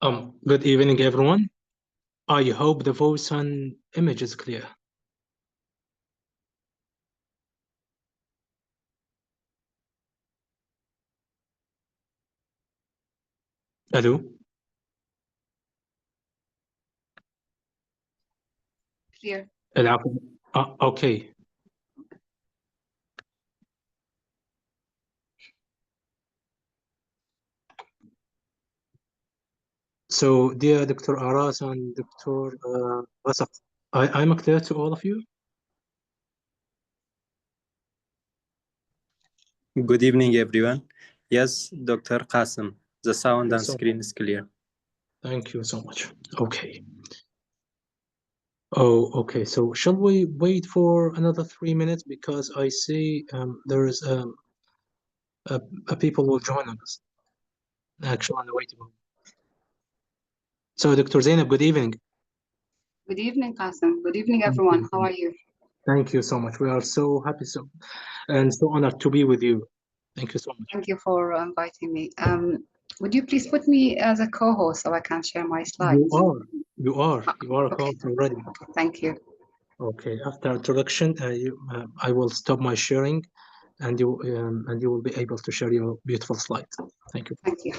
Good evening, everyone. I hope the voice and image is clear. Hello? Clear. Okay. So, dear Dr. Aras and Dr. Wasaf, I'm clear to all of you? Good evening, everyone. Yes, Dr. Qasim, the sound and So- screen is clear. Thank you so much. Okay. Oh, okay. So, shall we wait for another 3 minutes? Because I see there is a people will join us actually on the waiting room. So, Dr. Zainab, good evening. Good evening, Qasim. Good evening, everyone. How are you? Thank you so much. We are so happy and so honored to be with you. Thank you so much. Thank you for inviting me. Would you please put me as a co-host so I can share my slides? You are a Okay. co-host already. Okay, thank you. Okay, after introduction, I will stop my sharing, and you will be able to share your beautiful slide. Thank you. Thank you.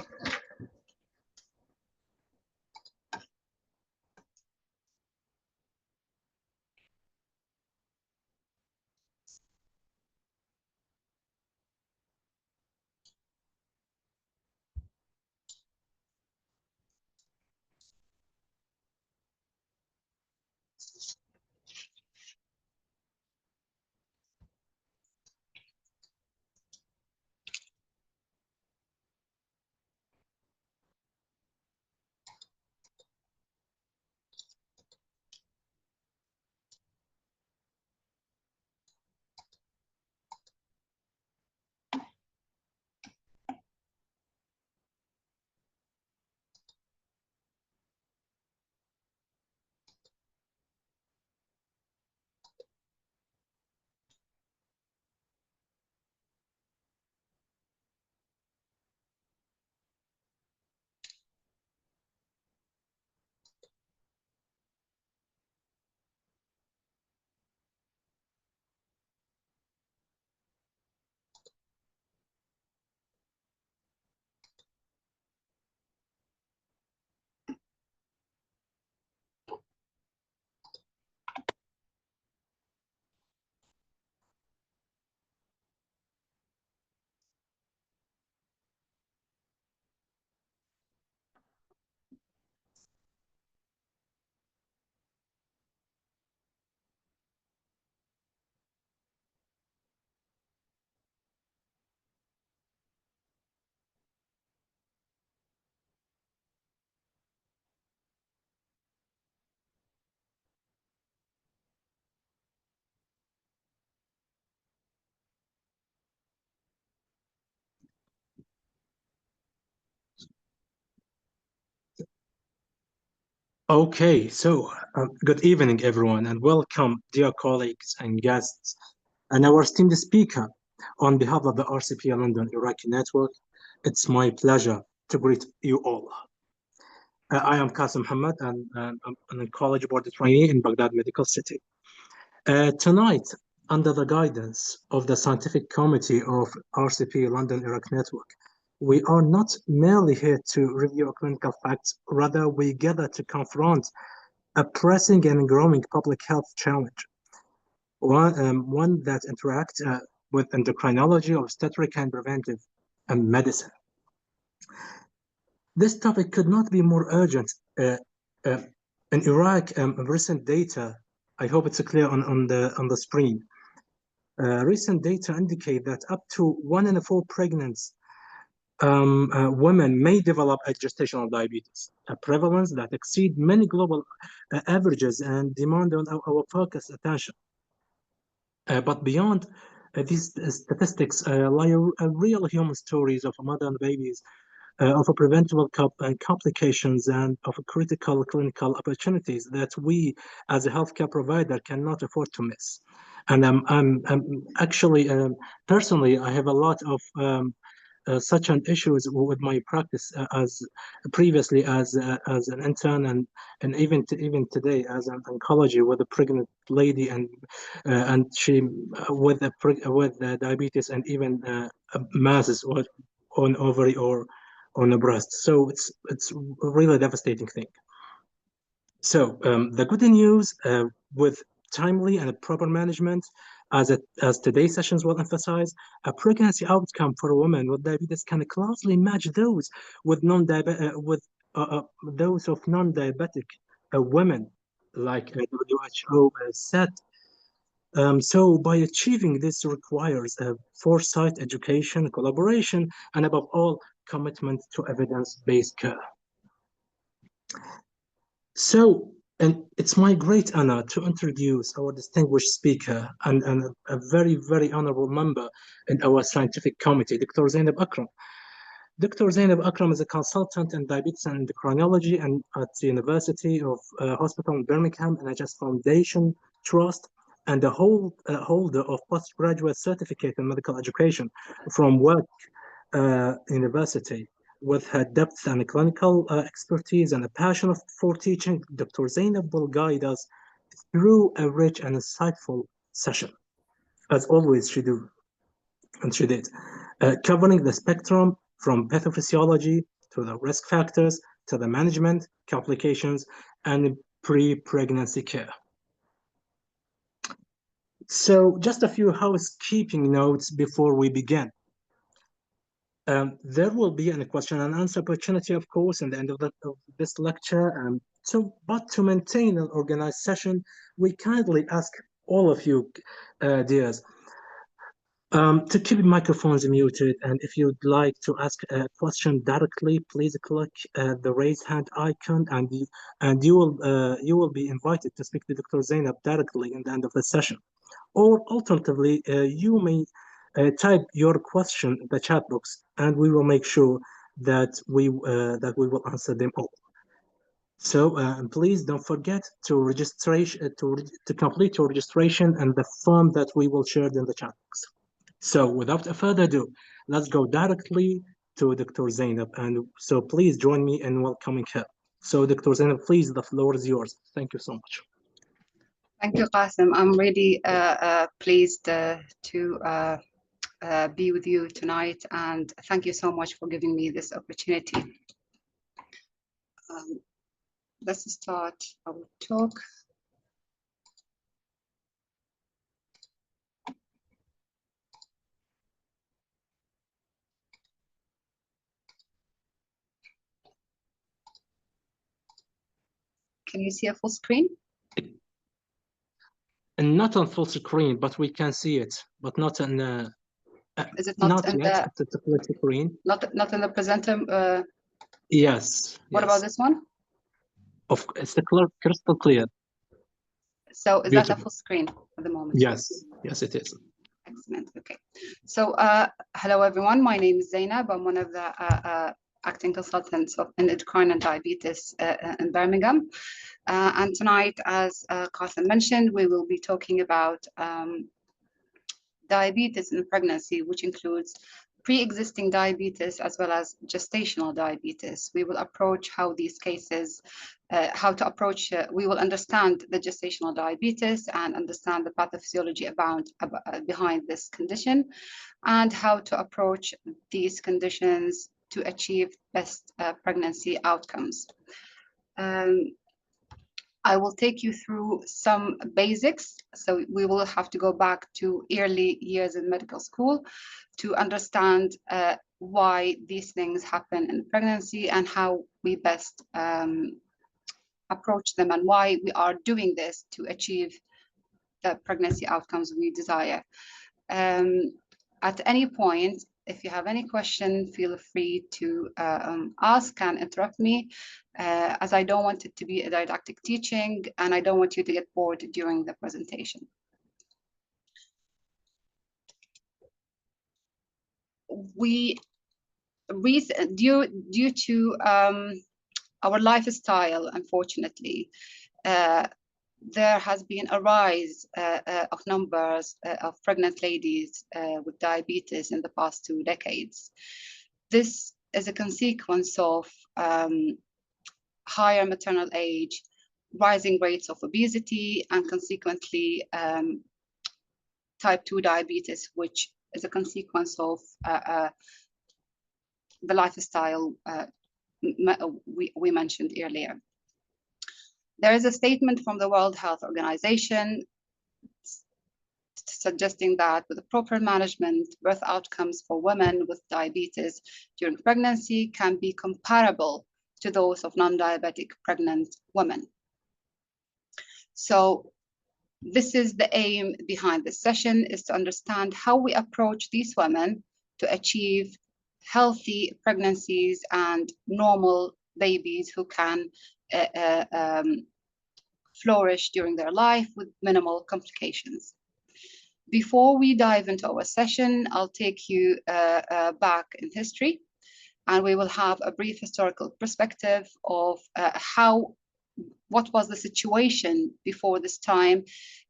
Okay, so good evening, everyone, and welcome, dear colleagues and guests, and our esteemed speaker. On behalf of the RCP London Iraqi Network, it's my pleasure to greet you all. I am Qasim Muhammad, and I'm an oncology board trainee in Baghdad Medical City. Tonight, under the guidance of the Scientific Committee of RCP London Iraq Network, we are not merely here to review clinical facts, rather we gather to confront a pressing and growing public health challenge, one that interacts with endocrinology, obstetric and preventive medicine. This topic could not be more urgent. In Iraq, recent data, I hope it's clear on the screen. Recent data indicate that up to 1 in 4 pregnant women may develop a gestational diabetes, a prevalence that exceeds many global averages and demand on our focused attention. But beyond these statistics lie real human stories of modern babies, of a preventable complications, and of critical clinical opportunities that we, as a healthcare provider, cannot afford to miss. And I'm actually, personally, I have a lot of such an issues with my practice as previously as an intern and even today as an oncology with a pregnant lady and she with diabetes and even masses on ovary or on the breast. So it's a really devastating thing. So the good news with timely and proper management, as today's sessions will emphasize, a pregnancy outcome for a woman with diabetes can closely match those with those of non-diabetic women, like WHO said. So by achieving this requires foresight, education, collaboration, and above all, commitment to evidence-based care. So, and it's my great honor to introduce our distinguished speaker and a very, very honorable member in our scientific committee, Dr. Zainab Akram. Dr. Zainab Akram is a consultant in diabetes and endocrinology and at the University of Hospital in Birmingham NHS Foundation Trust and a holder of postgraduate certificate in medical education from Warwick University. With her depth and clinical expertise and a passion for teaching, Dr. Zainab will guide us through a rich and insightful session, as always she did, covering the spectrum from pathophysiology to the risk factors to the management, complications, and pre-pregnancy care. So just a few housekeeping notes before we begin. There will be a question and answer opportunity, of course, in the end of this lecture. But to maintain an organized session, we kindly ask all of you, dears, to keep microphones muted. And if you'd like to ask a question directly, please click the raise hand icon, and you will be invited to speak to Dr. Zainab directly in the end of the session. Or alternatively, you may type your question in the chat box, and we will make sure that we will answer them all. So please don't forget to complete your registration and the form that we will share in the chat box. So without further ado, let's go directly to Dr. Zainab, and so please join me in welcoming her. So Dr. Zainab, please, the floor is yours. Thank you so much. Thank you, Qasim. I'm really pleased to be with you tonight, and thank you so much for giving me this opportunity. Let's start our talk. Can you see a full screen? And not on full screen, but we can see it, but not in. Is it not in yet? It's a full screen. Not in the presenter. Yes. What about this one? It's crystal clear. So is that a full screen at the moment? Yes. Yes, it is. Excellent. Okay. So hello everyone. My name is Zainab. I'm one of the acting consultants in endocrine and diabetes in Birmingham. And tonight, as Qasim mentioned, we will be talking about diabetes in pregnancy, which includes pre-existing diabetes as well as gestational diabetes. We will approach how these cases, we will understand the gestational diabetes and understand the pathophysiology behind this condition and how to approach these conditions to achieve best pregnancy outcomes. I will take you through some basics. So we will have to go back to early years in medical school to understand why these things happen in pregnancy and how we best approach them and why we are doing this to achieve the pregnancy outcomes we desire. At any point, if you have any question, feel free to ask and interrupt me, as I don't want it to be a didactic teaching and I don't want you to get bored during the presentation. Due to our lifestyle, unfortunately, there has been a rise of numbers of pregnant ladies with diabetes in the past 2 decades. This is a consequence of higher maternal age, rising rates of obesity, and consequently type 2 diabetes, which is a consequence of the lifestyle we mentioned earlier. There is a statement from the World Health Organization suggesting that with the proper management, birth outcomes for women with diabetes during pregnancy can be comparable to those of non-diabetic pregnant women. So this is the aim behind this session, is to understand how we approach these women to achieve healthy pregnancies and normal babies who can flourish during their life with minimal complications. Before we dive into our session, I'll take you back in history, and we will have a brief historical perspective of what was the situation before this time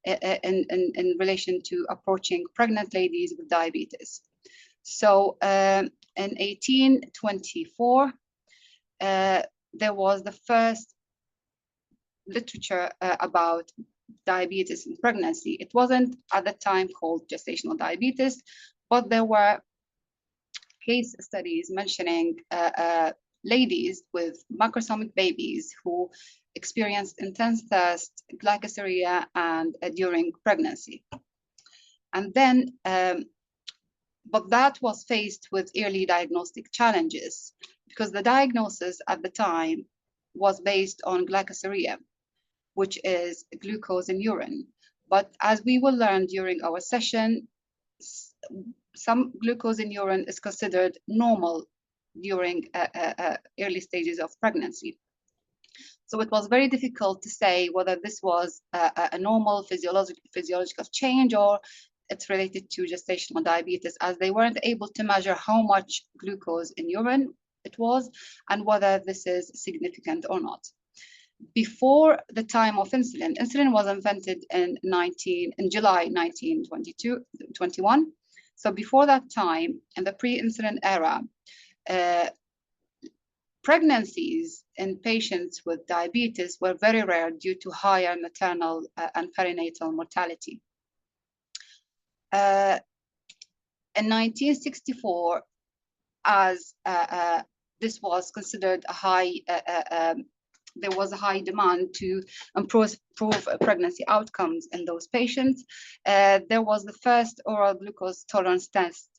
in relation to approaching pregnant ladies with diabetes. So in 1824, there was the first literature about diabetes in pregnancy. It wasn't at the time called gestational diabetes, but there were case studies mentioning ladies with macrosomic babies who experienced intense thirst, glycosuria, and during pregnancy. And then, but that was faced with early diagnostic challenges because the diagnosis at the time was based on glycosuria, which is glucose in urine. But as we will learn during our session, some glucose in urine is considered normal during early stages of pregnancy. So it was very difficult to say whether this was a normal physiological change or it's related to gestational diabetes, as they weren't able to measure how much glucose in urine it was and whether this is significant or not. Before the time of insulin, insulin was invented in July 1921. So before that time, in the pre-insulin era, pregnancies in patients with diabetes were very rare due to higher maternal and perinatal mortality. In 1964, as this was considered a high, there was a high demand to improve pregnancy outcomes in those patients. There was the first oral glucose tolerance test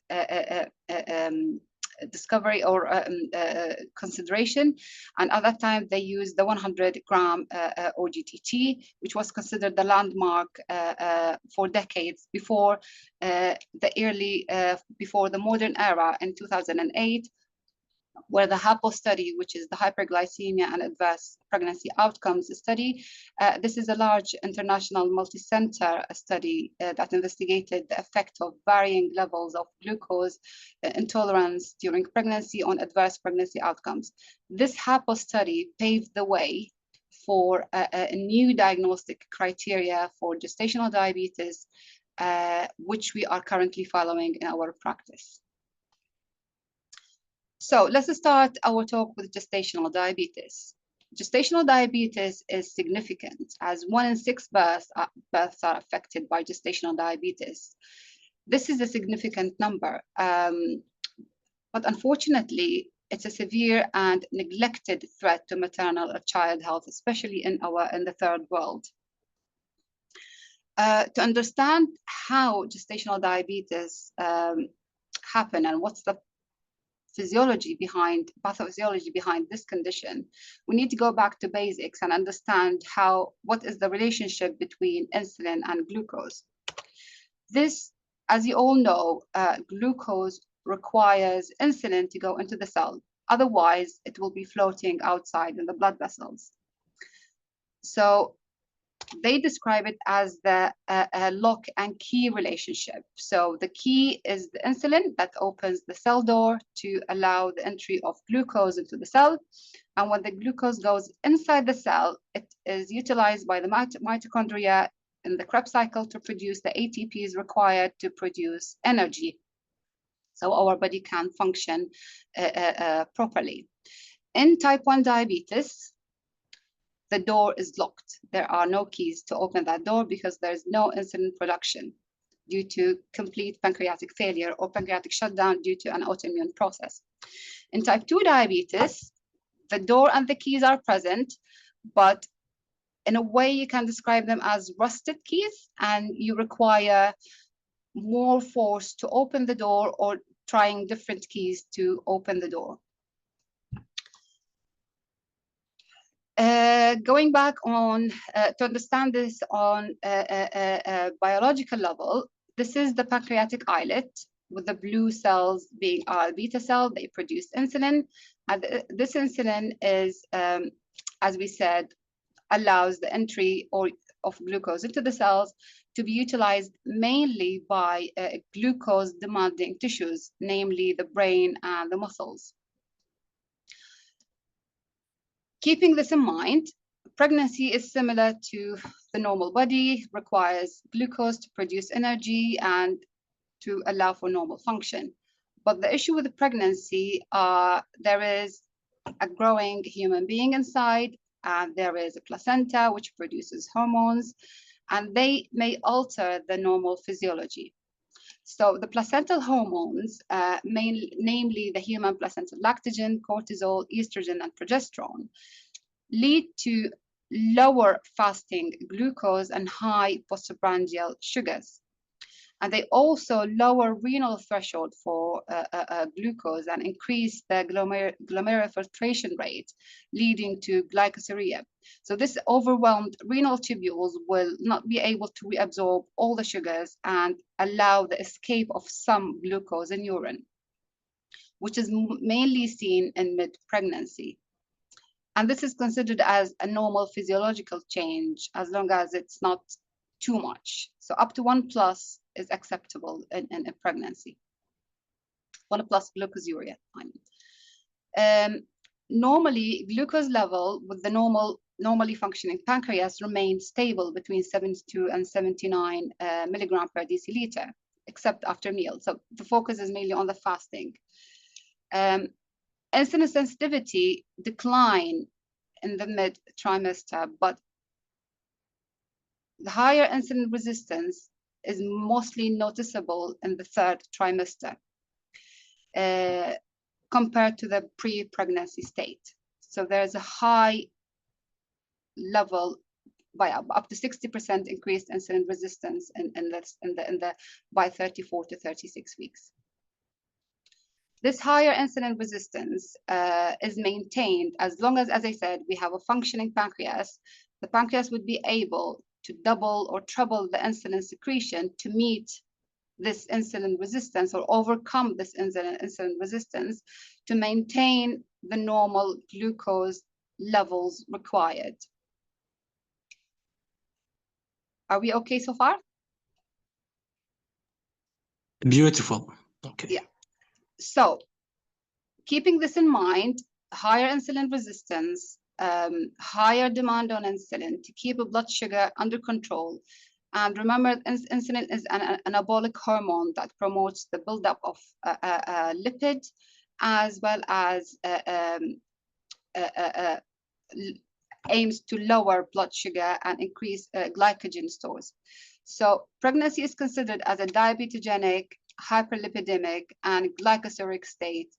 discovery or consideration, and at that time they used the 100-gram OGTT, which was considered the landmark for decades before before the modern era in 2008, where the HAPO study, which is the hyperglycemia and adverse pregnancy outcomes study, this is a large international multi-center study that investigated the effect of varying levels of glucose intolerance during pregnancy on adverse pregnancy outcomes. This HAPO study paved the way for a new diagnostic criteria for gestational diabetes, which we are currently following in our practice. So let's start our talk with gestational diabetes. Gestational diabetes is significant, as 1 in 6 births are affected by gestational diabetes. This is a significant number, but unfortunately, it's a severe and neglected threat to maternal or child health, especially in the third world. To understand how gestational diabetes happen and what's the pathophysiology behind this condition, we need to go back to basics and understand what is the relationship between insulin and glucose. This, as you all know, glucose requires insulin to go into the cell. Otherwise, it will be floating outside in the blood vessels. So They describe it as the lock and key relationship. So the key is the insulin that opens the cell door to allow the entry of glucose into the cell. And when the glucose goes inside the cell, it is utilized by the mitochondria in the Krebs cycle to produce the ATPs required to produce energy, so our body can function properly. In type 1 diabetes, the door is locked. There are no keys to open that door because there's no insulin production due to complete pancreatic failure or pancreatic shutdown due to an autoimmune process. In type 2 diabetes, the door and the keys are present, but in a way you can describe them as rusted keys, and you require more force to open the door or trying different keys to open the door. Going back on to understand this on a biological level, this is the pancreatic islet with the blue cells being our beta cell. They produce insulin, and this insulin is, as we said, allows the entry of glucose into the cells to be utilized mainly by glucose demanding tissues, namely the brain and the muscles. Keeping this in mind, pregnancy is similar to the normal body, requires glucose to produce energy and to allow for normal function. But the issue with the pregnancy, there is a growing human being inside, and there is a placenta which produces hormones, and they may alter the normal physiology. So the placental hormones, namely the human placental lactogen, cortisol, estrogen, and progesterone, lead to lower fasting glucose and high postprandial sugars. And they also lower renal threshold for glucose and increase the glomerular filtration rate, leading to glycosuria. So this overwhelmed renal tubules will not be able to reabsorb all the sugars and allow the escape of some glucose in urine, which is mainly seen in mid-pregnancy. And this is considered as a normal physiological change as long as it's not too much. So up to 1+ is acceptable in a pregnancy. 1+ glucosuria, I mean. Normally, glucose level with the normally functioning pancreas remains stable between 72 and 79 milligram per deciliter, except after meal. So the focus is mainly on the fasting. Insulin sensitivity decline in the mid-trimester, but the higher insulin resistance is mostly noticeable in the 3rd trimester compared to the pre-pregnancy state. So there's a high level by up to 60% increased insulin resistance by 34 to 36 weeks. This higher insulin resistance is maintained as long as I said, we have a functioning pancreas. The pancreas would be able to double or treble the insulin secretion to meet this insulin resistance or overcome this insulin resistance to maintain the normal glucose levels required. Are we okay so far? Beautiful. Okay. Yeah. So keeping this in mind, higher insulin resistance, higher demand on insulin to keep blood sugar under control. And remember, insulin is an anabolic hormone that promotes the buildup of lipid as well as aims to lower blood sugar and increase glycogen stores. So pregnancy is considered as a diabetogenic, hyperlipidemic, and glycosuric state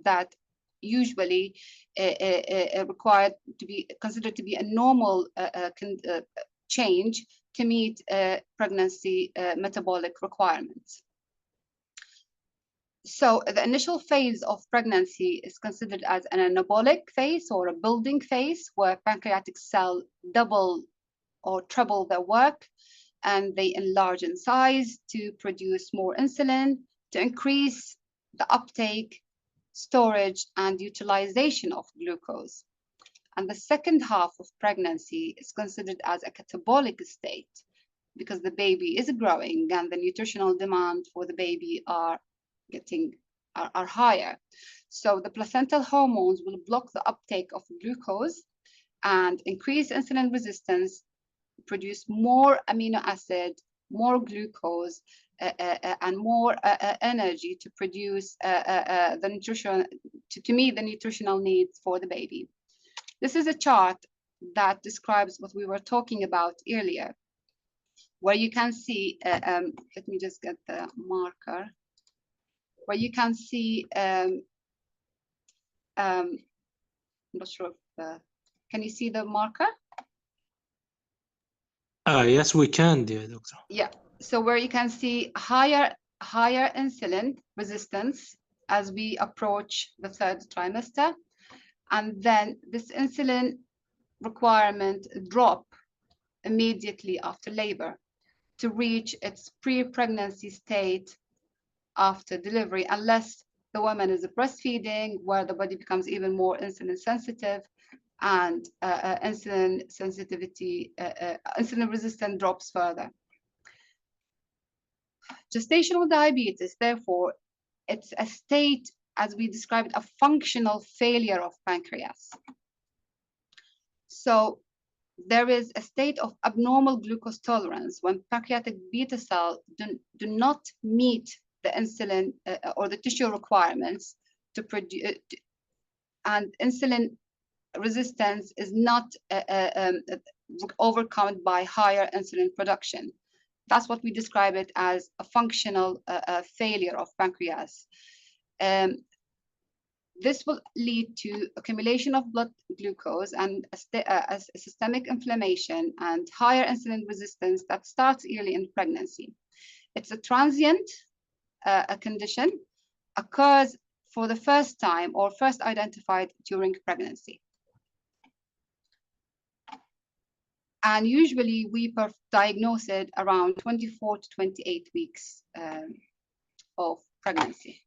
that usually required to be considered to be a normal change to meet pregnancy metabolic requirements. So the initial phase of pregnancy is considered as an anabolic phase or a building phase where pancreatic cells double or treble their work, and they enlarge in size to produce more insulin to increase the uptake, storage, and utilization of glucose. And the second half of pregnancy is considered as a catabolic state because the baby is growing and the nutritional demand for the baby are higher. So the placental hormones will block the uptake of glucose and increase insulin resistance, produce more amino acid, more glucose, and more energy to produce the nutrition, to meet the nutritional needs for the baby. This is a chart that describes what we were talking about earlier, where you can see, let me just get the marker, where you can see, I'm not sure if, can you see the marker? Yes, we can, dear doctor. Yeah, so where you can see higher insulin resistance as we approach the third trimester, and then this insulin requirement drop immediately after labor to reach its pre-pregnancy state after delivery, unless the woman is breastfeeding, where the body becomes even more insulin sensitive, and insulin sensitivity, insulin resistance drops further. Gestational diabetes, therefore, it's a state, as we described, a functional failure of pancreas. So there is a state of abnormal glucose tolerance when pancreatic beta cells do not meet the insulin or the tissue requirements to produce, and insulin resistance is not overcome by higher insulin production. That's what we describe it as a functional failure of pancreas. This will lead to accumulation of blood glucose and a systemic inflammation and higher insulin resistance that starts early in pregnancy. It's a transient condition, occurs for the first time or first identified during pregnancy. And usually we diagnose it around 24 to 28 weeks of pregnancy.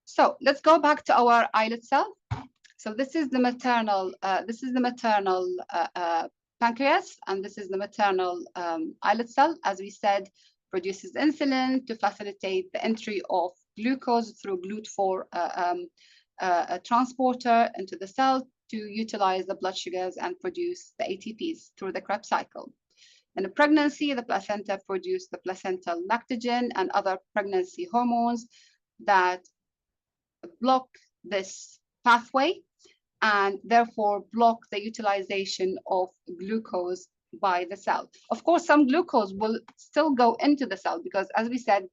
So let's go back to our islet cell. So this is the maternal pancreas, and this is the maternal islet cell. As we said, produces insulin to facilitate the entry of glucose through GLUT4 transporter into the cell to utilize the blood sugars and produce the ATPs through the Krebs cycle. In a pregnancy, the placenta produces the placental lactogen and other pregnancy hormones that block this pathway and therefore block the utilization of glucose by the cell. Of course, some glucose will still go into the cell because, as we said,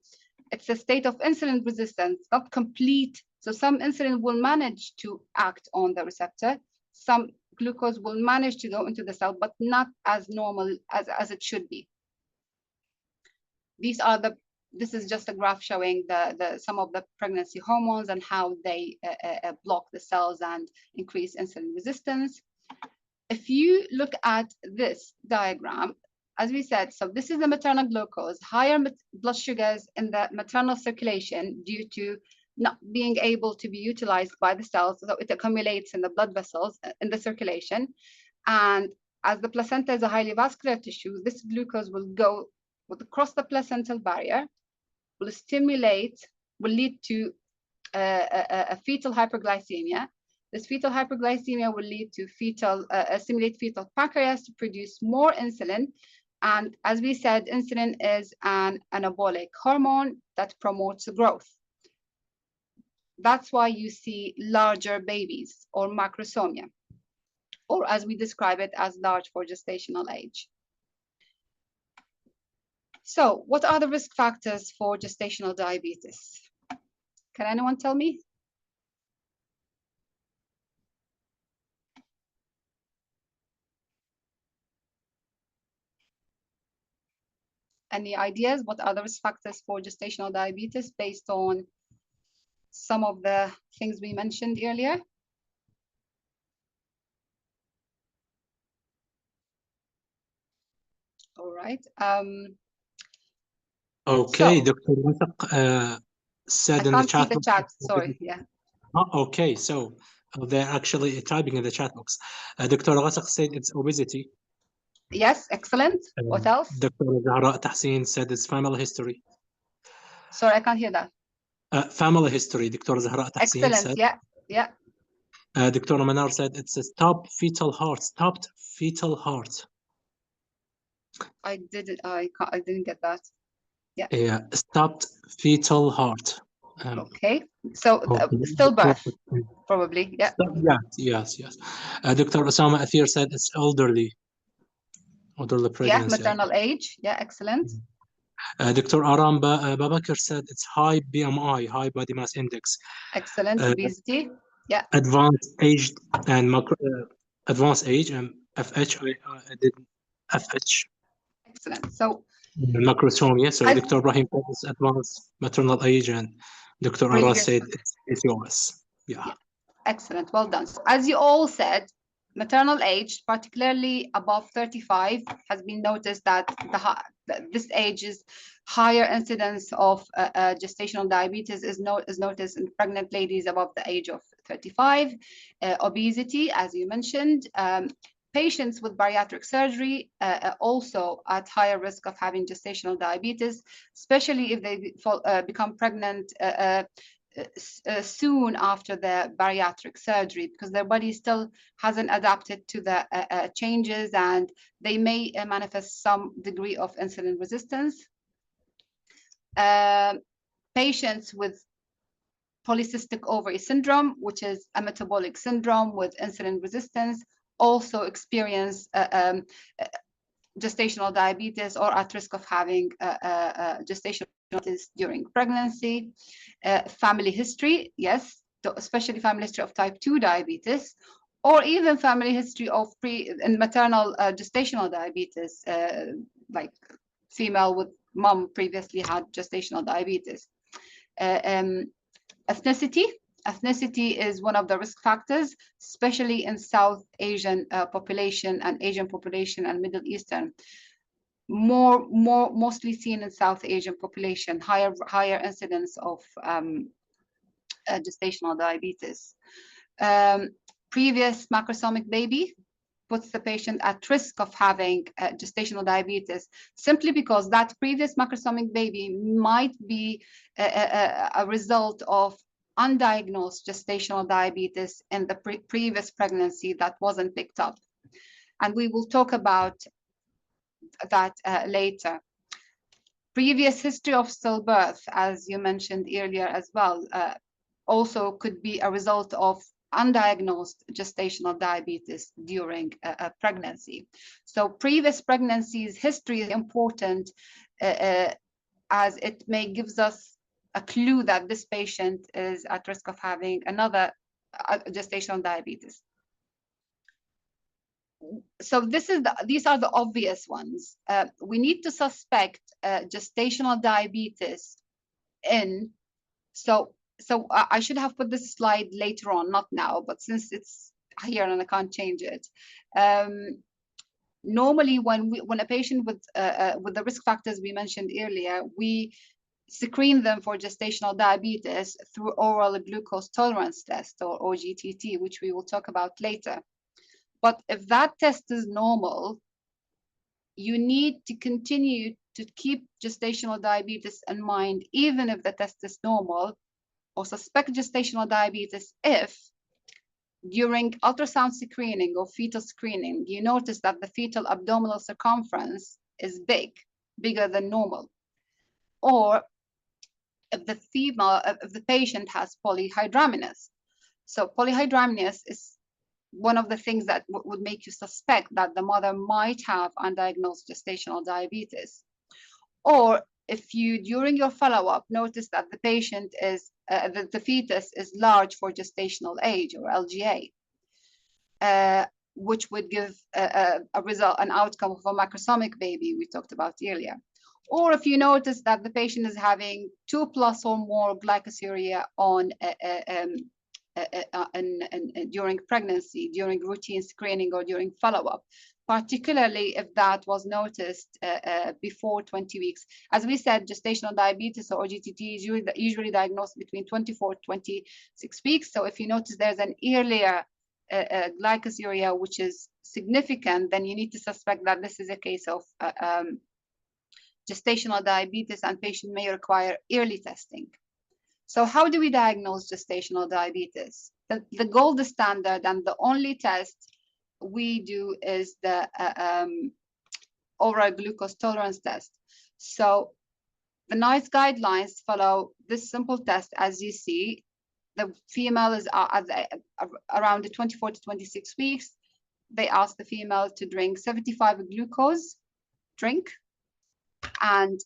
it's a state of insulin resistance, not complete. So some insulin will manage to act on the receptor. Some glucose will manage to go into the cell, but not as normal as it should be. This is just a graph showing some of the pregnancy hormones and how they block the cells and increase insulin resistance. If you look at this diagram, as we said, so this is the maternal glucose, higher blood sugars in the maternal circulation due to not being able to be utilized by the cells, so it accumulates in the blood vessels in the circulation. And as the placenta is a highly vascular tissue, this glucose will cross the placental barrier, will lead to a fetal hyperglycemia. This fetal hyperglycemia will lead to stimulate fetal pancreas to produce more insulin. And as we said, insulin is an anabolic hormone that promotes growth. That's why you see larger babies or macrosomia, or as we describe it, as large for gestational age. So what are the risk factors for gestational diabetes? Can anyone tell me? Any ideas? What are the risk factors for gestational diabetes based on some of the things we mentioned earlier? All right. Okay, So Dr. Wasaq said I in the can't see chat the box. chat. Sorry. Yeah. Oh, okay, so they're actually typing in the chat box. Dr. Wasaq said it's obesity. Yes. Excellent. What else? Dr. Zahra Tahsin said it's family history. Sorry, I can't hear that. Family history, Dr. Zahra Tahsin Excellent. said. Yeah. Yeah. Dr. Manar said it's a stopped fetal heart. Stopped fetal heart. I didn't get that. Yeah. Yeah, stopped fetal heart. Okay. So Okay. stillbirth, probably. Yeah. Yes. Dr. Osama Athir said it's elderly Yeah. pregnancy. Maternal age. Yeah. Excellent. Dr. Aram Babakar said it's high BMI, high body mass index, Excellent. uh, Obesity. Yeah. advanced age and advanced age and FH. I did FH Excellent. So macrosomia. So as Dr. Ibrahim said it's advanced maternal age, and Dr. Aras previous. said it's PCOS. Yeah. Excellent. Well done. So as you all said, maternal age, particularly above 35, has been noticed that this age is higher incidence of gestational diabetes is noticed in pregnant ladies above the age of 35. Obesity, as you mentioned. Patients with bariatric surgery also at higher risk of having gestational diabetes, especially if they become pregnant soon after the bariatric surgery, because their body still hasn't adapted to the changes, and they may manifest some degree of insulin resistance. Patients with polycystic ovary syndrome, which is a metabolic syndrome with insulin resistance, also experience gestational diabetes or at risk of having gestational diabetes during pregnancy. Family history, yes, especially family history of type 2 diabetes, or even family history of and maternal gestational diabetes, like female with mom previously had gestational diabetes. Ethnicity is one of the risk factors, especially in South Asian population and Asian population and Middle Eastern. Mostly seen in South Asian population, higher incidence of gestational diabetes. Previous macrosomic baby puts the patient at risk of having gestational diabetes, simply because that previous macrosomic baby might be a result of undiagnosed gestational diabetes in the previous pregnancy that wasn't picked up. And we will talk about that later. Previous history of stillbirth, as you mentioned earlier as well, also could be a result of undiagnosed gestational diabetes during a pregnancy. So previous pregnancies history is important as it may gives us a clue that this patient is at risk of having another gestational diabetes. So these are the obvious ones. We need to suspect gestational diabetes in, so I should have put this slide later on, not now, but since it's here and I can't change it. Normally, when a patient with the risk factors we mentioned earlier, we screen them for gestational diabetes through oral glucose tolerance test, or OGTT, which we will talk about later. But if that test is normal, you need to continue to keep gestational diabetes in mind, even if the test is normal, or suspect gestational diabetes if during ultrasound screening or fetal screening, you notice that the fetal abdominal circumference is bigger than normal, or if the patient has polyhydramnios. So polyhydramnios is one of the things that would make you suspect that the mother might have undiagnosed gestational diabetes. Or if you, during your follow-up, notice that the patient is, the fetus is large for gestational age, or LGA, which would give a result, an outcome of a macrosomic baby we talked about earlier. Or if you notice that the patient is having 2+ or more glycosuria on during pregnancy, during routine screening, or during follow-up, particularly if that was noticed before 20 weeks. As we said, gestational diabetes or GTT is usually diagnosed between 24 to 26 weeks. So if you notice there's an earlier glycosuria which is significant, then you need to suspect that this is a case of gestational diabetes, and patient may require early testing. So how do we diagnose gestational diabetes? The gold standard and the only test we do is the oral glucose tolerance test. So the NICE guidelines follow this simple test. As you see, the female is around the 24 to 26 weeks. They ask the female to drink 75 glucose drink. And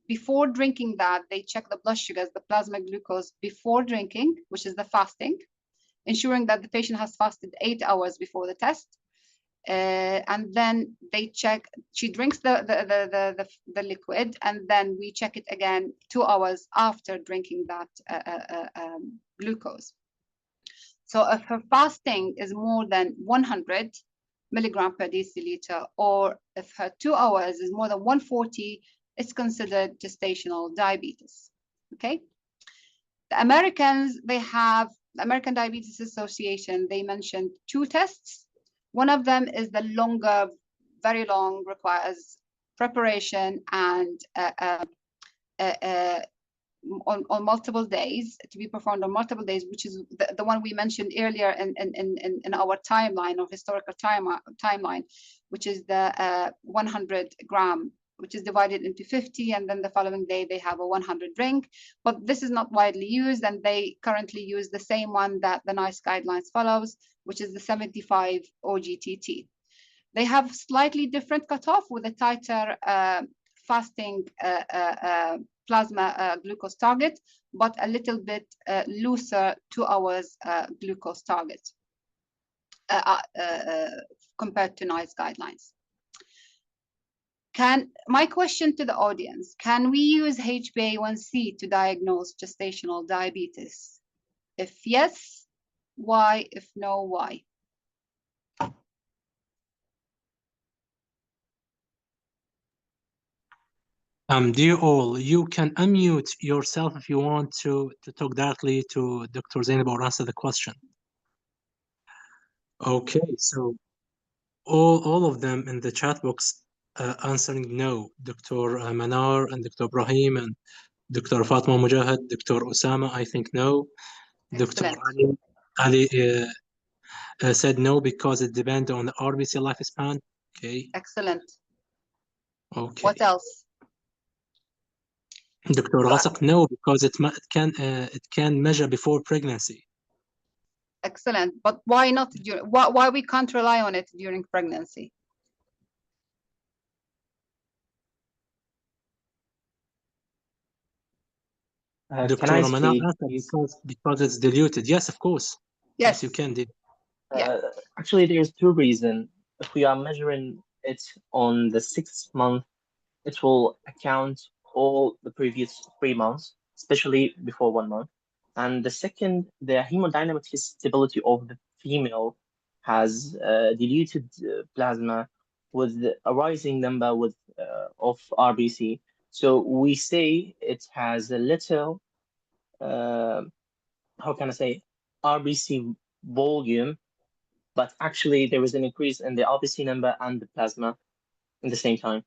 before drinking that, they check the blood sugars, the plasma glucose before drinking, which is the fasting, ensuring that the patient has fasted 8 hours before the test. And then they check, she drinks the liquid, and then we check it again 2 hours after drinking that glucose. So if her fasting is more than 100 milligram per deciliter, or if her 2 hours is more than 140, it's considered gestational diabetes. Okay. The Americans, they have the American Diabetes Association, they mentioned 2 tests. One of them is the longer, very long, requires preparation and on multiple days, to be performed on multiple days, which is the one we mentioned earlier in our timeline, or historical timeline, which is the 100 gram, which is divided into 50, and then the following day they have a 100 drink. But this is not widely used, and they currently use the same one that the NICE guidelines follows, which is the 75 OGTT. They have slightly different cutoff with a tighter fasting plasma glucose target, but a little bit looser 2 hours glucose target compared to NICE guidelines. My question to the audience, can we use HbA1c to diagnose gestational diabetes? If yes, why? If no, why? Dear all, you can unmute yourself if you want to talk directly to Dr. Zainab or answer the question. Okay, so all of them in the chat box answering no. Dr. Manar and Dr. Ibrahim and Dr. Fatma Mujahid, Dr. Osama, I think no. Excellent. Dr. Ali said no because it depends on the RBC lifespan. Okay. Excellent. Okay. What else? Dr. Ghasaq, no, because it can measure before pregnancy. Excellent. But why not? Why we can't rely on it during pregnancy? Dr. Ramana, because it's diluted. Yes, of course. Yes, you can do. Actually, there's 2 reasons. If we are measuring it on the 6th month, it will account all the previous 3 months, especially before 1 month. And the second, the hemodynamic stability of the female has diluted plasma with a rising number of RBC. So we say it has a little, how can I say, RBC volume, but actually there is an increase in the RBC number and the plasma in the same time.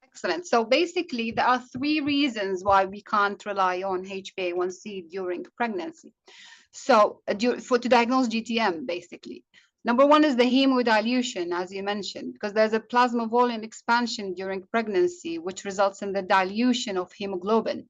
Excellent. So basically, there are 3 reasons why we can't rely on HbA1c during pregnancy. So to diagnose GTM, basically. Number 1 is the hemodilution, as you mentioned, because there's a plasma volume expansion during pregnancy, which results in the dilution of hemoglobin,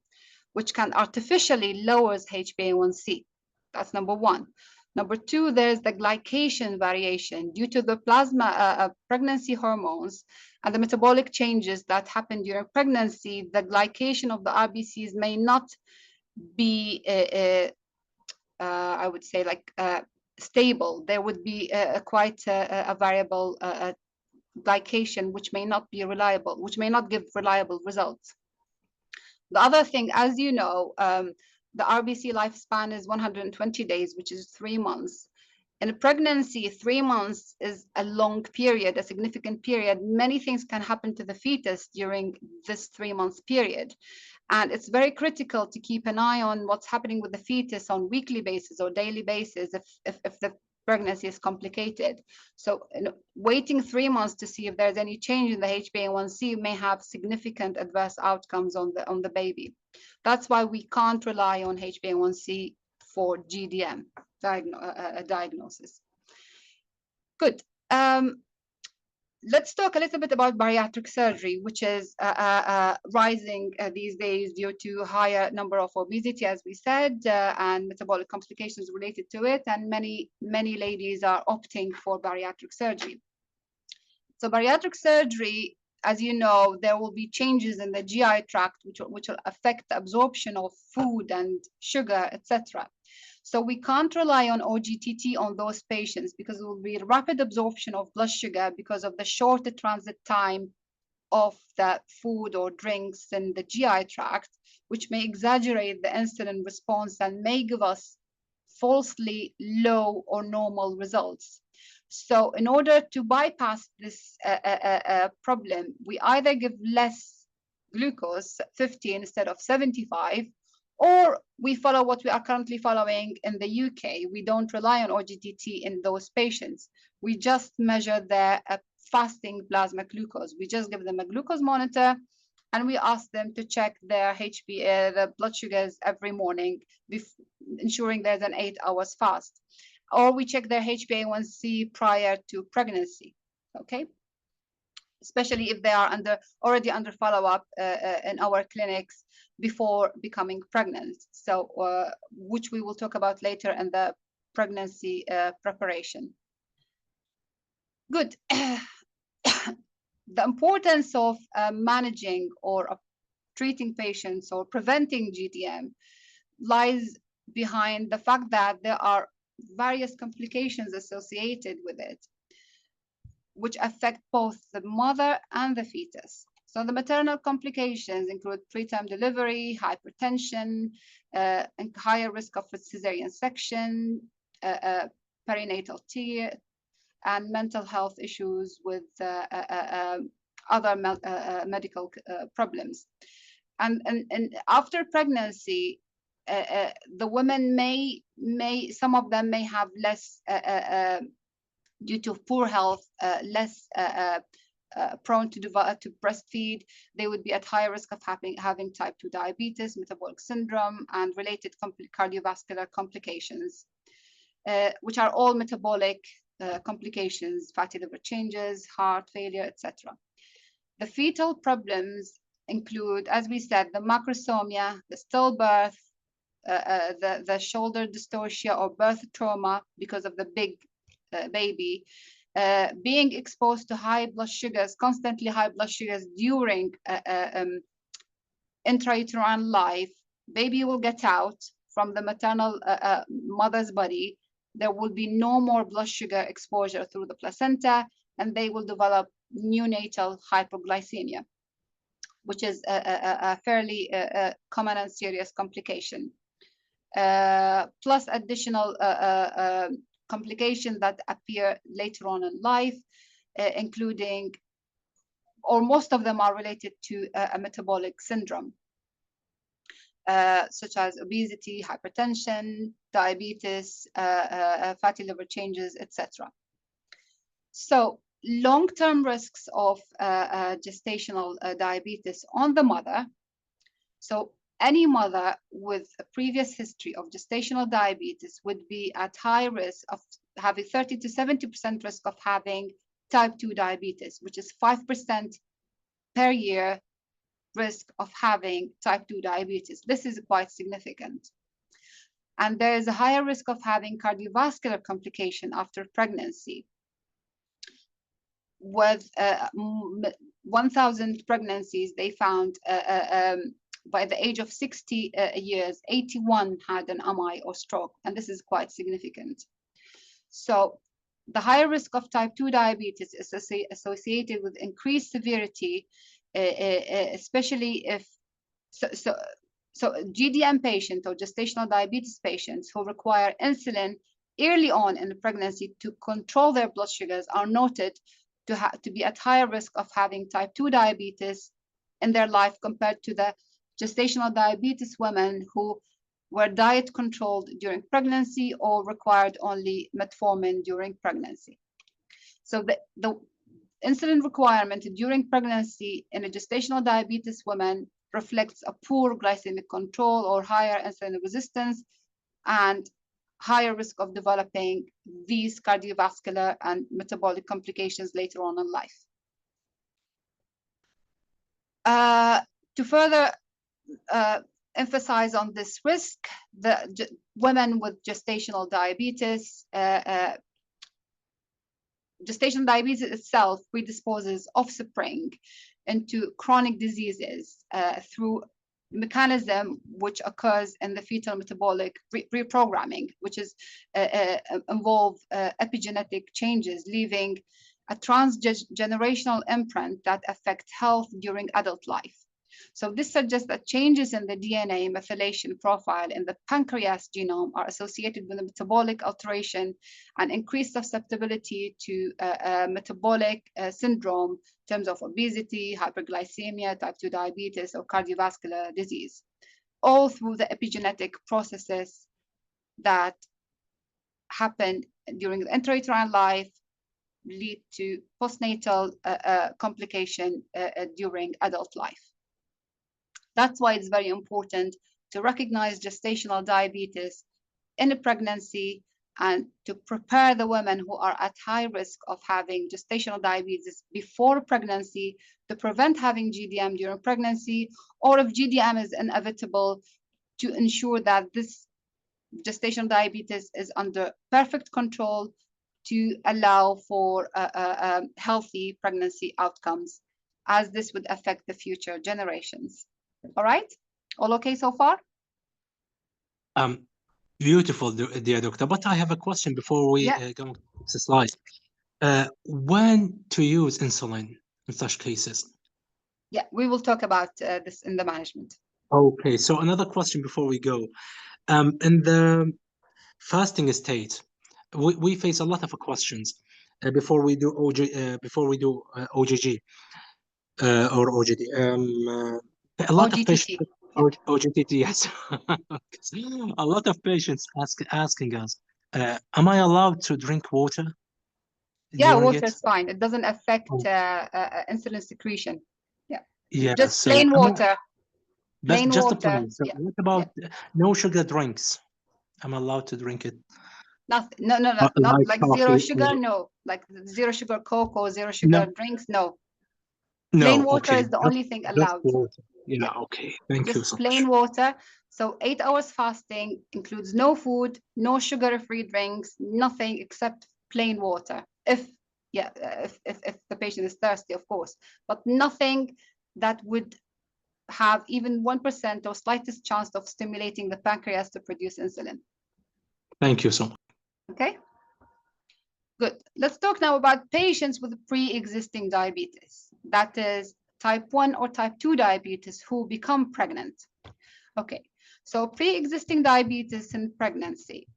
which can artificially lowers HbA1c. That's number 1. Number 2, there's the glycation variation due to the plasma pregnancy hormones and the metabolic changes that happen during pregnancy. The glycation of the RBCs may not be, I would say, like stable. There would be quite a variable glycation, which may not be reliable, which may not give reliable results. The other thing, as you know, the RBC lifespan is 120 days, which is 3 months. In a pregnancy, 3 months is a long period, a significant period. Many things can happen to the fetus during this 3 months period. And it's very critical to keep an eye on what's happening with the fetus on weekly basis or daily basis if the pregnancy is complicated. So waiting 3 months to see if there's any change in the HbA1c may have significant adverse outcomes on the baby. That's why we can't rely on HbA1c for GDM diagnosis. Good. Let's talk a little bit about bariatric surgery, which is rising these days due to higher number of obesity, as we said, and metabolic complications related to it. And many ladies are opting for bariatric surgery. So bariatric surgery, as you know, there will be changes in the GI tract, which will affect the absorption of food and sugar, etc. So we can't rely on OGTT on those patients because it will be rapid absorption of blood sugar because of the shorter transit time of the food or drinks in the GI tract, which may exaggerate the insulin response and may give us falsely low or normal results. So in order to bypass this problem, we either give less glucose, 50 instead of 75, or we follow what we are currently following in the UK. We don't rely on OGTT in those patients. We just measure their fasting plasma glucose. We just give them a glucose monitor and we ask them to check their the blood sugars every morning, ensuring there's an 8 hours fast. Or we check their HbA1c prior to pregnancy, okay? Especially if they are already under follow-up in our clinics before becoming pregnant. So, which we will talk about later in the pregnancy preparation. Good. The importance of managing or treating patients or preventing GDM lies behind the fact that there are various complications associated with it, which affect both the mother and the fetus. So the maternal complications include preterm delivery, hypertension, and higher risk of cesarean section, perinatal tear, and mental health issues with other medical problems. And after pregnancy, the women some of them may have less, due to poor health, less prone to breastfeed. They would be at higher risk of having type 2 diabetes, metabolic syndrome, and related cardiovascular complications, which are all metabolic complications, fatty liver changes, heart failure, etc. The fetal problems include, as we said, the macrosomia, the stillbirth, the shoulder dystocia or birth trauma because of the big baby, being exposed to high blood sugars, constantly high blood sugars during intrauterine life. Baby will get out from the maternal mother's body. There will be no more blood sugar exposure through the placenta, and they will develop neonatal hypoglycemia, which is a fairly common and serious complication. Plus additional complications that appear later on in life, including, or most of them are related to a metabolic syndrome, such as obesity, hypertension, diabetes, fatty liver changes, etc. So long-term risks of gestational diabetes on the mother. So any mother with a previous history of gestational diabetes would be at high risk of having 30 to 70% risk of having type 2 diabetes, which is 5% per year risk of having type 2 diabetes. This is quite significant. And there is a higher risk of having cardiovascular complication after pregnancy. With 1,000 pregnancies, they found by the age of 60 years, 81 had an MI or stroke, and this is quite significant. So the higher risk of type 2 diabetes is associated with increased severity, especially if, So GDM patients or gestational diabetes patients who require insulin early on in the pregnancy to control their blood sugars are noted to be at higher risk of having type 2 diabetes in their life compared to the gestational diabetes women who were diet controlled during pregnancy or required only metformin during pregnancy. So the insulin requirement during pregnancy in a gestational diabetes woman reflects a poor glycemic control or higher insulin resistance and higher risk of developing these cardiovascular and metabolic complications later on in life. To further emphasize on this risk, the women with gestational diabetes, gestational diabetes itself predisposes offspring into chronic diseases through mechanism which occurs in the fetal metabolic reprogramming, which is involve epigenetic changes, leaving a transgenerational imprint that affects health during adult life. So this suggests that changes in the DNA methylation profile in the pancreas genome are associated with a metabolic alteration and increased susceptibility to metabolic syndrome in terms of obesity, hyperglycemia, type 2 diabetes, or cardiovascular disease, all through the epigenetic processes that happen during the intrauterine life, lead to postnatal complication during adult life. That's why it's very important to recognize gestational diabetes in a pregnancy and to prepare the women who are at high risk of having gestational diabetes before pregnancy to prevent having GDM during pregnancy, or if GDM is inevitable, to ensure that this gestational diabetes is under perfect control to allow for healthy pregnancy outcomes, as this would affect the future generations. All right, all okay so far? Beautiful, dear doctor. But I have a question before we go to the slide. When to use insulin in such cases? Yeah, we will talk about this in the management. Okay, so another question before we go. In the fasting state, we face a lot of questions before we do OGG or OGD. A lot of patients, OGTT, yes. A lot of patients asking us, am I allowed to drink water? Yeah, water is fine. It doesn't affect insulin secretion. Yeah, just so plain water. Plain water. Plain. So what about no sugar drinks? I'm allowed to drink it? Nothing. No, not like zero sugar. No, like zero sugar Coke or zero sugar drinks. No. Plain water is the only thing allowed. Yeah, okay. Thank you so much. Plain water. So 8 hours fasting includes no food, no sugar-free drinks, nothing except plain water. If the patient is thirsty, of course, but nothing that would have even 1% or slightest chance of stimulating the pancreas to produce insulin. Thank you so much. Okay. Good. Let's talk now about patients with pre-existing diabetes. That is type 1 or type 2 diabetes who become pregnant. Okay, so pre-existing diabetes in pregnancy.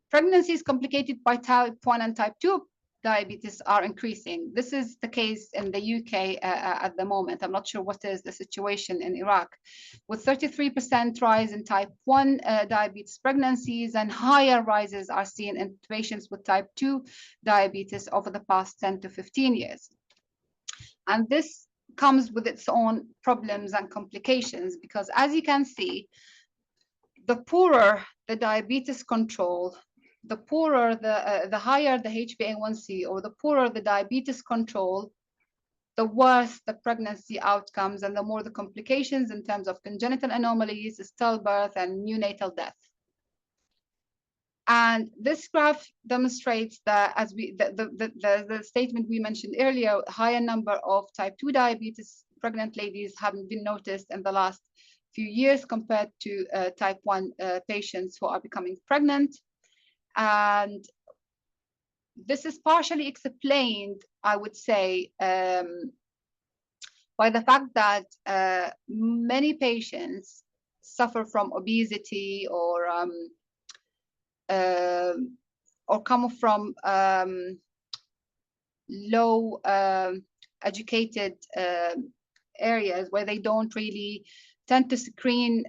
Pregnancy is complicated by type 1 and type 2 diabetes are increasing. This is the case in the UK at the moment. I'm not sure what is the situation in Iraq, with 33% rise in type 1 diabetes pregnancies, and higher rises are seen in patients with type 2 diabetes over the past 10 to 15 years. And this comes with its own problems and complications, because as you can see, the poorer the diabetes control, the poorer the higher the HbA1c, or the poorer the diabetes control, the worse the pregnancy outcomes and the more the complications in terms of congenital anomalies, stillbirth, and neonatal death. And this graph demonstrates that, as the statement we mentioned earlier, a higher number of type 2 diabetes pregnant ladies haven't been noticed in the last few years compared to type 1 patients who are becoming pregnant. And this is partially explained, I would say, by the fact that many patients suffer from obesity or come from low educated areas where they don't really tend to screen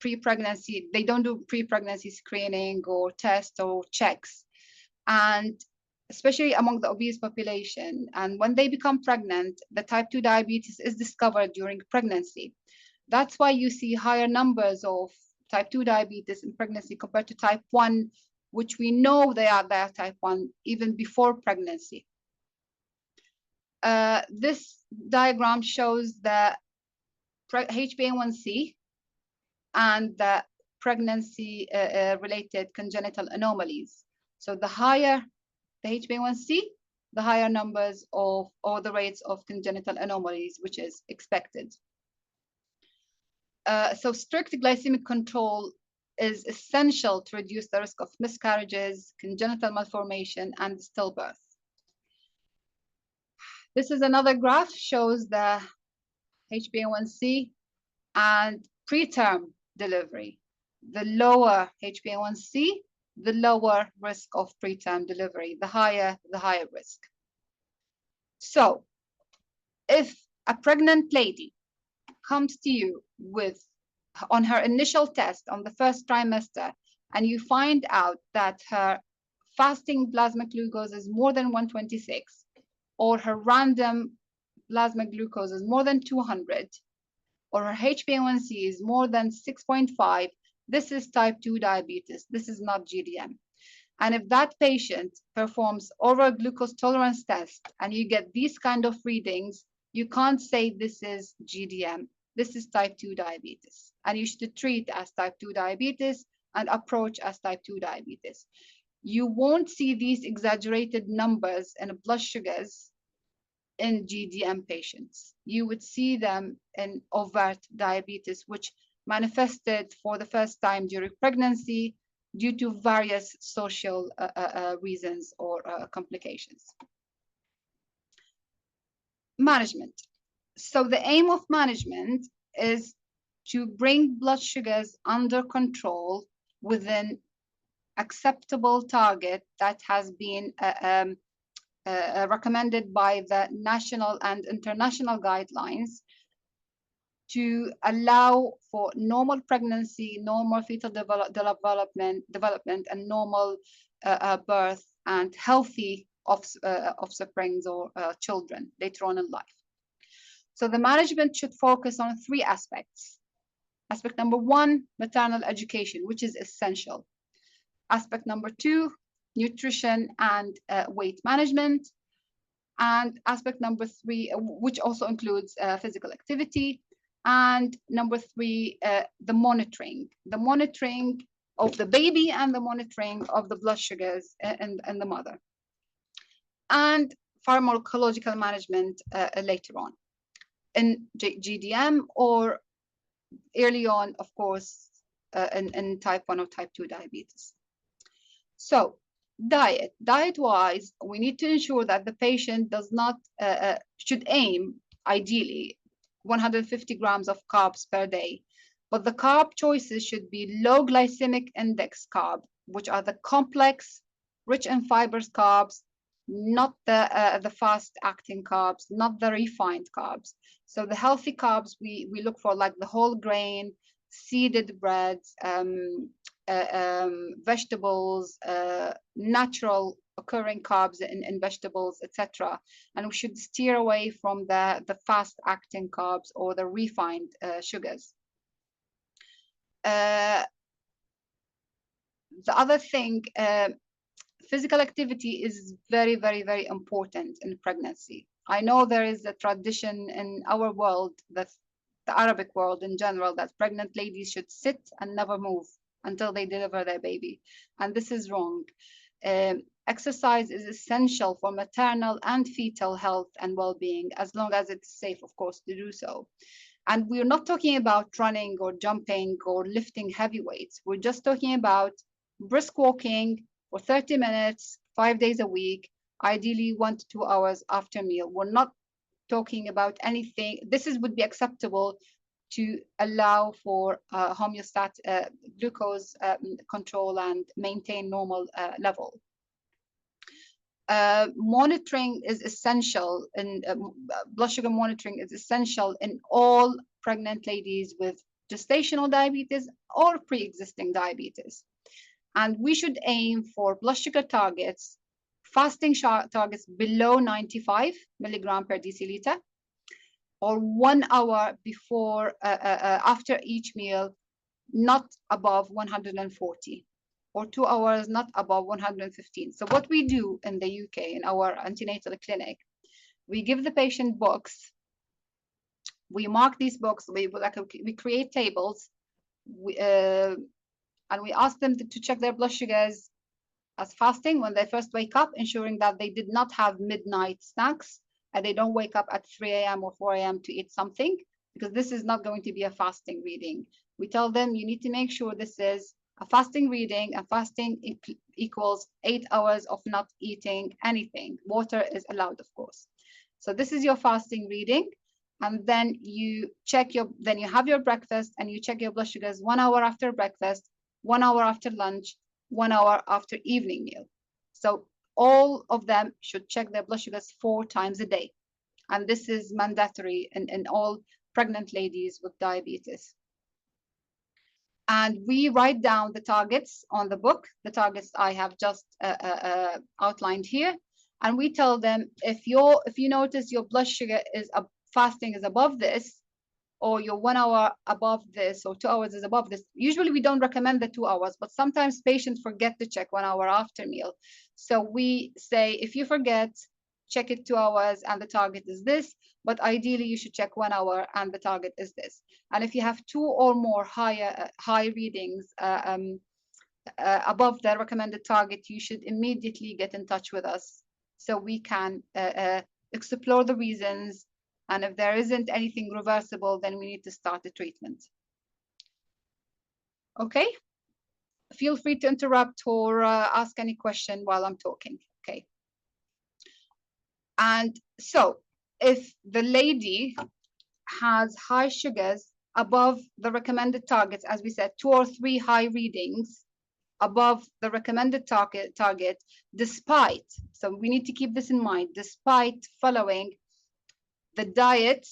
pre-pregnancy, they don't do pre-pregnancy screening or tests or checks, and especially among the obese population. And when they become pregnant, the type 2 diabetes is discovered during pregnancy. That's why you see higher numbers of type 2 diabetes in pregnancy compared to type 1, which we know they are type 1 even before pregnancy. This diagram shows the HbA1c and the pregnancy related congenital anomalies. So the higher the HbA1c, the higher numbers of or the rates of congenital anomalies, which is expected. So strict glycemic control is essential to reduce the risk of miscarriages, congenital malformation, and stillbirth. This is another graph, shows the HbA1c and preterm delivery. The lower HbA1c, the lower risk of preterm delivery, the higher risk. So if a pregnant lady comes to you with, on her initial test on the first trimester, and you find out that her fasting plasma glucose is more than 126, or her random plasma glucose is more than 200, or her HbA1c is more than 6.5, this is type 2 diabetes. This is not GDM. And if that patient performs oral glucose tolerance test and you get these kind of readings, you can't say this is GDM. This is type 2 diabetes. And you should treat as type 2 diabetes and approach as type 2 diabetes. You won't see these exaggerated numbers in blood sugars in GDM patients. You would see them in overt diabetes, which manifested for the first time during pregnancy due to various social reasons or complications. Management. So the aim of management is to bring blood sugars under control within acceptable target that has been recommended by the national and international guidelines to allow for normal pregnancy, normal fetal development, and normal birth and healthy offsprings or children later on in life. So the management should focus on 3 aspects. Aspect number 1, maternal education, which is essential. Aspect number 2, nutrition and weight management. And aspect number 3, which also includes physical activity. And number 3, the monitoring of the baby and the monitoring of the blood sugars and the mother. And pharmacological management later on in GDM or early on, of course, in type 1 or type 2 diabetes. So diet-wise, we need to ensure that the patient does not, should aim, ideally, 150 grams of carbs per day. But the carb choices should be low glycemic index carb, which are the complex, rich in fibers carbs, not the fast-acting carbs, not the refined carbs. So the healthy carbs we look for, like the whole grain, seeded breads, vegetables, natural occurring carbs in vegetables, etc. And we should steer away from the fast-acting carbs or the refined sugars. The other thing, physical activity is very, very, very important in pregnancy. I know there is a tradition in our world, that the Arabic world in general, that pregnant ladies should sit and never move until they deliver their baby. And this is wrong. Exercise is essential for maternal and fetal health and well-being, as long as it's safe, of course, to do so. And we're not talking about running or jumping or lifting heavy weights. We're just talking about brisk walking for 30 minutes, 5 days a week, ideally 1 to 2 hours after meal. We're not talking about anything. This would be acceptable to allow for homeostatic glucose control and maintain normal level. Monitoring is essential, and blood sugar monitoring is essential in all pregnant ladies with gestational diabetes or pre-existing diabetes. And we should aim for blood sugar targets, fasting targets below 95 milligram per deciliter, or 1 hour before, after each meal, not above 140. Or 2 hours, not above 115. So what we do in the UK, in our antenatal clinic, we give the patient books. We mark these books. We create tables, and we ask them to check their blood sugars as fasting when they first wake up, ensuring that they did not have midnight snacks and they don't wake up at 3 a.m. or 4 a.m. to eat something, because this is not going to be a fasting reading. We tell them you need to make sure this is a fasting reading, and fasting equals 8 hours of not eating anything. Water is allowed, of course. So this is your fasting reading, and then you check then you have your breakfast and you check your blood sugars 1 hour after breakfast, 1 hour after lunch, 1 hour after evening meal. So all of them should check their blood sugars 4 times a day, and this is mandatory in all pregnant ladies with diabetes. And we write down the targets on the book, the targets I have just outlined here. And we tell them, if you notice your blood sugar is fasting is above this, or you're 1 hour above this, or 2 hours is above this. Usually we don't recommend the 2 hours, but sometimes patients forget to check 1 hour after meal. So we say, if you forget, check it 2 hours and the target is this, but ideally you should check 1 hour and the target is this. And if you have 2 or more high readings above the recommended target, you should immediately get in touch with us so we can explore the reasons. And if there isn't anything reversible, then we need to start the treatment. Okay, feel free to interrupt or ask any question while I'm talking. Okay. And so if the lady has high sugars above the recommended targets, as we said, 2 or 3 high readings above the recommended target, despite, so we need to keep this in mind, despite following the diet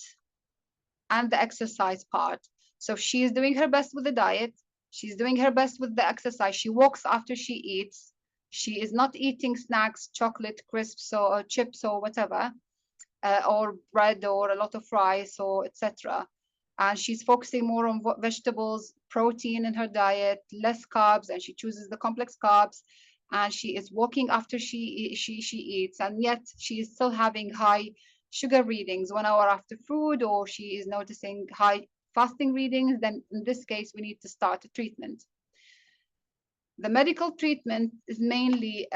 and the exercise part. So she is doing her best with the diet. She's doing her best with the exercise. She walks after she eats. She is not eating snacks, chocolate, crisps, or chips, or whatever, or bread, or a lot of rice, or etc. And she's focusing more on vegetables, protein in her diet, less carbs, and she chooses the complex carbs. And she is walking after she eats, and yet she is still having high sugar readings 1 hour after food, or she is noticing high fasting readings. Then in this case, we need to start a treatment. The medical treatment is mainly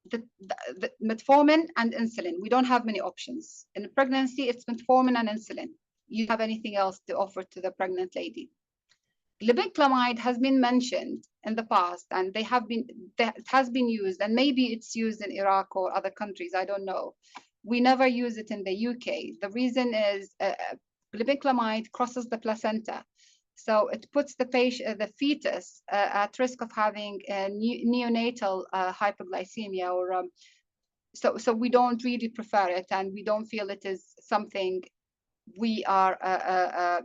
the metformin and insulin. We don't have many options. In pregnancy, it's metformin and insulin. You have anything else to offer to the pregnant lady? Glibenclamide has been mentioned in the past, and it has been used, and maybe it's used in Iraq or other countries, I don't know. We never use it in the UK. The reason is glibenclamide crosses the placenta. So it puts the fetus at risk of having neonatal hypoglycemia, or so we don't really prefer it, and we don't feel it is something we are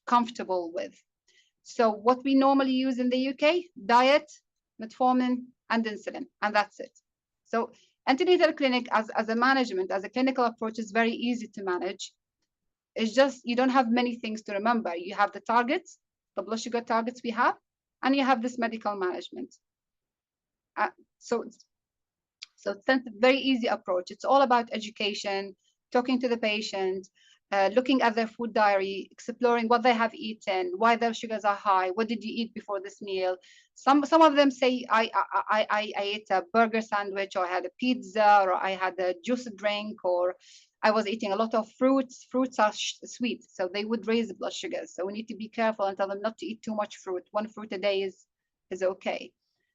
comfortable with. So what we normally use in the UK, diet, metformin, and insulin, and that's it. So antenatal clinic as a management, as a clinical approach, is very easy to manage. It's just you don't have many things to remember. You have the targets, the blood sugar targets we have, and you have this medical management. So it's a very easy approach. It's all about education, talking to the patient, looking at their food diary, exploring what they have eaten, why their sugars are high, what did you eat before this meal. Some of them say, I ate a burger sandwich, or I had a pizza, or I had a juice drink, or I was eating a lot of fruits. Fruits are sweet, so they would raise the blood sugars. So we need to be careful and tell them not to eat too much fruit. 1 fruit a day is okay.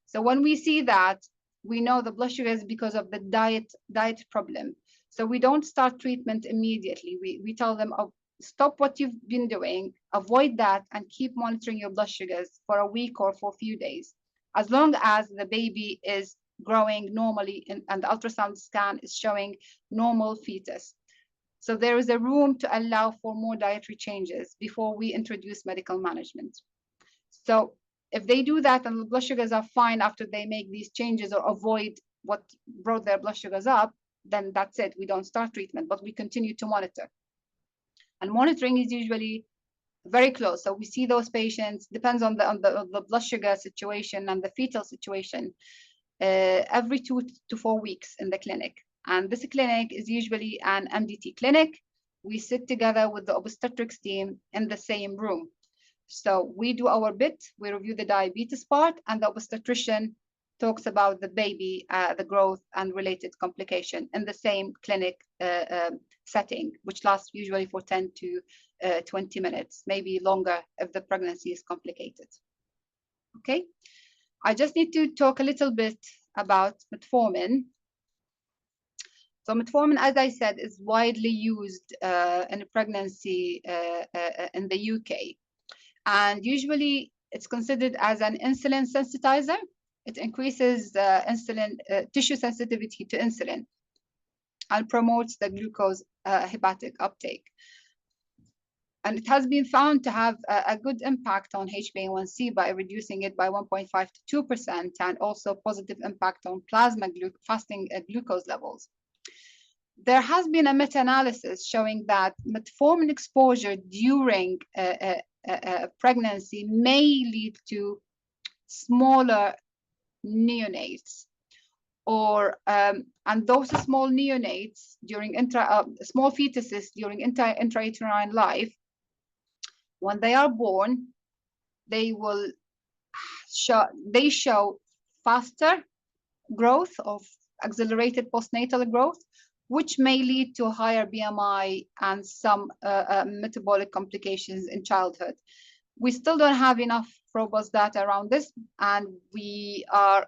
So when we see that, we know the blood sugar is because of the diet problem. So we don't start treatment immediately. We tell them, oh, stop what you've been doing, avoid that, and keep monitoring your blood sugars for a week or for a few days, as long as the baby is growing normally and the ultrasound scan is showing normal fetus. So there is a room to allow for more dietary changes before we introduce medical management. So if they do that and the blood sugars are fine after they make these changes or avoid what brought their blood sugars up, then that's it. We don't start treatment, but we continue to monitor. And monitoring is usually very close. So we see those patients, depends on the blood sugar situation and the fetal situation, every 2 to 4 weeks in the clinic. And this clinic is usually an MDT clinic. We sit together with the obstetrics team in the same room. So we do our bit, we review the diabetes part, and the obstetrician talks about the baby, the growth and related complication in the same clinic setting, which lasts usually for 10 to 20 minutes, maybe longer if the pregnancy is complicated. Okay, I just need to talk a little bit about metformin. So metformin, as I said, is widely used in pregnancy in the UK. And usually it's considered as an insulin sensitizer. It increases tissue sensitivity to insulin and promotes the glucose hepatic uptake. And it has been found to have a good impact on HbA1c by reducing it by 1.5 to 2%, and also positive impact on plasma fasting glucose levels. There has been a meta-analysis showing that metformin exposure during pregnancy may lead to smaller neonates, or and those small neonates during small fetuses during intrauterine life, when they are born, they show faster growth of accelerated postnatal growth, which may lead to higher BMI and some metabolic complications in childhood. We still don't have enough robust data around this, and we are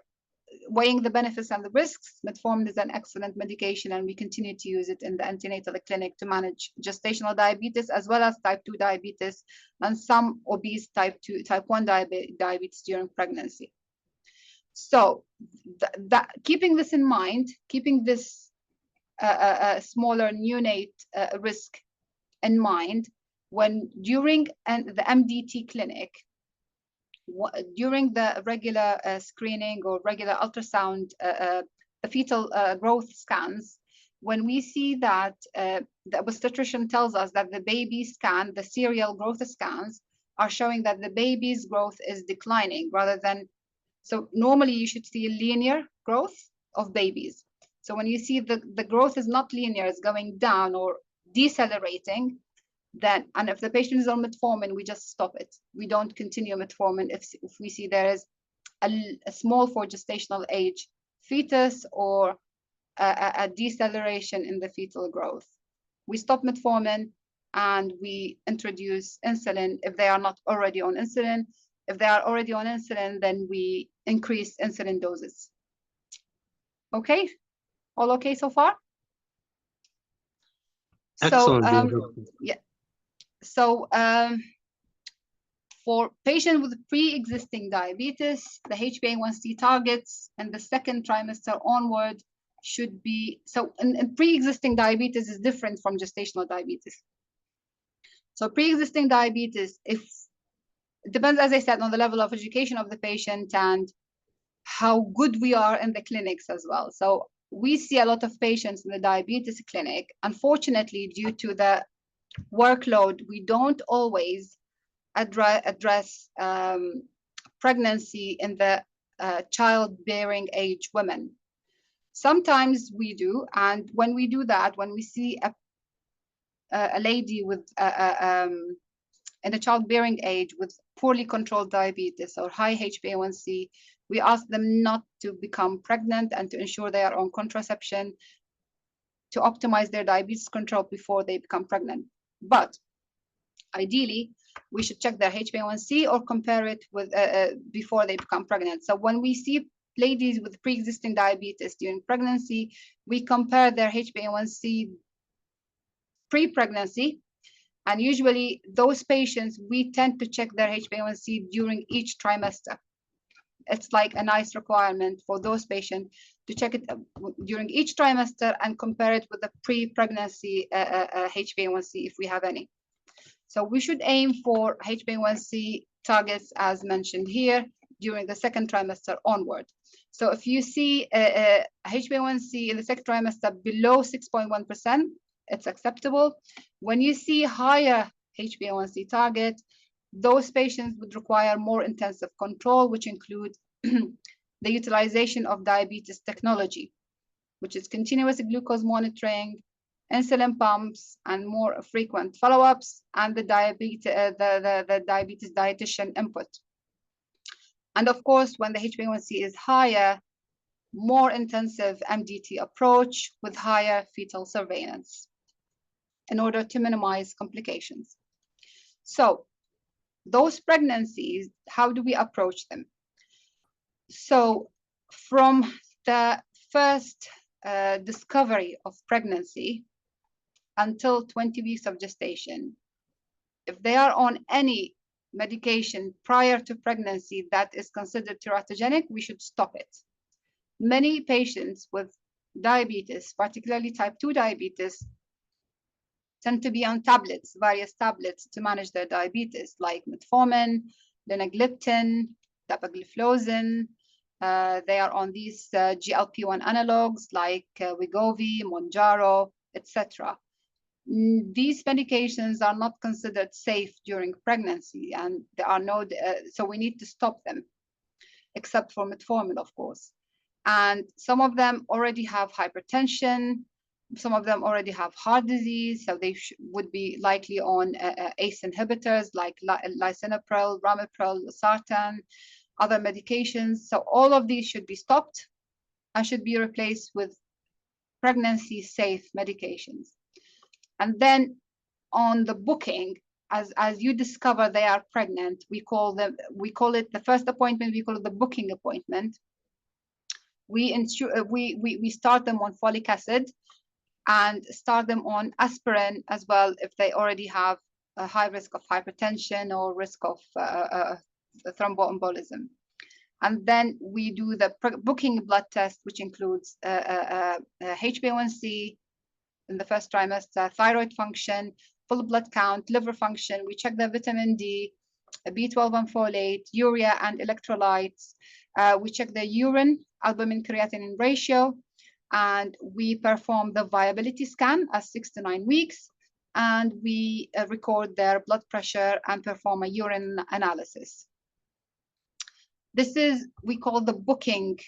weighing the benefits and the risks. Metformin is an excellent medication, and we continue to use it in the antenatal clinic to manage gestational diabetes, as well as type 2 diabetes and some obese type 1 diabetes during pregnancy. So keeping this in mind, keeping this smaller neonate risk in mind, when during the MDT clinic, during the regular screening or regular ultrasound, the fetal growth scans, when we see that the obstetrician tells us that the baby scan, the serial growth scans, are showing that the baby's growth is declining rather than, so normally you should see a linear growth of babies. So when you see the growth is not linear, it's going down or decelerating, then, and if the patient is on metformin, we just stop it. We don't continue metformin if we see there is a small for gestational age fetus or a deceleration in the fetal growth. We stop metformin and we introduce insulin if they are not already on insulin. If they are already on insulin, then we increase insulin doses. Okay, all okay so far? Excellent. So, yeah. So for patients with pre-existing diabetes, the HbA1c targets in the second trimester onward should be, so in pre-existing diabetes is different from gestational diabetes. So pre-existing diabetes, it depends, as I said, on the level of education of the patient and how good we are in the clinics as well. So we see a lot of patients in the diabetes clinic. Unfortunately, due to the workload, we don't always address pregnancy in the childbearing age women. Sometimes we do, and when we do that, when we see a lady with in a childbearing age with poorly controlled diabetes or high HbA1c, we ask them not to become pregnant and to ensure they are on contraception to optimize their diabetes control before they become pregnant. But ideally, we should check their HbA1c or compare it with before they become pregnant. So when we see ladies with pre-existing diabetes during pregnancy, we compare their HbA1c pre-pregnancy And usually those patients, we tend to check their HbA1c during each trimester. It's like a nice requirement for those patients to check it during each trimester and compare it with the pre-pregnancy HbA1c if we have any. So we should aim for HbA1c targets as mentioned here during the second trimester onward. So if you see HbA1c in the second trimester below 6.1%, it's acceptable. When you see higher HbA1c target, those patients would require more intensive control, which include the utilization of diabetes technology, which is continuous glucose monitoring, insulin pumps, and more frequent follow-ups, and the diabetes dietitian input. And of course, when the HbA1c is higher, more intensive MDT approach with higher fetal surveillance in order to minimize complications. So those pregnancies, how do we approach them? So from the first discovery of pregnancy until 20 weeks of gestation, if they are on any medication prior to pregnancy that is considered teratogenic, we should stop it. Many patients with diabetes, particularly type 2 diabetes, tend to be on tablets, various tablets to manage their diabetes, like metformin, linagliptin, dapagliflozin. They are on these GLP-1 analogs like Wegovy, Mounjaro, etc. These medications are not considered safe during pregnancy, and there are no, so we need to stop them, except for metformin, of course. And some of them already have hypertension, some of them already have heart disease, so they would be likely on ACE inhibitors like lisinopril, ramipril, losartan, other medications. So all of these should be stopped and should be replaced with pregnancy-safe medications. And then on the booking, as you discover they are pregnant, we call it the first appointment, we call it the booking appointment. We start them on folic acid and start them on aspirin as well if they already have a high risk of hypertension or risk of thromboembolism. And then we do the booking blood test, which includes HbA1c in the first trimester, thyroid function, full blood count, liver function. We check the vitamin D, B12 and folate, urea and electrolytes. We check the urine, albumin creatinine ratio, and we perform the viability scan at 6 to 9 weeks, and we record their blood pressure and perform a urine analysis. This is, we call the booking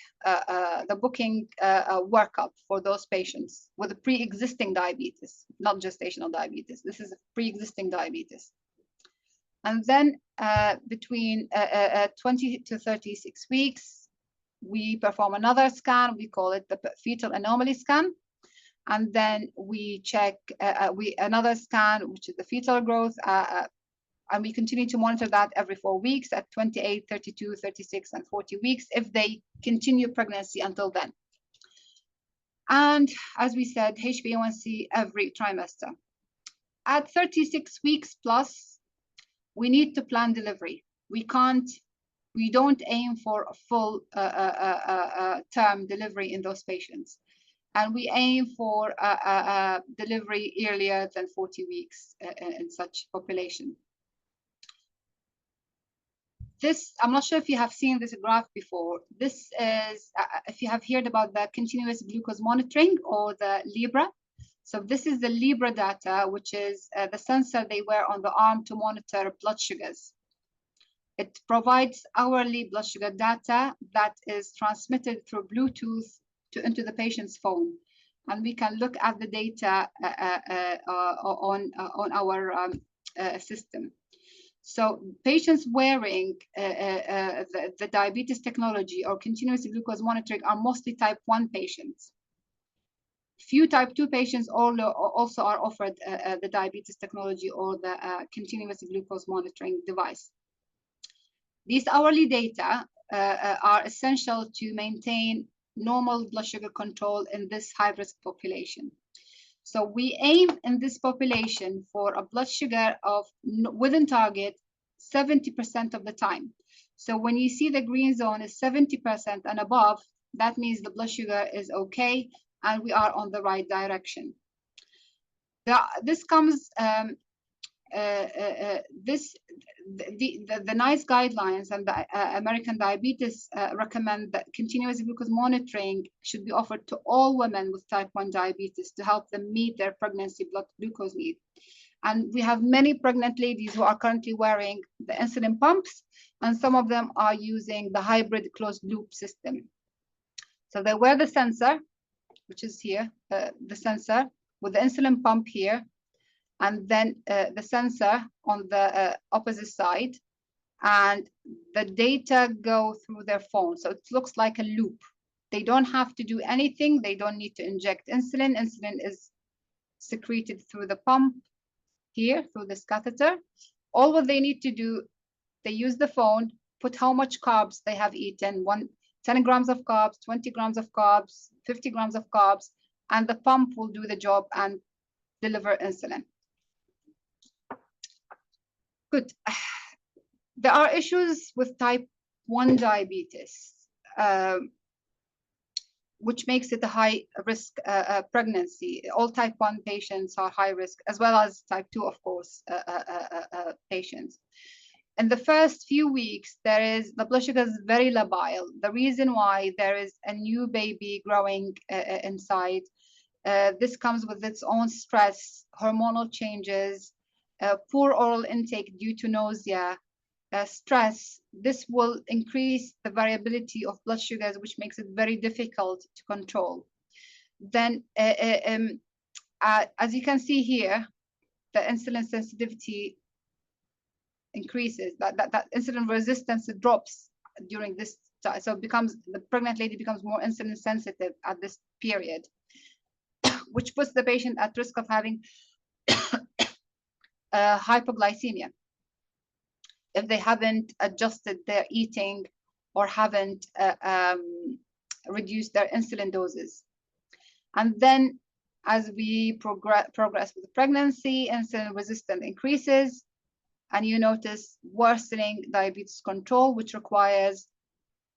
workup for those patients with a pre-existing diabetes, not gestational diabetes. This is pre-existing diabetes. And then between 20 to 36 weeks, we perform another scan. We call it the fetal anomaly scan. And then we check another scan, which is the fetal growth. And we continue to monitor that every 4 weeks at 28, 32, 36, and 40 weeks if they continue pregnancy until then. And as we said, HbA1c every trimester. At 36 weeks plus, we need to plan delivery. We don't aim for a full term delivery in those patients. And we aim for delivery earlier than 40 weeks in such population. This, I'm not sure if you have seen this graph before. This is, if you have heard about the continuous glucose monitoring or the Libra. So this is the Libra data, which is the sensor they wear on the arm to monitor blood sugars. It provides hourly blood sugar data that is transmitted through Bluetooth into the patient's phone. And we can look at the data on our system. So patients wearing the diabetes technology or continuous glucose monitoring are mostly type 1 patients. Few type 2 patients also are offered the diabetes technology or the continuous glucose monitoring device. These hourly data are essential to maintain normal blood sugar control in this high-risk population. So we aim in this population for a blood sugar of within target 70% of the time. So when you see the green zone is 70% and above, that means the blood sugar is okay and we are on the right direction. This comes the NICE guidelines and the American Diabetes recommend that continuous glucose monitoring should be offered to all women with type 1 diabetes to help them meet their pregnancy blood glucose need. And we have many pregnant ladies who are currently wearing the insulin pumps, and some of them are using the hybrid closed loop system. So they wear the sensor, which is here, the sensor with the insulin pump here, and then the sensor on the opposite side, and the data go through their phone. So it looks like a loop. They don't have to do anything. They don't need to inject insulin. Insulin is secreted through the pump here, through this catheter. All what they need to do, they use the phone, put how much carbs they have eaten, 10 grams of carbs, 20 grams of carbs, 50 grams of carbs, and the pump will do the job and deliver insulin. Good. There are issues with type 1 diabetes, which makes it a high risk pregnancy. All type 1 patients are high risk, as well as type 2, of course, patients. In the first few weeks, the blood sugar is very labile. The reason why there is a new baby growing inside, this comes with its own stress, hormonal changes, poor oral intake due to nausea, stress. This will increase the variability of blood sugars, which makes it very difficult to control. Then, as you can see here, the insulin sensitivity increases, that insulin resistance drops during this time. So the pregnant lady becomes more insulin sensitive at this period, which puts the patient at risk of having hypoglycemia if they haven't adjusted their eating or haven't reduced their insulin doses. And then as we progress with the pregnancy, insulin resistance increases, and you notice worsening diabetes control, which requires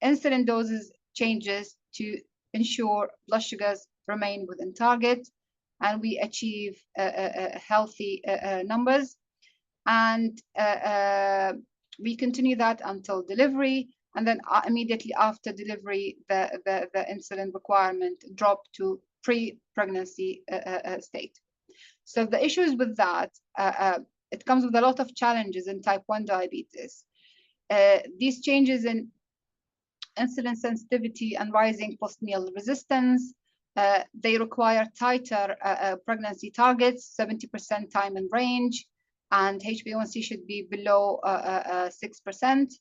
insulin doses changes to ensure blood sugars remain within target and we achieve healthy numbers. And we continue that until delivery, and then immediately after delivery, the insulin requirement dropped to pre-pregnancy state. So the issues with that, it comes with a lot of challenges in type 1 diabetes. These changes in insulin sensitivity and rising postnatal resistance, they require tighter pregnancy targets, 70% time in range, and HbA1c should be below 6%.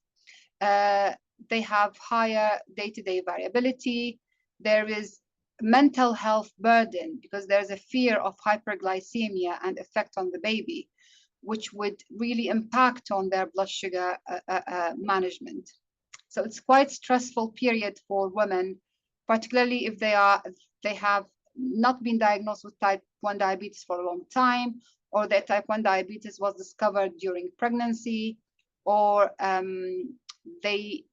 They have higher day-to-day variability. There is mental health burden because there's a fear of hyperglycemia and effect on the baby, which would really impact on their blood sugar management. So it's quite stressful period for women, particularly if they have not been diagnosed with type 1 diabetes for a long time, or their type 1 diabetes was discovered during pregnancy, or they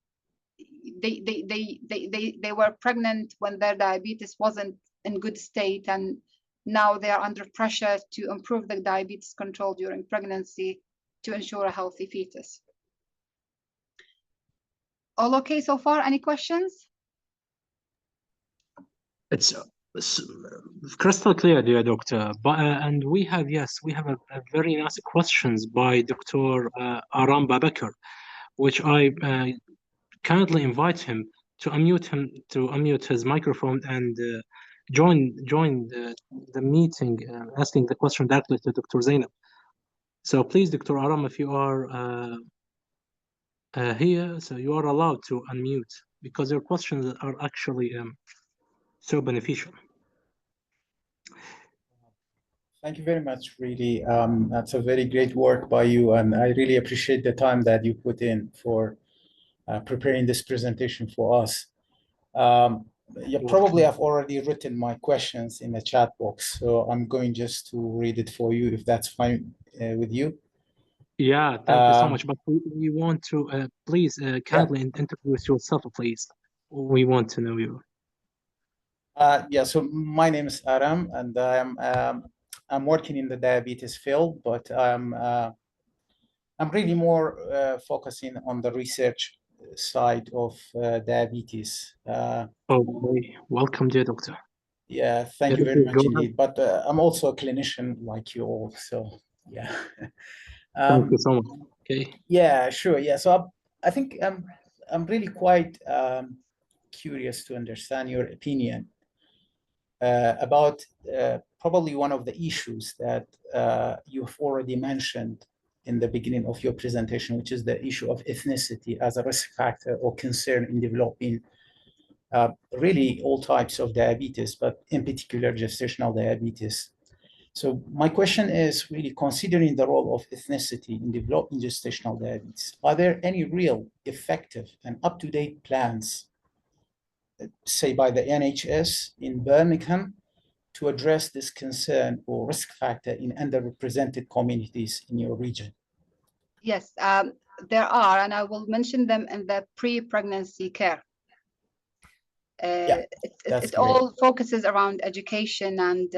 were pregnant when their diabetes wasn't in good state, and now they are under pressure to improve the diabetes control during pregnancy to ensure a healthy fetus. All okay so far? Any questions? It's crystal clear, dear doctor. But and we have a very nice questions by Dr. Akram Babakar, which I kindly invite him to unmute his microphone and join the meeting, asking the question directly to Dr. Zainab. So please, Dr. Akram, if you are here, so you are allowed to unmute because your questions are actually so beneficial. Thank you very much, really. That's a very great work by you, and I really appreciate the time that you put in for preparing this presentation for us. Yeah, probably I've already written my questions in the chat box, so I'm going just to read it for you if that's fine with you. Yeah, thank you so much. But we want to please kindly introduce yourself, please. We want to know you. Yeah, so my name is Akram, and I'm working in the diabetes field, but I'm really more focusing on the research side of diabetes. Okay, welcome, dear doctor. Yeah, thank you very much indeed. But I'm also a clinician like you all, so yeah. Thank you so much. Okay. Yeah, sure. Yeah, so I think I'm really quite curious to understand your opinion about probably one of the issues that you've already mentioned in the beginning of your presentation, which is the issue of ethnicity as a risk factor or concern in developing really all types of diabetes, but in particular gestational diabetes. So my question is really considering the role of ethnicity in developing gestational diabetes, are there any real effective and up-to-date plans, say by the NHS in Birmingham, to address this concern or risk factor in underrepresented communities in your region? Yes, there are, and I will mention them in the pre-pregnancy care. It all focuses around education and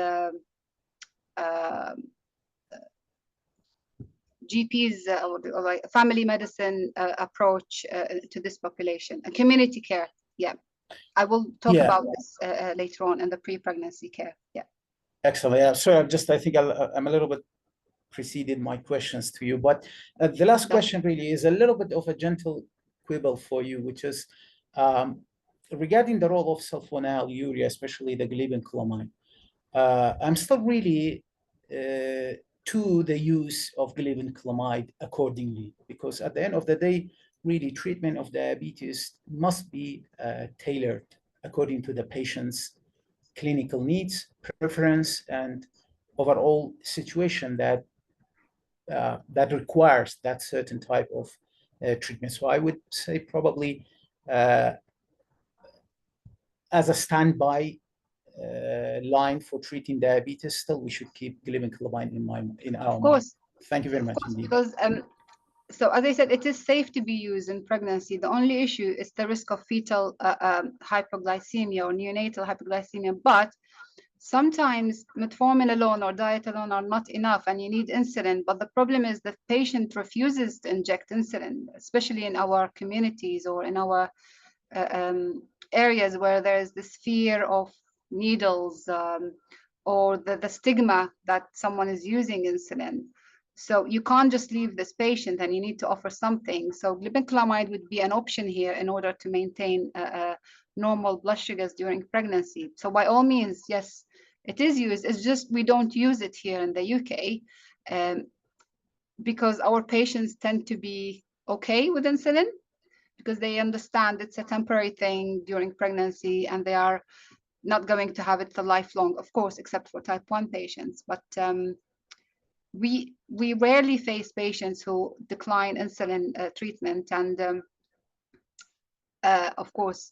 GPs or like family medicine approach to this population and community care. Yeah, I will talk about this later on in the pre-pregnancy care. Yeah. Excellent. Yeah. So I think I'm a little bit preceded my questions to you, but the last question really is a little bit of a gentle quibble for you, which is regarding the role of sulfonylurea, especially the glibenclamide. I'm still really to the use of glibenclamide accordingly, because at the end of the day, really treatment of diabetes must be tailored according to the patient's clinical needs, preference, and overall situation that that requires that certain type of treatment. So I would say probably as a standby line for treating diabetes, still we should keep glibenclamide in our mind. Thank you very much indeed. Because so as I said, it is safe to be used in pregnancy. The only issue is the risk of fetal hypoglycemia or neonatal hypoglycemia. But sometimes metformin alone or diet alone are not enough and you need insulin. But the problem is the patient refuses to inject insulin, especially in our communities or in our areas where there is this fear of needles or the stigma that someone is using insulin. So you can't just leave this patient and you need to offer something. So glibenclamide would be an option here in order to maintain normal blood sugars during pregnancy. So by all means, yes, it is used. It's just we don't use it here in the UK because our patients tend to be okay with insulin because they understand it's a temporary thing during pregnancy and they are not going to have it for lifelong, of course, except for type 1 patients. But we rarely face patients who decline insulin treatment. And of course,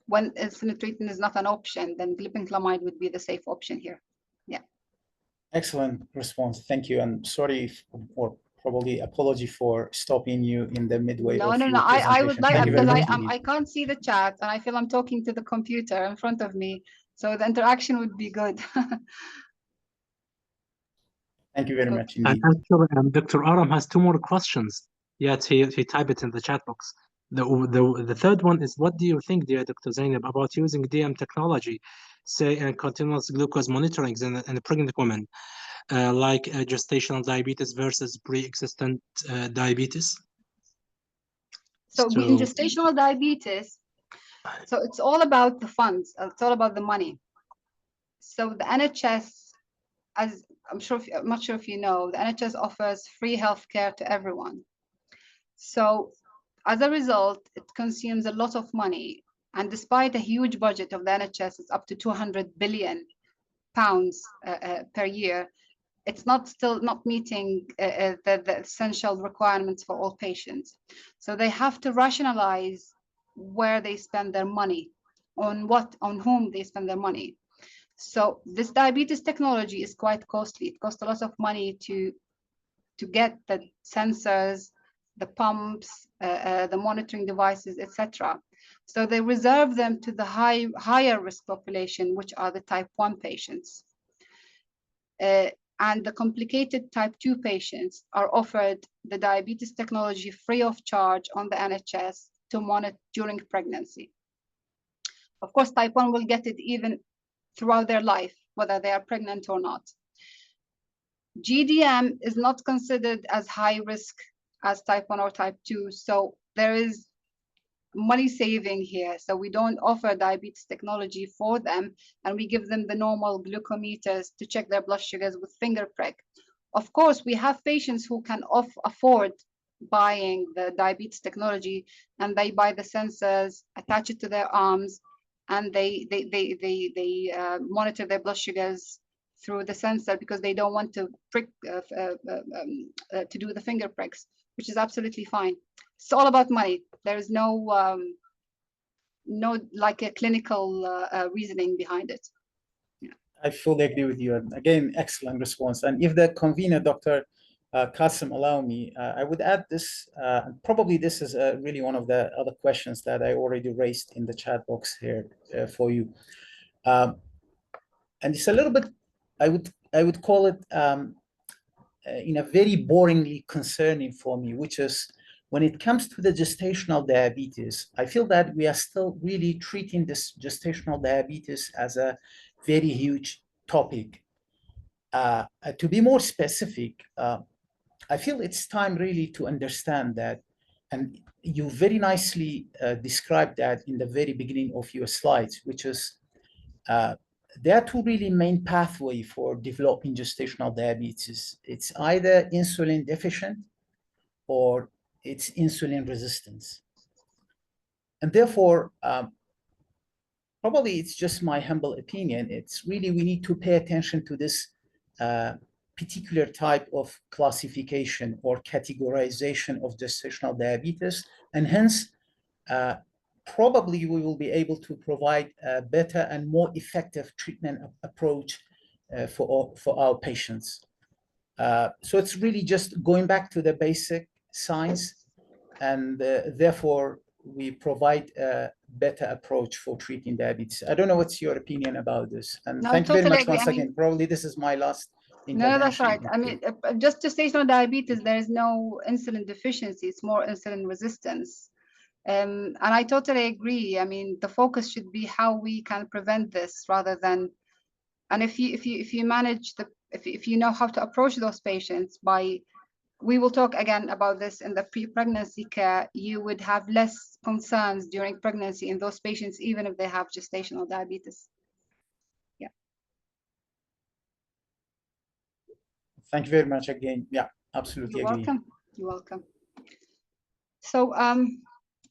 when insulin treatment is not an option, then glibenclamide would be the safe option here. Yeah. Excellent response. Thank you. And sorry or probably apology for stopping you in the midway of your presentation. I would like, because I can't see the chat and I feel I'm talking to the computer in front of me. So the interaction would be good. Thank you very much indeed. And actually, Dr. Akram has two more questions. Yet he typed it in the chat box. The third one is, what do you think, dear Dr. Zainab, about using DM technology, say, in continuous glucose monitoring in pregnant women, like gestational diabetes versus pre-existent diabetes? So in gestational diabetes, so it's all about the funds. It's all about the money. So the NHS, as I'm not sure if you know, the NHS offers free healthcare to everyone. So as a result, it consumes a lot of money. And despite a huge budget of the NHS, it's up to £200 billion per year, it's still not meeting the essential requirements for all patients. So they have to rationalize where they spend their money. on whom they spend their money. So this diabetes technology is quite costly. It costs a lot of money to get the sensors, the pumps, the monitoring devices, etc. So they reserve them to the higher risk population, which are the type 1 patients. And the complicated type 2 patients are offered the diabetes technology free of charge on the NHS to monitor during pregnancy. Of course, type 1 will get it even throughout their life, whether they are pregnant or not. GDM is not considered as high risk as type 1 or type 2, so there is money saving here. So we don't offer diabetes technology for them, and we give them the normal glucometers to check their blood sugars with finger prick. Of course, we have patients who can afford buying the diabetes technology, and they buy the sensors, attach it to their arms, and they monitor their blood sugars through the sensor because they don't want to prick to do the finger pricks, which is absolutely fine. It's all about money. There is no like a clinical reasoning behind it. Yeah. I fully agree with you. And again, excellent response. And if the convener, Dr. Qasim, allow me, I would add this. Probably this is really one of the other questions that I already raised in the chat box here for you. And it's a little bit, I would call it in a very boringly concerning for me, which is when it comes to the gestational diabetes, I feel that we are still really treating this gestational diabetes as a very huge topic. To be more specific, I feel it's time really to understand that, and you very nicely described that in the very beginning of your slides, which is there are two really main pathways for developing gestational diabetes. It's either insulin deficient or it's insulin resistance. And therefore, probably it's just my humble opinion, it's really, we need to pay attention to this particular type of classification or categorization of gestational diabetes, and hence, probably we will be able to provide a better and more effective treatment approach for our patients. So it's really just going back to the basic science, and therefore we provide a better approach for treating diabetes. I don't know what's your opinion about this. And No, thank you very much agree. once again. Probably this is my last intervention. No, that's right. I mean, just gestational diabetes, there is no insulin deficiency. It's more insulin resistance. And I totally agree. I mean, the focus should be how we can prevent this rather than, and if you manage if you know how to approach those patients by, we will talk again about this in the pre-pregnancy care, you would have less concerns during pregnancy in those patients, even if they have gestational diabetes. Yeah. Thank you very much again. Yeah, absolutely You're agree. welcome. You're welcome. So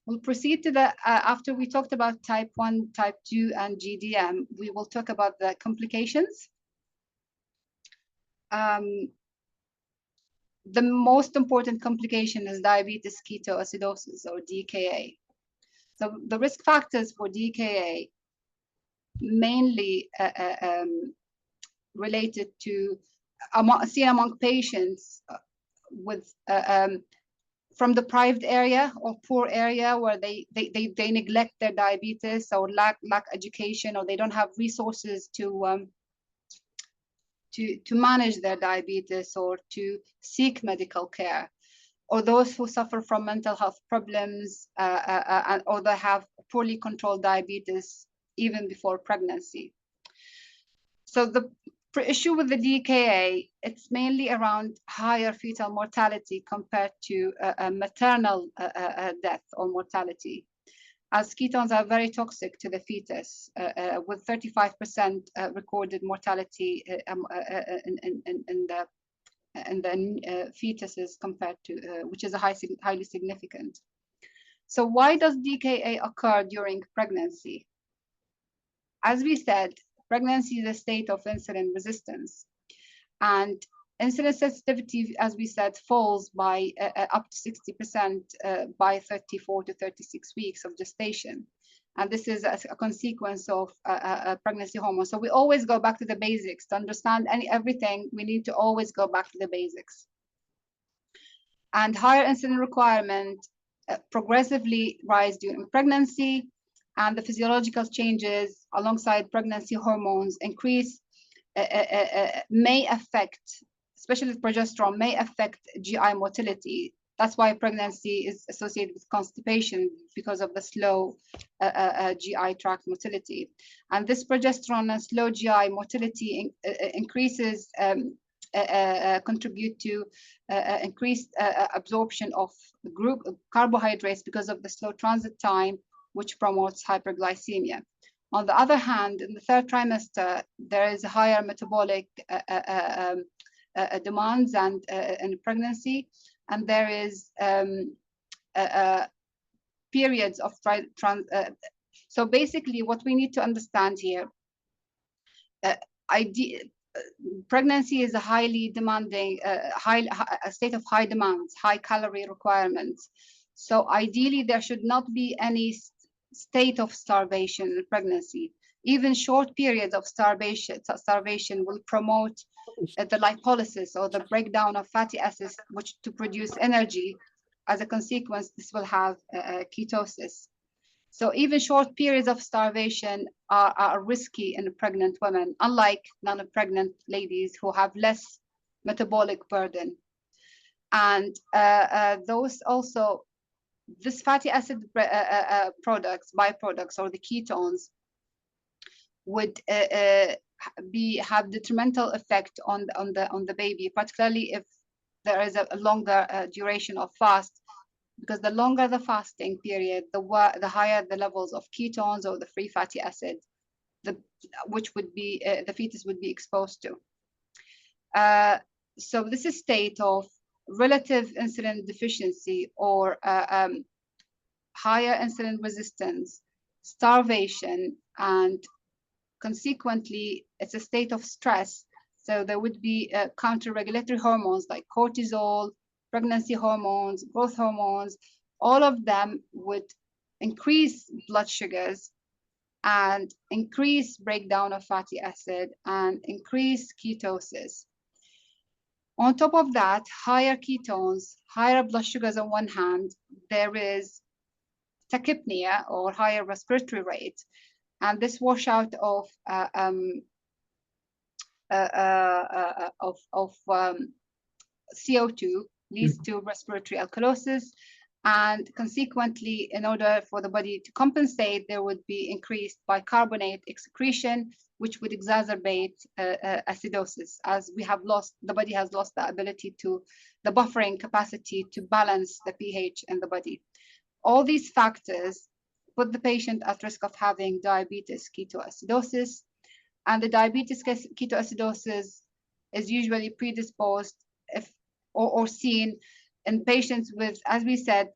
we'll proceed to the, after we talked about type 1, type 2, and GDM, we will talk about the complications. The most important complication is diabetes ketoacidosis, or DKA. So the risk factors for DKA mainly related to seen among patients with from deprived area or poor area where they neglect their diabetes or lack education, or they don't have resources to manage their diabetes or to seek medical care, or those who suffer from mental health problems or they have poorly controlled diabetes even before pregnancy. So the issue with the DKA, it's mainly around higher fetal mortality compared to maternal death or mortality, as ketones are very toxic to the fetus, with 35% recorded mortality in the fetuses compared to, which is highly significant. So why does DKA occur during pregnancy? As we said, pregnancy is a state of insulin resistance, and insulin sensitivity, as we said, falls by up to 60% by 34 to 36 weeks of gestation. And this is a consequence of pregnancy hormones. So we always go back to the basics. To understand everything, we need to always go back to the basics. And higher insulin requirement progressively rise during pregnancy, and the physiological changes alongside pregnancy hormones increase may affect, especially progesterone, may affect GI motility. That's why pregnancy is associated with constipation, because of the slow GI tract motility. And this progesterone and slow GI motility increases, contribute to increased absorption of group carbohydrates because of the slow transit time, which promotes hyperglycemia. On the other hand, in the third trimester, there is a higher metabolic demands and in pregnancy, and there is periods of so basically what we need to understand here, pregnancy is a highly demanding, a state of high demands, high calorie requirements. So ideally, there should not be any state of starvation in pregnancy. Even short periods of starvation will promote the lipolysis or the breakdown of fatty acids, which to produce energy. As a consequence, this will have ketosis. So even short periods of starvation are risky in pregnant women, unlike non-pregnant ladies who have less metabolic burden. And those also, this fatty acid products, byproducts, or the ketones, would have detrimental effect on the baby, particularly if there is a longer duration of fast, because the longer the fasting period, the higher the levels of ketones or the free fatty acid, which would be the fetus would be exposed to. So this is state of relative insulin deficiency or higher insulin resistance, starvation, and consequently, it's a state of stress. So there would be counter-regulatory hormones like cortisol, pregnancy hormones, growth hormones. All of them would increase blood sugars and increase breakdown of fatty acid and increase ketosis. On top of that, higher ketones, higher blood sugars on one hand, there is tachypnea or higher respiratory rate. And this washout of CO2 leads to respiratory alkalosis, and consequently, in order for the body to compensate, there would be increased bicarbonate excretion, which would exacerbate acidosis, as the body has lost the ability to, the buffering capacity to balance the pH in the body. All these factors put the patient at risk of having diabetes ketoacidosis, and the diabetes ketoacidosis is usually predisposed or seen in patients with, as we said,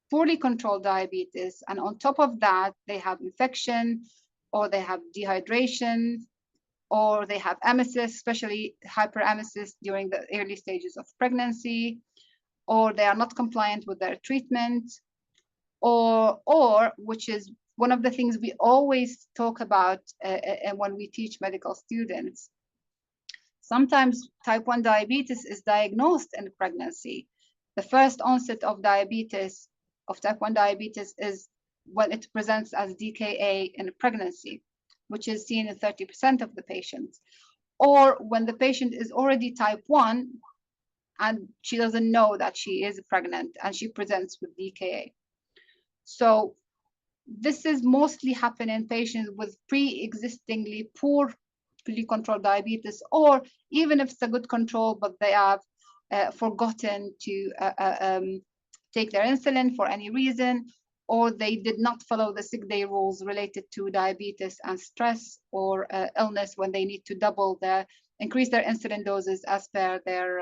poorly controlled diabetes, and on top of that, they have infection, or they have dehydration, or they have emesis, especially hyperemesis during the early stages of pregnancy, or they are not compliant with their treatment, or which is one of the things we always talk about and when we teach medical students. Sometimes type 1 diabetes is diagnosed in pregnancy. The first onset of diabetes, of type 1 diabetes, is when it presents as DKA in pregnancy, which is seen in 30% of the patients. Or when the patient is already type 1 and she doesn't know that she is pregnant and she presents with DKA. So this is mostly happening in patients with pre-existingly poorly controlled diabetes, or even if it's a good control, but they have forgotten to take their insulin for any reason, or they did not follow the sick day rules related to diabetes and stress or illness when they need to increase their insulin doses as per their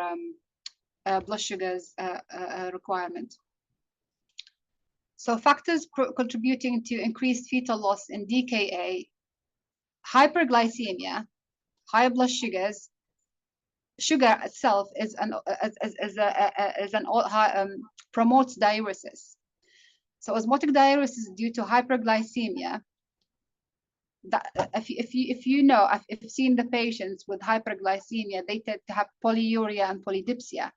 blood sugars requirement. So factors contributing to increased fetal loss in DKA: hyperglycemia, high blood sugars. Sugar itself promotes diuresis. So osmotic diuresis due to hyperglycemia, that if you've seen the patients with hyperglycemia, they tend to have polyuria and polydipsia,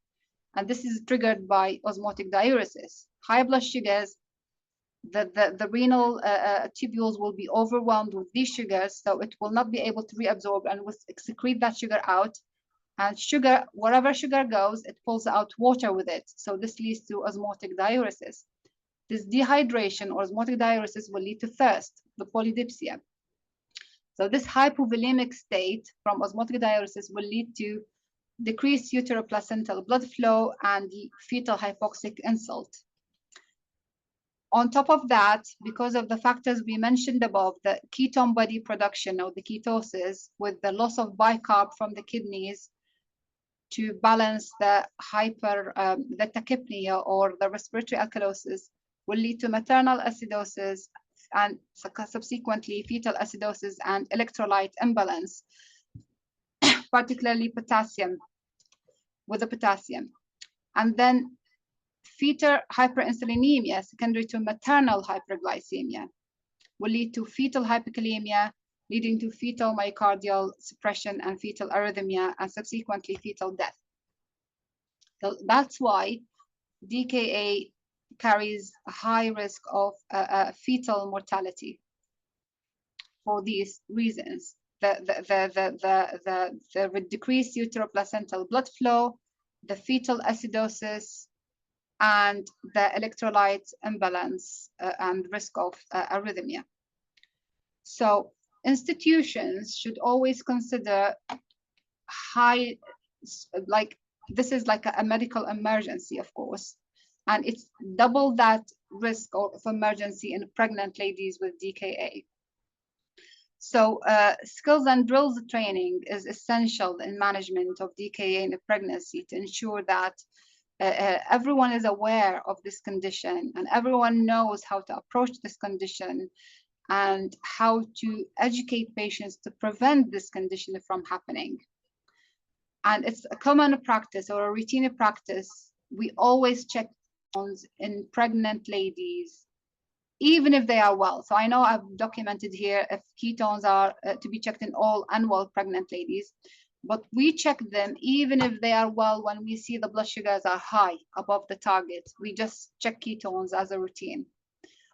and this is triggered by osmotic diuresis. High blood sugars, the renal tubules will be overwhelmed with these sugars, so it will not be able to reabsorb and will secrete that sugar out. And sugar, wherever sugar goes, it pulls out water with it. So this leads to osmotic diuresis. This dehydration or osmotic diuresis will lead to thirst, the polydipsia. So this hypovolemic state from osmotic diuresis will lead to decreased uteroplacental blood flow and fetal hypoxic insult. On top of that, because of the factors we mentioned above, the ketone body production or the ketosis with the loss of bicarb from the kidneys to balance the the tachypnea or the respiratory alkalosis will lead to maternal acidosis and subsequently fetal acidosis and electrolyte imbalance, particularly potassium, with the potassium. And then fetal hyperinsulinemia secondary to maternal hyperglycemia will lead to fetal hypokalemia, leading to fetal myocardial suppression and fetal arrhythmia and subsequently fetal death. So that's why DKA carries a high risk of fetal mortality for these reasons. The decreased uteroplacental blood flow, the fetal acidosis, and the electrolyte imbalance and risk of arrhythmia. So institutions should always consider high, like this is like a medical emergency, of course, and it's double that risk of emergency in pregnant ladies with DKA. So skills and drills training is essential in management of DKA in a pregnancy to ensure that everyone is aware of this condition and everyone knows how to approach this condition and how to educate patients to prevent this condition from happening. And it's a common practice or a routine practice. We always check in pregnant ladies, even if they are well. So I know I've documented here if ketones are to be checked in all unwell pregnant ladies, but we check them even if they are well when we see the blood sugars are high above the target. We just check ketones as a routine.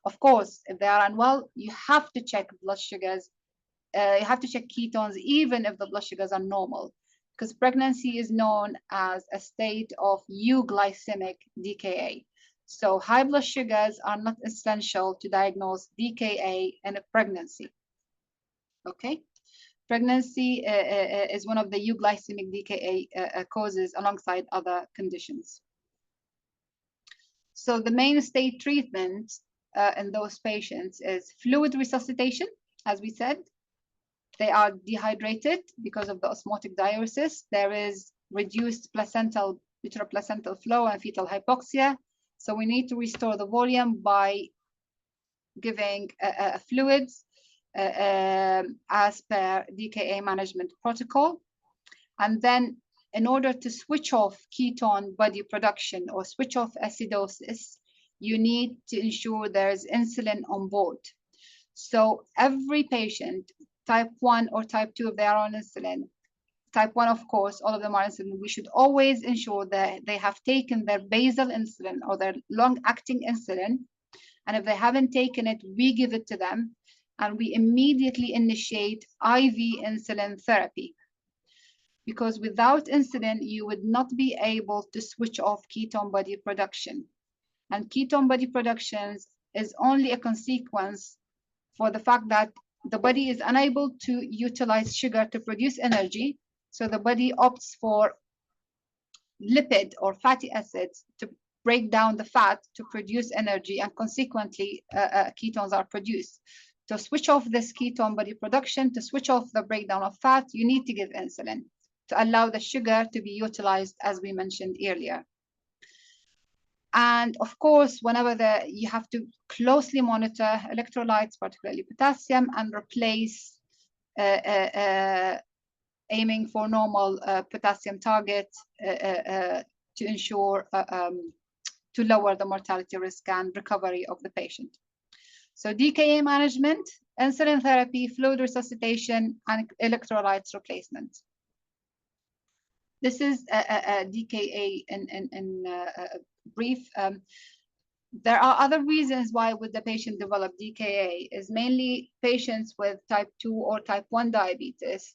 Of course, if they are unwell, you have to check blood sugars. You have to check ketones even if the blood sugars are normal, because pregnancy is known as a state of euglycemic DKA. So high blood sugars are not essential to diagnose DKA in a pregnancy. Okay, pregnancy is one of the euglycemic DKA causes alongside other conditions. So the mainstay treatment in those patients is fluid resuscitation, as we said. They are dehydrated because of the osmotic diuresis. There is reduced uteroplacental flow and fetal hypoxia. So we need to restore the volume by giving fluids as per DKA management protocol. And then in order to switch off ketone body production or switch off acidosis, you need to ensure there is insulin on board. So every patient, type 1 or type 2, if they are on insulin, type 1, of course, all of them are insulin, we should always ensure that they have taken their basal insulin or their long-acting insulin. And if they haven't taken it, we give it to them. And we immediately initiate IV insulin therapy. Because without insulin, you would not be able to switch off ketone body production. And ketone body production is only a consequence for the fact that the body is unable to utilize sugar to produce energy. So the body opts for lipid or fatty acids to break down the fat to produce energy, and consequently ketones are produced. To switch off this ketone body production, to switch off the breakdown of fat, you need to give insulin to allow the sugar to be utilized, as we mentioned earlier. And of course, whenever you have to closely monitor electrolytes, particularly potassium, and replace aiming for normal potassium target to ensure to lower the mortality risk and recovery of the patient. So DKA management, insulin therapy, fluid resuscitation, and electrolytes replacement. This is a DKA in brief. There are other reasons why would the patient develop DKA is mainly patients with type 2 or type 1 diabetes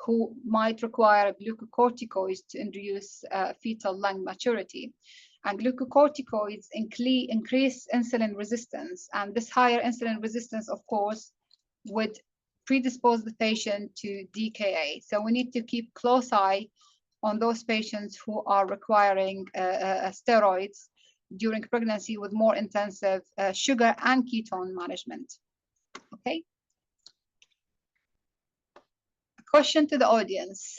who might require glucocorticoids to induce fetal lung maturity. And glucocorticoids increase insulin resistance. And this higher insulin resistance, of course, would predispose the patient to DKA. So we need to keep close eye on those patients who are requiring steroids during pregnancy with more intensive sugar and ketone management. Okay. A question to the audience.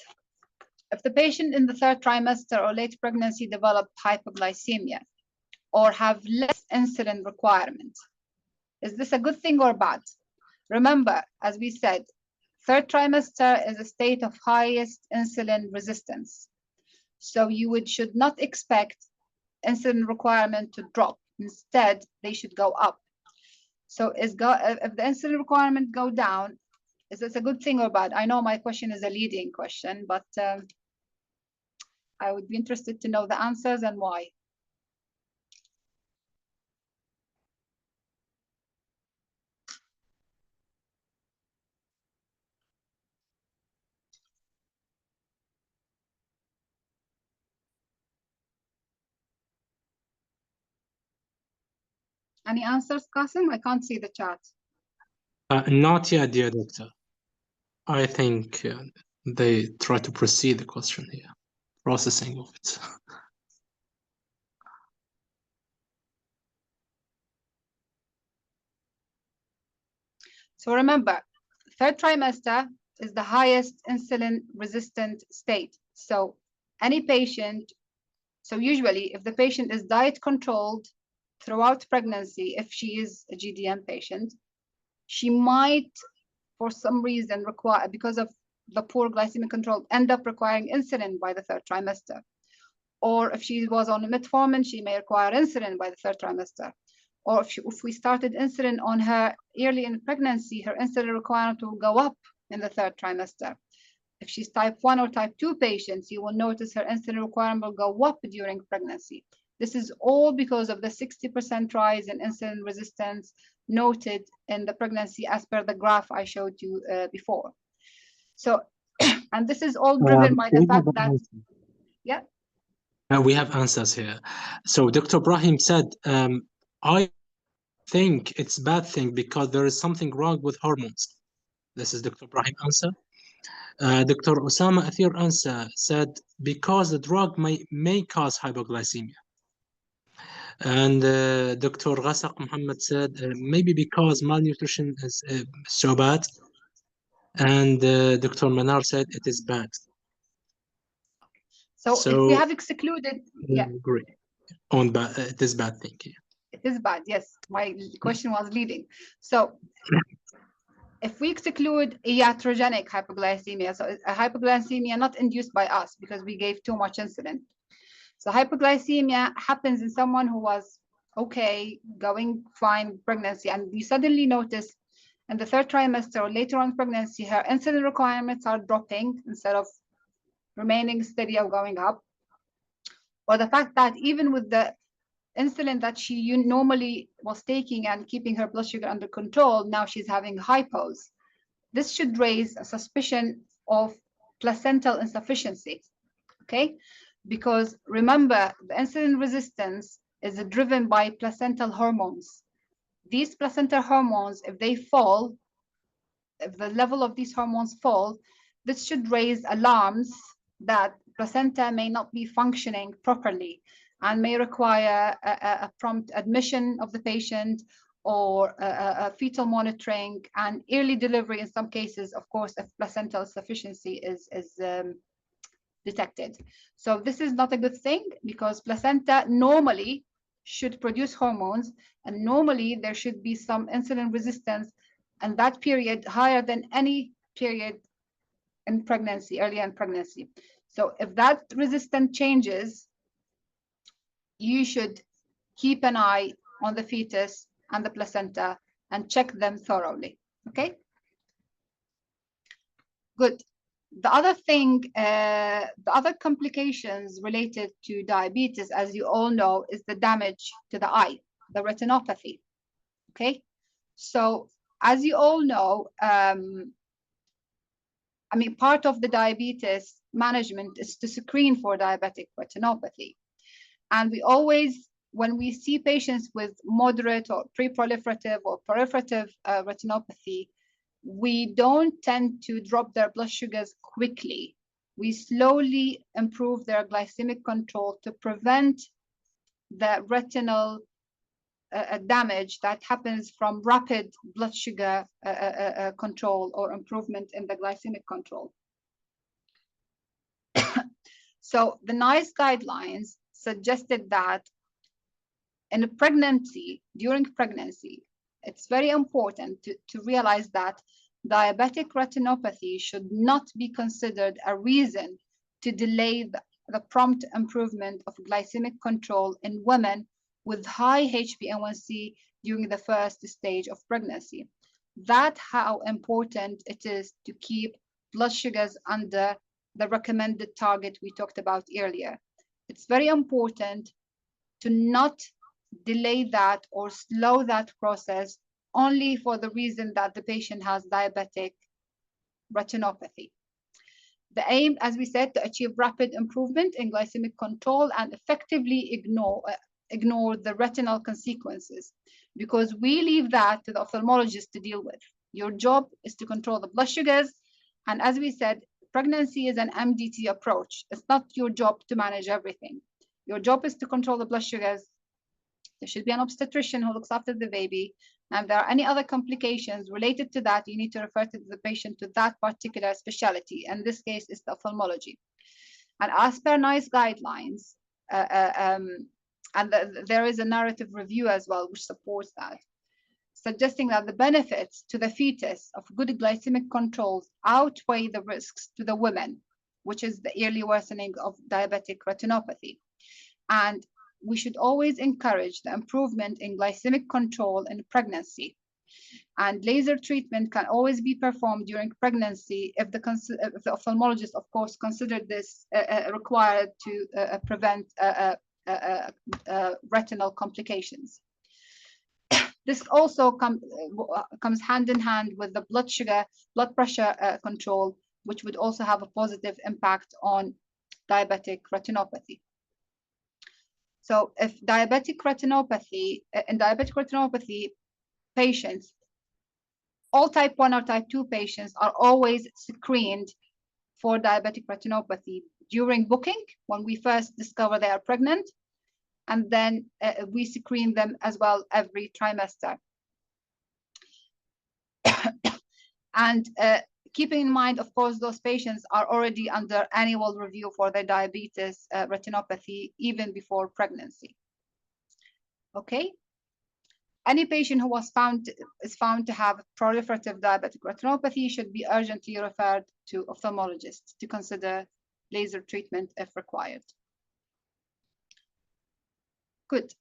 If the patient in the 3rd trimester or late pregnancy developed hypoglycemia or have less insulin requirement, is this a good thing or bad? Remember, as we said, 3rd trimester is a state of highest insulin resistance. So you should not expect insulin requirement to drop. Instead, they should go up. So if the insulin requirement go down, is this a good thing or bad? I know my question is a leading question, but I would be interested to know the answers and why. Any answers, Qasim? I can't see the chat. Not yet, dear doctor. I think they try to proceed the question here, processing of it. So remember, 3rd trimester is the highest insulin resistant state. So any patient, so usually if the patient is diet controlled throughout pregnancy, if she is a GDM patient, she might, for some reason, require, because of the poor glycemic control, end up requiring insulin by the 3rd trimester. Or if she was on metformin, she may require insulin by the 3rd trimester. Or if we started insulin on her early in pregnancy, her insulin requirement will go up in the 3rd trimester. If she's type 1 or type 2 patients, you will notice her insulin requirement will go up during pregnancy. This is all because of the 60% rise in insulin resistance noted in the pregnancy as per the graph I showed you before. So, and this is all driven by the fact that, yeah. We have answers here. So Dr. Brahim said, I think it's a bad thing because there is something wrong with hormones. This is Dr. Brahim answer. Dr. Osama Athir answer said, because the drug may cause hypoglycemia. And Dr. Ghasaq Muhammad said, maybe because malnutrition is so bad. And Dr. Manar said, it is bad. So if we have excluded, yeah. Agree on bad, it is bad thing. Yeah. It is bad, yes. My question was leading. So if we exclude iatrogenic hypoglycemia, so a hypoglycemia not induced by us because we gave too much insulin. So hypoglycemia happens in someone who was okay, going fine pregnancy, and you suddenly notice in the 3rd trimester or later on pregnancy, her insulin requirements are dropping instead of remaining steady or going up. Or the fact that even with the insulin that she normally was taking and keeping her blood sugar under control, now she's having hypos. This should raise a suspicion of placental insufficiency, okay? Because remember, the insulin resistance is driven by placental hormones. These placental hormones, if they fall, if the level of these hormones fall, this should raise alarms that placenta may not be functioning properly and may require a prompt admission of the patient or a fetal monitoring and early delivery in some cases, of course, if placental insufficiency is detected. So this is not a good thing because placenta normally should produce hormones, and normally there should be some insulin resistance, and that period higher than any period in pregnancy, early in pregnancy. So if that resistance changes, you should keep an eye on the fetus and the placenta and check them thoroughly. Okay? Good. The other thing, the other complications related to diabetes, as you all know, is the damage to the eye, the retinopathy. Okay? So, as you all know, I mean, part of the diabetes management is to screen for diabetic retinopathy. And we always, when we see patients with moderate or pre-proliferative or proliferative retinopathy, we don't tend to drop their blood sugars quickly. We slowly improve their glycemic control to prevent the retinal damage that happens from rapid blood sugar control or improvement in the glycemic control. So the NICE guidelines suggested that in a pregnancy, during pregnancy, it's very important to realize that diabetic retinopathy should not be considered a reason to delay the prompt improvement of glycemic control in women with high HbA1c during the first stage of pregnancy. That's how important it is to keep blood sugars under the recommended target we talked about earlier. It's very important to not delay that or slow that process only for the reason that the patient has diabetic retinopathy. The aim, as we said, to achieve rapid improvement in glycemic control and effectively ignore the retinal consequences, because we leave that to the ophthalmologist to deal with. Your job is to control the blood sugars. And as we said, pregnancy is an MDT approach. It's not your job to manage everything. Your job is to control the blood sugars. There should be an obstetrician who looks after the baby. And if there are any other complications related to that, you need to refer to the patient to that particular specialty. In this case, it's the ophthalmology. And as per NICE guidelines, there is a narrative review as well, which supports that, suggesting that the benefits to the fetus of good glycemic controls outweigh the risks to the women, which is the early worsening of diabetic retinopathy. And we should always encourage the improvement in glycemic control in pregnancy. And laser treatment can always be performed during pregnancy if the ophthalmologist, of course, considered this required to prevent retinal complications. This also comes hand in hand with the blood pressure control, which would also have a positive impact on diabetic retinopathy. So if in diabetic retinopathy patients, all type 1 or type 2 patients are always screened for diabetic retinopathy during booking when we first discover they are pregnant, and then we screen them as well every trimester. And keeping in mind, of course, those patients are already under annual review for their diabetes retinopathy even before pregnancy. Okay. Any patient who is found to have proliferative diabetic retinopathy should be urgently referred to ophthalmologists to consider laser treatment if required. Good.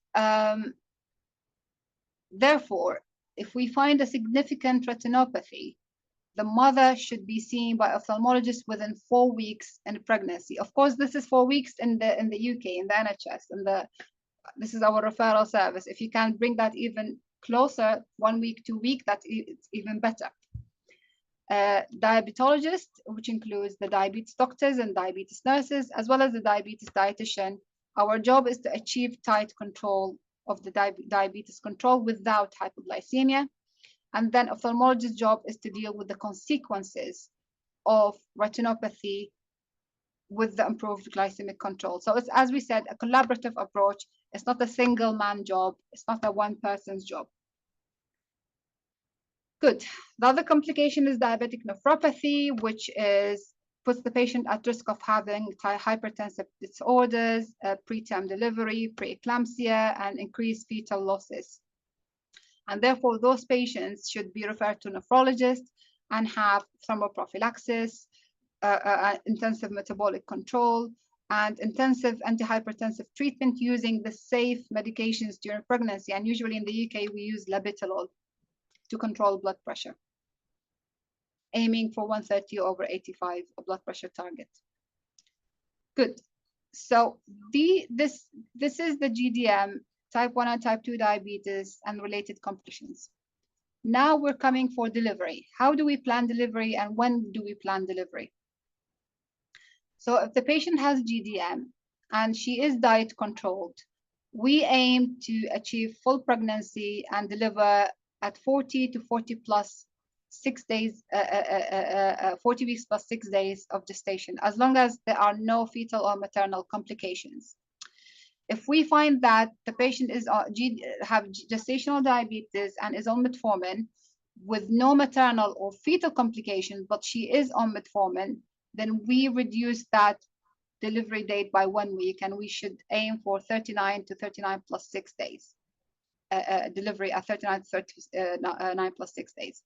Therefore, if we find a significant retinopathy, the mother should be seen by ophthalmologist within 4 weeks in pregnancy. Of course, this is 4 weeks in the UK, in the NHS, this is our referral service. If you can bring that even closer, 1 week, 2 weeks, it's even better. Diabetologists, which includes the diabetes doctors and diabetes nurses, as well as the diabetes dietitian, our job is to achieve tight control of the diabetes control without hypoglycemia. And then ophthalmologist's job is to deal with the consequences of retinopathy with the improved glycemic control. So it's, as we said, a collaborative approach. It's not a single man job. It's not a one person's job. Good. The other complication is diabetic nephropathy, which puts the patient at risk of having hypertensive disorders, preterm delivery, preeclampsia, and increased fetal losses. And therefore, those patients should be referred to a nephrologist and have thromboprophylaxis, intensive metabolic control, and intensive antihypertensive treatment using the safe medications during pregnancy. And usually in the UK, we use labetalol to control blood pressure, aiming for 130/85 blood pressure target. Good. So this is the GDM, type 1 and type 2 diabetes and related complications. Now we're coming for delivery. How do we plan delivery and when do we plan delivery? So if the patient has GDM and she is diet controlled, we aim to achieve full pregnancy and deliver at 40 to 40 plus 6 days, 40 weeks plus 6 days of gestation, as long as there are no fetal or maternal complications. If we find that the patient is have gestational diabetes and is on metformin with no maternal or fetal complications, but she is on metformin, then we reduce that delivery date by 1 week, and we should aim for 39 to 39 plus 6 days. Delivery at 39 to 39 plus 6 days.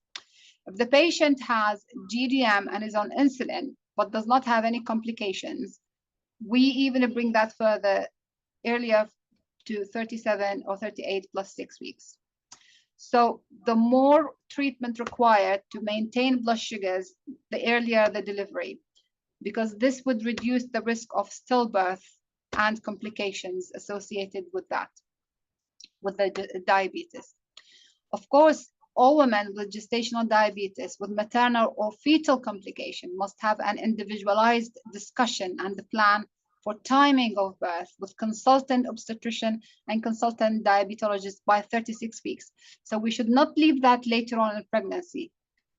If the patient has GDM and is on insulin, but does not have any complications, we even bring that further earlier to 37 or 38 plus 6 weeks. So the more treatment required to maintain blood sugars, the earlier the delivery, because this would reduce the risk of stillbirth and complications associated with that, with the diabetes. Of course, all women with gestational diabetes with maternal or fetal complication must have an individualized discussion and the plan for timing of birth with consultant obstetrician and consultant diabetologist by 36 weeks. So we should not leave that later on in pregnancy.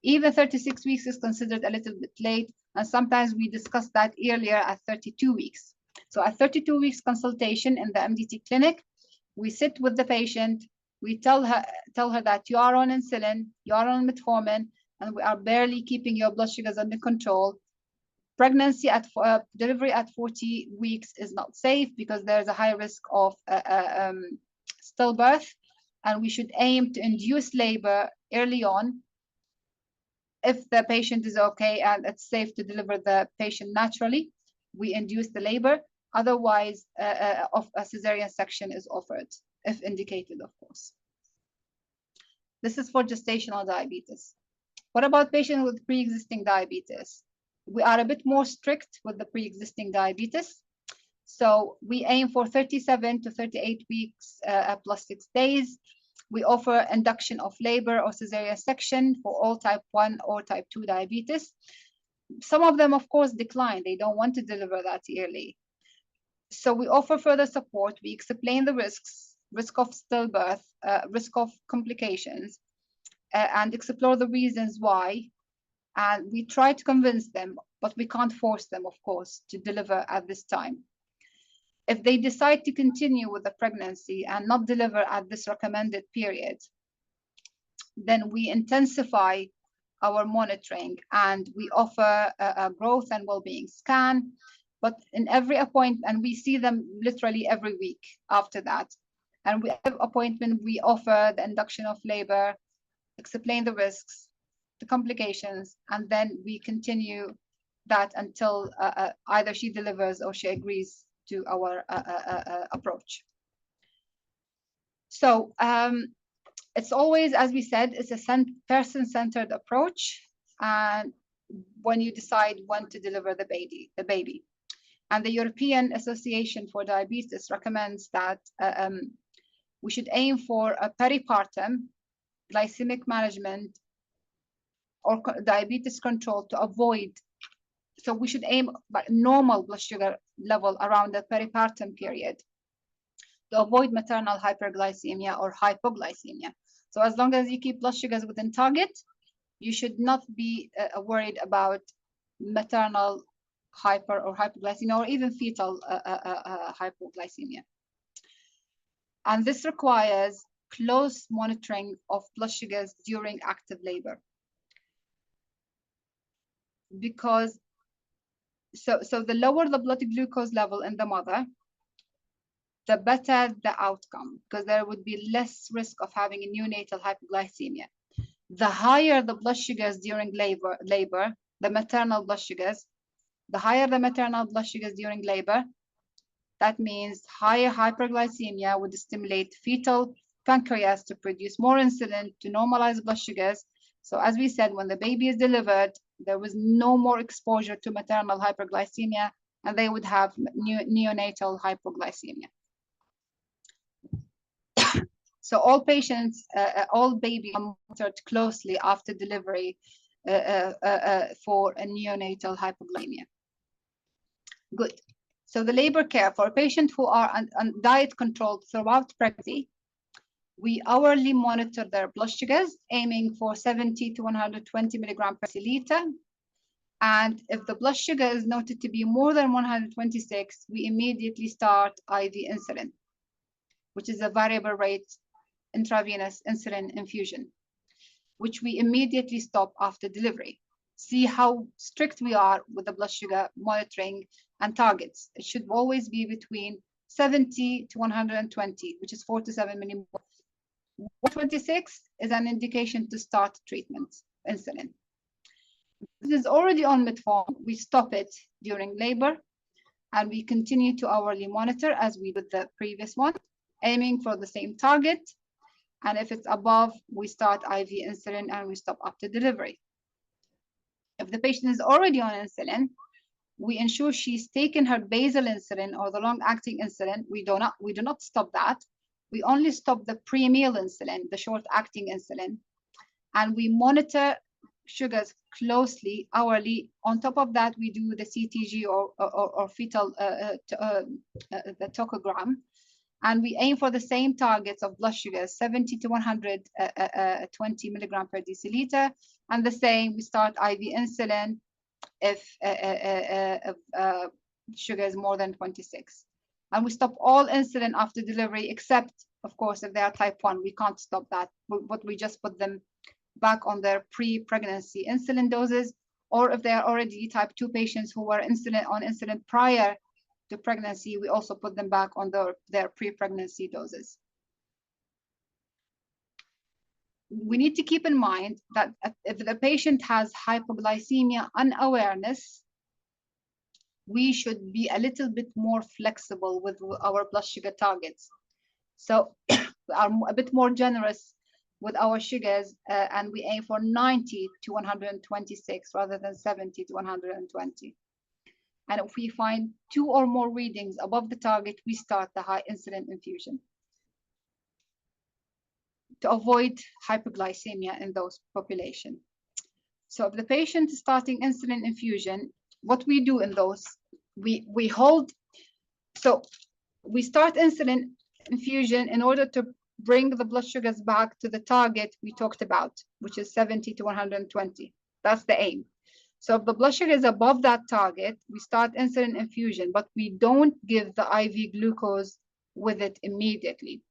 Even 36 weeks is considered a little bit late, and sometimes we discussed that earlier at 32 weeks. So at 32 weeks consultation in the MDT clinic, we sit with the patient, we tell her that you are on insulin, you are on metformin, and we are barely keeping your blood sugars under control. Pregnancy at delivery at 40 weeks is not safe because there's a high risk of stillbirth, and we should aim to induce labor early on if the patient is okay and it's safe to deliver the patient naturally. We induce the labor. Otherwise, a cesarean section is offered if indicated, of course. This is for gestational diabetes. What about patients with pre-existing diabetes? We are a bit more strict with the pre-existing diabetes. So we aim for 37 to 38 weeks plus 6 days. We offer induction of labor or cesarean section for all type 1 or type 2 diabetes. Some of them, of course, decline. They don't want to deliver that early. So we offer further support. We explain the risks, risk of stillbirth, risk of complications, and explore the reasons why. And we try to convince them, but we can't force them, of course, to deliver at this time. If they decide to continue with the pregnancy and not deliver at this recommended period, then we intensify our monitoring and we offer a growth and well-being scan. But in every appointment, and we see them literally every week after that. And with every appointment, we offer the induction of labor, explain the risks, the complications, and then we continue that until either she delivers or she agrees to our approach. So it's always, as we said, it's a person-centered approach, and when you decide when to deliver the baby. And the European Association for Diabetes recommends that we should aim for a peripartum glycemic management or diabetes control to avoid. So we should aim by normal blood sugar level around the peripartum period to avoid maternal hyperglycemia or hypoglycemia. So as long as you keep blood sugars within target, you should not be worried about maternal hyper or hypoglycemia or even fetal hypoglycemia. And this requires close monitoring of blood sugars during active labor. Because so the lower the blood glucose level in the mother, the better the outcome, because there would be less risk of having a neonatal hypoglycemia. The higher the blood sugars during labor, the maternal blood sugars, The higher the maternal blood sugars during labor, that means higher hyperglycemia would stimulate fetal pancreas to produce more insulin to normalize blood sugars. So as we said, when the baby is delivered, there was no more exposure to maternal hyperglycemia, and they would have neonatal hypoglycemia. So all patients, all babies are monitored closely after delivery for a neonatal hypoglycemia. Good. So the labor care for patients who are on diet controlled throughout pregnancy, we hourly monitor their blood sugars, aiming for 70 to 120 milligrams per deciliter. And if the blood sugar is noted to be more than 126, we immediately start IV insulin, which is a variable rate intravenous insulin infusion, which we immediately stop after delivery. See how strict we are with the blood sugar monitoring and targets. It should always be between 70 to 120, which is 4 to 7 millimoles. 126 is an indication to start treatment, insulin. If it is already on metformin, we stop it during labor, and we continue to hourly monitor as we did the previous one, aiming for the same target. And if it's above, we start IV insulin and we stop after delivery. If the patient is already on insulin, we ensure she's taken her basal insulin or the long-acting insulin. We do not stop that. We only stop the pre-meal insulin, the short-acting insulin, and we monitor sugars closely, hourly. On top of that, we do the CTG or fetal the tocogram, and we aim for the same targets of blood sugars, 70 to 120 milligrams per deciliter, and the same, we start IV insulin if sugar is more than 26. And we stop all insulin after delivery, except, of course, if they are type 1, we can't stop that, but we just put them back on their pre-pregnancy insulin doses, or if they are already type 2 patients who were on insulin prior to pregnancy, we also put them back on their pre-pregnancy doses. We need to keep in mind that if the patient has hypoglycemia unawareness, we should be a little bit more flexible with our blood sugar targets. So we are a bit more generous with our sugars, and we aim for 90 to 126 rather than 70 to 120. And if we find 2 or more readings above the target, we start the high insulin infusion to avoid hypoglycemia in those population. So if the patient is starting insulin infusion, what we do in those, we hold, so we start insulin infusion in order to bring the blood sugars back to the target we talked about, which is 70 to 120. That's the aim. So if the blood sugar is above that target, we start insulin infusion, but we don't give the IV glucose with it immediately.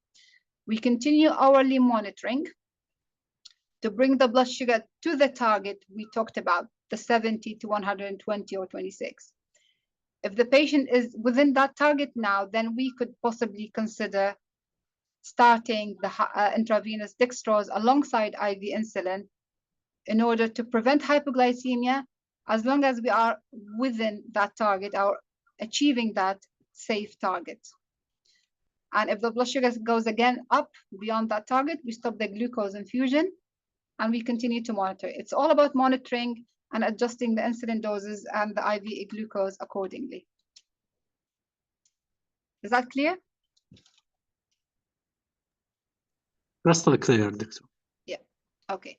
We continue hourly monitoring to bring the blood sugar to the target we talked about, the 70 to 120 or 26. If the patient is within that target now, then we could possibly consider starting the intravenous dextrose alongside IV insulin in order to prevent hypoglycemia, as long as we are within that target or achieving that safe target. And if the blood sugar goes again up beyond that target, we stop the glucose infusion and we continue to monitor. It's all about monitoring and adjusting the insulin doses and the IV glucose accordingly. Is that clear? Crystal clear, Doctor. Yeah, okay.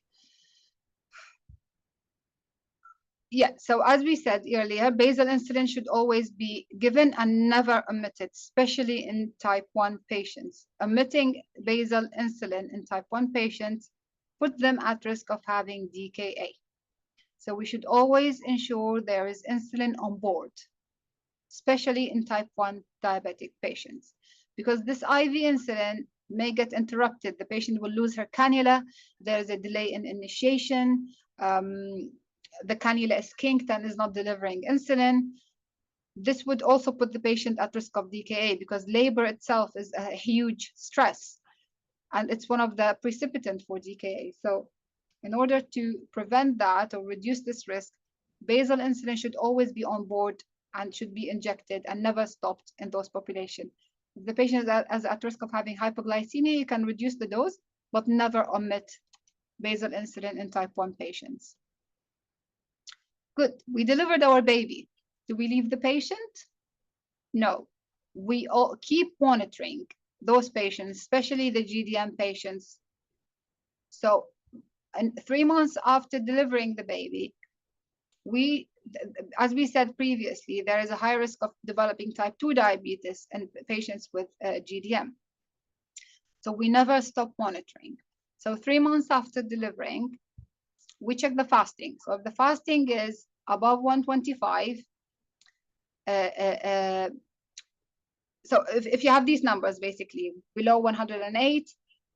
Yeah, so as we said earlier, basal insulin should always be given and never omitted, especially in type 1 patients. Omitting basal insulin in type 1 patients put them at risk of having DKA. So we should always ensure there is insulin on board, especially in type 1 diabetic patients, because this IV insulin may get interrupted. The patient will lose her cannula. There is a delay in initiation. The cannula is kinked and is not delivering insulin. This would also put the patient at risk of DKA because labor itself is a huge stress, and it's one of the precipitants for DKA. So in order to prevent that or reduce this risk, basal insulin should always be on board and should be injected and never stopped in those population. If the patient is at risk of having hypoglycemia, you can reduce the dose, but never omit basal insulin in type 1 patients. Good, we delivered our baby. Do we leave the patient? No, we all keep monitoring those patients, especially the GDM patients. So, and 3 months after delivering the baby, as we said previously, there is a high risk of developing type 2 diabetes in patients with GDM. So we never stop monitoring. So 3 months after delivering, we check the fasting. So if the fasting is above 125, so if you have these numbers, basically below 108,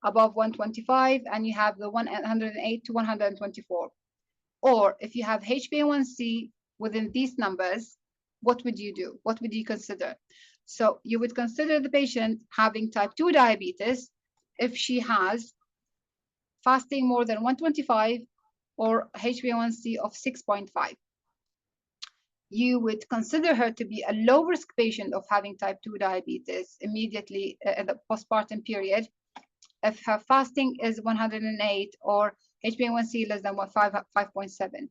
above 125, and you have the 108 to 124, or if you have HbA1c within these numbers, what would you do? What would you consider? So you would consider the patient having type 2 diabetes if she has fasting more than 125 or HbA1c of 6.5. You would consider her to be a low-risk patient of having type 2 diabetes immediately in the postpartum period if her fasting is 108 or HbA1c less than 5.7.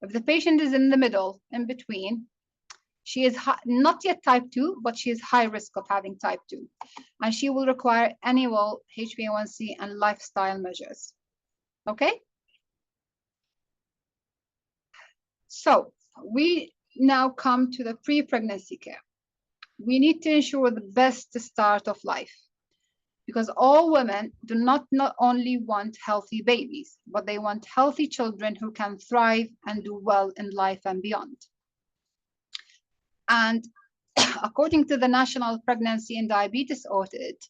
If the patient is in the middle, in between, she is not yet type 2, but she is high risk of having type 2. And she will require annual HbA1c and lifestyle measures. Okay? So we now come to the pre-pregnancy care. We need to ensure the best start of life, because all women do not only want healthy babies, but they want healthy children who can thrive and do well in life and beyond. And according to the National Pregnancy and Diabetes Audit,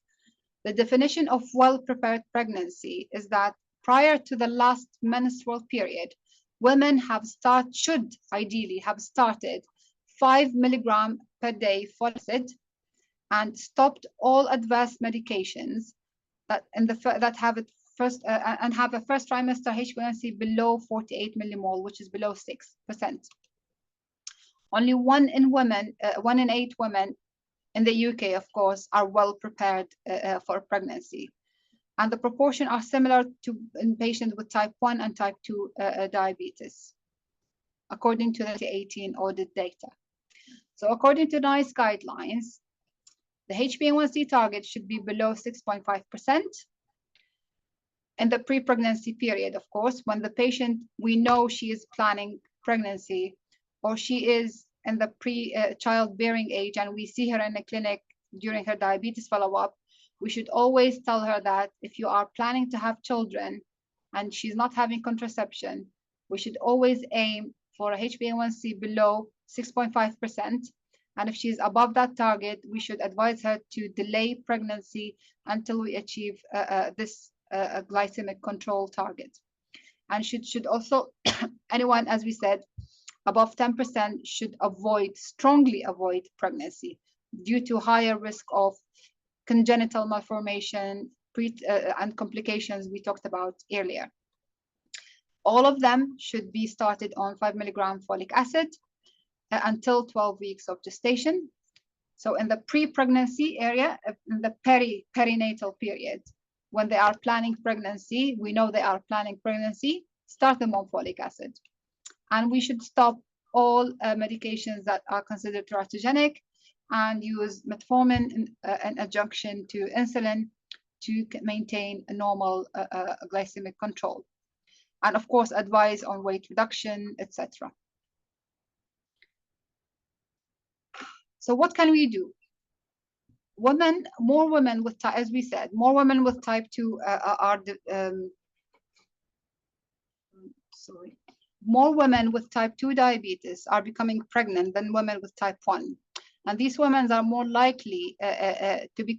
the definition of well-prepared pregnancy is that prior to the last menstrual period, women should ideally have started 5 milligram per day folic acid and stopped all advanced medications that have a first trimester HbA1c below 48 millimole, which is below 6%. Only 1 in 8 women in the UK, of course, are well prepared for pregnancy. And the proportion are similar to in patients with type 1 and type 2 diabetes, according to the 2018 audit data. So according to NICE guidelines, the HbA1c target should be below 6.5% in the pre-pregnancy period, of course, when the patient, we know she is planning pregnancy or she is in the childbearing age and we see her in the clinic during her diabetes follow-up. We should always tell her that if you are planning to have children and she's not having contraception, we should always aim for a HbA1c below 6.5%. And if she's above that target, we should advise her to delay pregnancy until we achieve this glycemic control target. And should also, anyone, as we said, above 10% should strongly avoid pregnancy due to higher risk of congenital malformation and complications we talked about earlier. All of them should be started on 5 milligram folic acid until 12 weeks of gestation. So in the pre-pregnancy area, in the perinatal period, when they are planning pregnancy, we know they are planning pregnancy, start them on folic acid. And we should stop all medications that are considered teratogenic and use metformin in adjunction to insulin to maintain a normal glycemic control. And of course, advise on weight reduction, etc. So what can we do? More women with, as we said, more women with type 2 more women with type 2 diabetes are becoming pregnant than women with type 1. And these women are more likely to be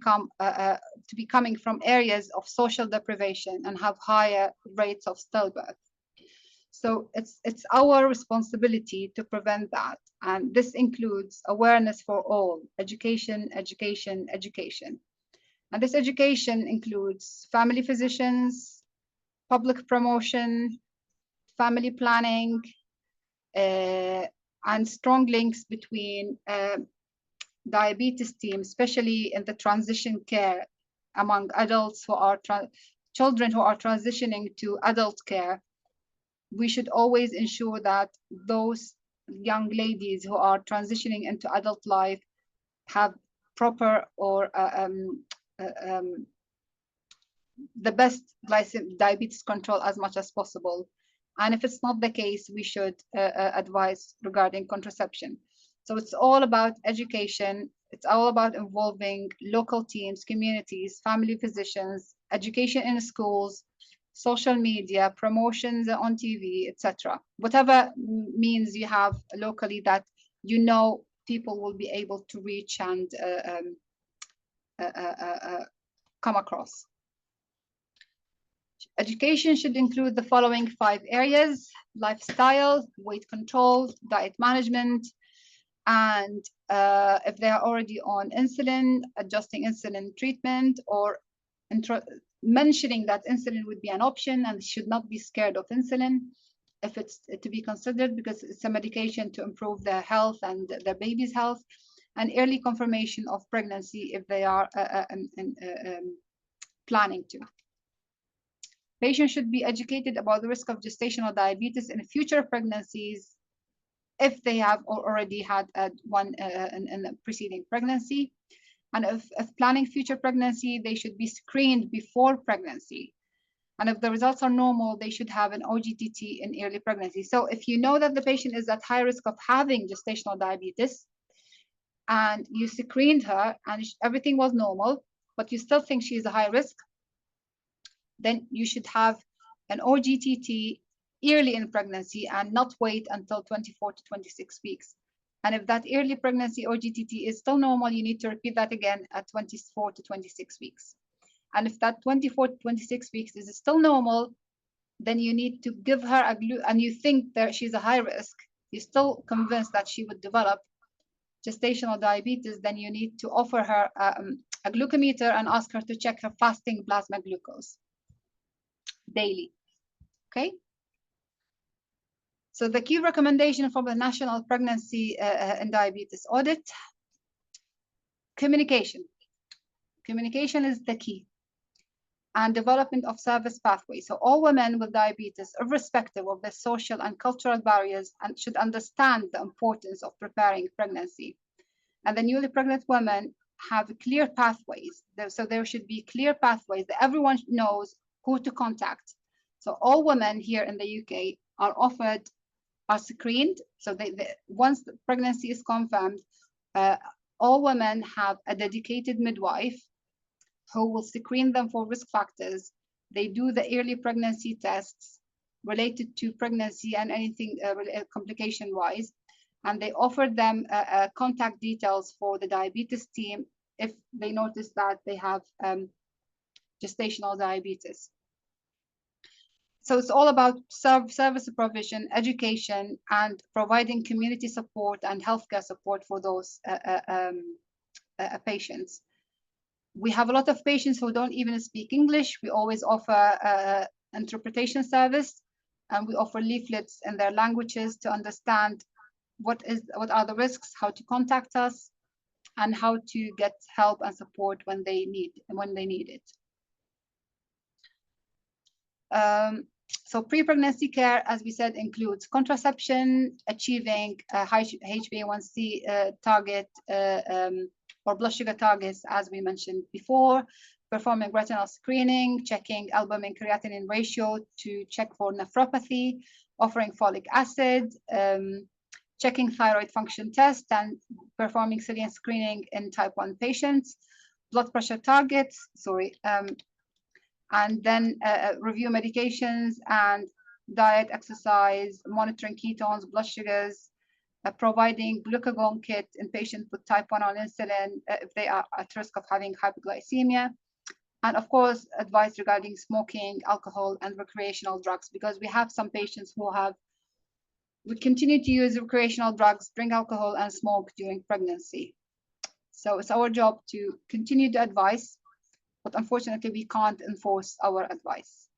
coming from areas of social deprivation and have higher rates of stillbirth. So it's our responsibility to prevent that. And this includes awareness for all, education, education, education. And this education includes family physicians, public promotion, family planning, and strong links between diabetes team, especially in the transition care among adults who are children who are transitioning to adult care. We should always ensure that those young ladies who are transitioning into adult life have proper or the best diabetes control as much as possible. And if it's not the case, we should advise regarding contraception. So it's all about education. It's all about involving local teams, communities, family physicians, education in schools, social media, promotions on TV, etc. Whatever means you have locally that you know people will be able to reach and come across. Education should include the following 5 areas: lifestyle, weight control, diet management, and if they are already on insulin, adjusting insulin treatment, or mentioning that insulin would be an option and should not be scared of insulin if it's to be considered, because it's a medication to improve their health and their baby's health, and early confirmation of pregnancy if they are planning to. Patients should be educated about the risk of gestational diabetes in future pregnancies if they have already had one in a preceding pregnancy. And if planning future pregnancy, they should be screened before pregnancy. And if the results are normal, they should have an OGTT in early pregnancy. So if you know that the patient is at high risk of having gestational diabetes, and you screened her and everything was normal, but you still think she is a high risk, then you should have an OGTT early in pregnancy and not wait until 24 to 26 weeks. And if that early pregnancy OGTT is still normal, you need to repeat that again at 24 to 26 weeks. And if that 24 to 26 weeks is still normal, then you need to give her and you think that she's a high risk, you're still convinced that she would develop gestational diabetes, then you need to offer her a glucometer and ask her to check her fasting plasma glucose daily. Okay. So the key recommendation from the National Pregnancy and Diabetes Audit: communication. Communication is the key, and development of service pathways. So all women with diabetes, irrespective of the social and cultural barriers, and should understand the importance of preparing pregnancy. And the newly pregnant women have clear pathways. So there should be clear pathways that everyone knows who to contact. So all women here in the UK are screened. So once the pregnancy is confirmed, all women have a dedicated midwife who will screen them for risk factors. They do the early pregnancy tests related to pregnancy and anything complication-wise, and they offer them contact details for the diabetes team if they notice that they have gestational diabetes. So it's all about service provision, education, and providing community support and healthcare support for those patients. We have a lot of patients who don't even speak English. We always offer interpretation service, and we offer leaflets in their languages to understand what are the risks, how to contact us, and how to get help and support when they need it. So pre-pregnancy care, as we said, includes contraception, achieving a high HbA1c target or blood sugar targets, as we mentioned before, performing retinal screening, checking albumin creatinine ratio to check for nephropathy, offering folic acid, checking thyroid function test, and performing selenium screening in type 1 patients, blood pressure targets, and then review medications and diet, exercise, monitoring ketones, blood sugars, providing glucagon kit in patients with type 1 on insulin if they are at risk of having hypoglycemia, and of course, advice regarding smoking, alcohol, and recreational drugs, because we have some patients who would continue to use recreational drugs, drink alcohol, and smoke during pregnancy. So it's our job to continue to advise, but unfortunately, we can't enforce our advice.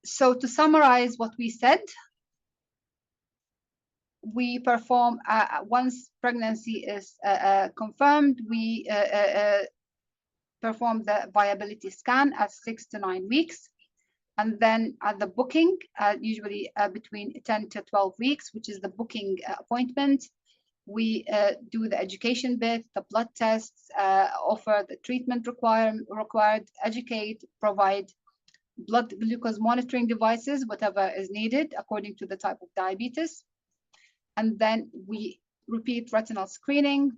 So to summarize what we said, we perform, once pregnancy is confirmed, we perform the viability scan at 6 to 9 weeks. And then at the booking, usually between 10 to 12 weeks, which is the booking appointment, we do the education bit, the blood tests, offer the treatment required, educate, provide blood glucose monitoring devices, whatever is needed according to the type of diabetes. And then we repeat retinal screening.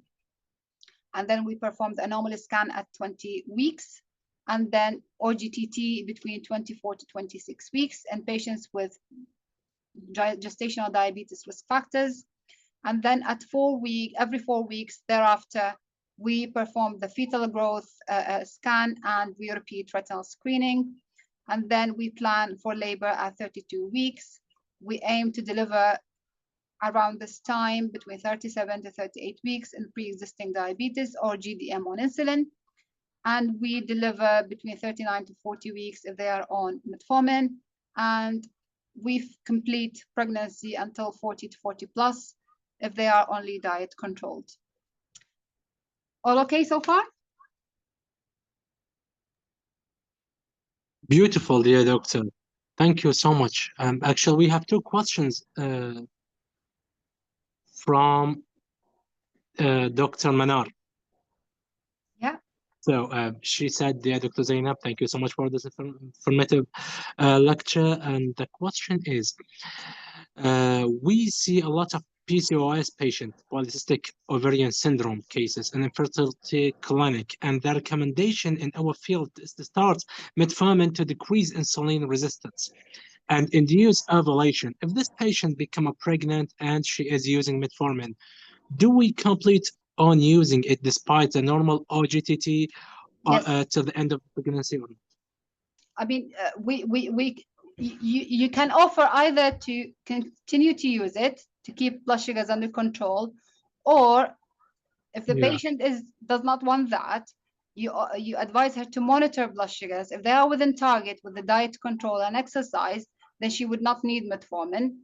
And then we perform the anomaly scan at 20 weeks. And then OGTT between 24 to 26 weeks in patients with gestational diabetes risk factors. And then at every 4 weeks thereafter, we perform the fetal growth scan and we repeat retinal screening. And then we plan for labor at 32 weeks. We aim to deliver around this time between 37 to 38 weeks in pre-existing diabetes or GDM on insulin. And we deliver between 39 to 40 weeks if they are on metformin. And we complete pregnancy until 40 to 40 plus if they are only diet controlled. All okay so far? Beautiful, dear doctor. Thank you so much. Actually, we have 2 questions from Dr. Manar. Yeah. So she said, dear Dr. Zainab, thank you so much for this informative lecture. And the question is, we see a lot of PCOS patients, polycystic ovarian syndrome cases in infertility clinic, and the recommendation in our field is to start metformin to decrease insulin resistance and induce ovulation. If this patient become pregnant and she is using metformin, do we complete on using it despite the normal OGTT Yes. till the end of pregnancy? Or not? I mean, you can offer either to continue to use it to keep blood sugars under control, or if the patient does not want that, you advise her to monitor blood sugars. If they are within target with the diet control and exercise, then she would not need metformin.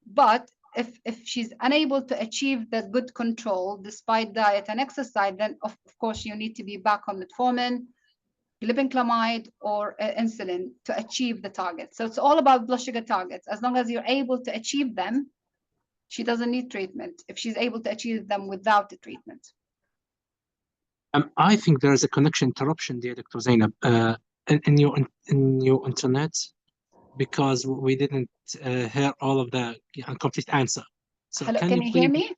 But if she's unable to achieve the good control despite diet and exercise, then of course you need to be back on metformin, glibenclamide, or insulin to achieve the target. So it's all about blood sugar targets. As long as you're able to achieve them, she doesn't need treatment if she's able to achieve them without the treatment. I think there is a connection interruption there, Dr. Zainab, in your internet, because we didn't hear all of the complete answer. So hello, can you hear me?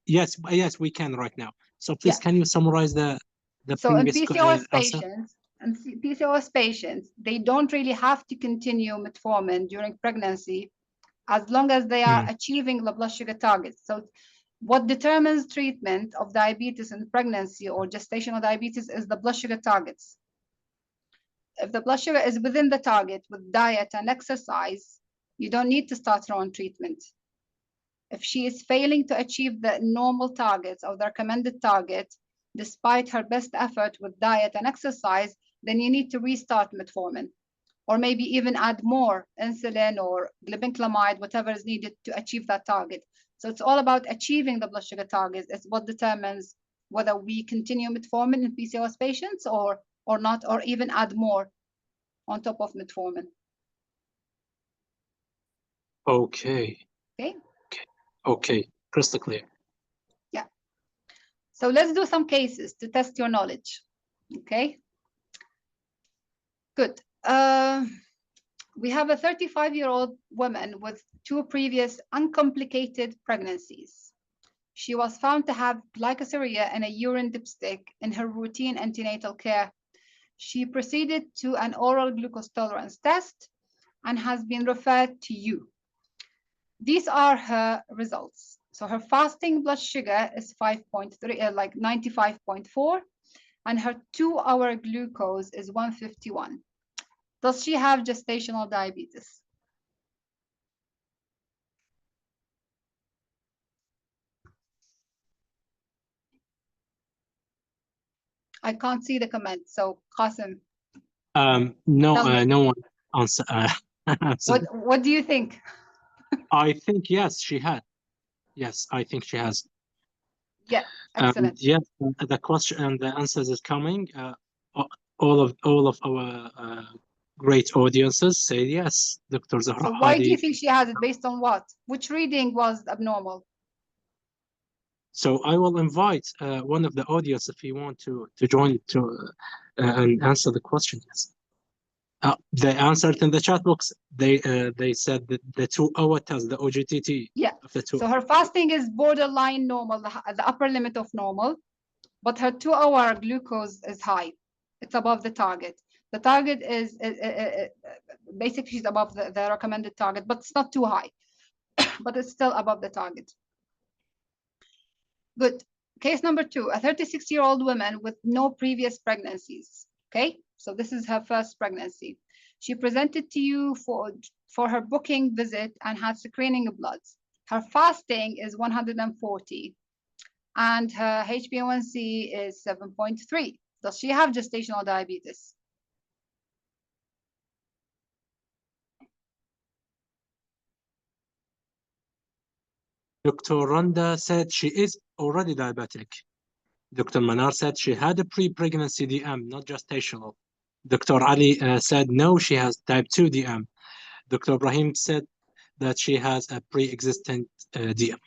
Yes, we can right now. So please, can you summarize the so in previous PCOS patients, they don't really have to continue metformin during pregnancy as long as they are achieving the blood sugar targets. So what determines treatment of diabetes in pregnancy or gestational diabetes is the blood sugar targets. If the blood sugar is within the target with diet and exercise, you don't need to start her on treatment. If she is failing to achieve the normal targets or the recommended target, despite her best effort with diet and exercise, then you need to restart metformin, or maybe even add more insulin or glibenclamide, whatever is needed to achieve that target. So it's all about achieving the blood sugar targets. It's what determines whether we continue metformin in PCOS patients or not, or even add more on top of metformin. Okay. Okay. Crystal clear. Yeah. So let's do some cases to test your knowledge. Okay. Good. We have a 35-year-old woman with 2 previous uncomplicated pregnancies. She was found to have glycosuria and a urine dipstick in her routine antenatal care. She proceeded to an oral glucose tolerance test and has been referred to you. These are her results. So her fasting blood sugar is 5.3, like 95.4, and her 2-hour glucose is 151. Does she have gestational diabetes? I can't see the comment, so Qasim. No one answer. So What do you think? I think yes, she had. Yes, I think she has. Yeah, And excellent. yes, the question and the answers is coming. All of our great audiences say yes, Dr. Zahra So why do you Hadi. think she has it? Based on what? Which reading was abnormal? So I will invite one of the audience if you want to join and answer the question. Yes. They answered in the chat box. They said that the 2-hour test, the OGTT Yeah. of the 2. So her fasting is borderline normal, the upper limit of normal, but her 2-hour glucose is high. It's above the target. The target is basically she's above the recommended target, but it's not too high, but it's still above the target. Good. Case number 2, a 36-year-old woman with no previous pregnancies. Okay, so this is her first pregnancy. She presented to you for her booking visit and had screening bloods. Her fasting is 140 and her HbA1c is 7.3. Does she have gestational diabetes? Dr. Randa said she is already diabetic. Dr. Manar said she had a pre-pregnancy DM, not gestational. Dr. Ali said no, she has type 2 DM. Dr. Ibrahim said that she has a pre-existing DM.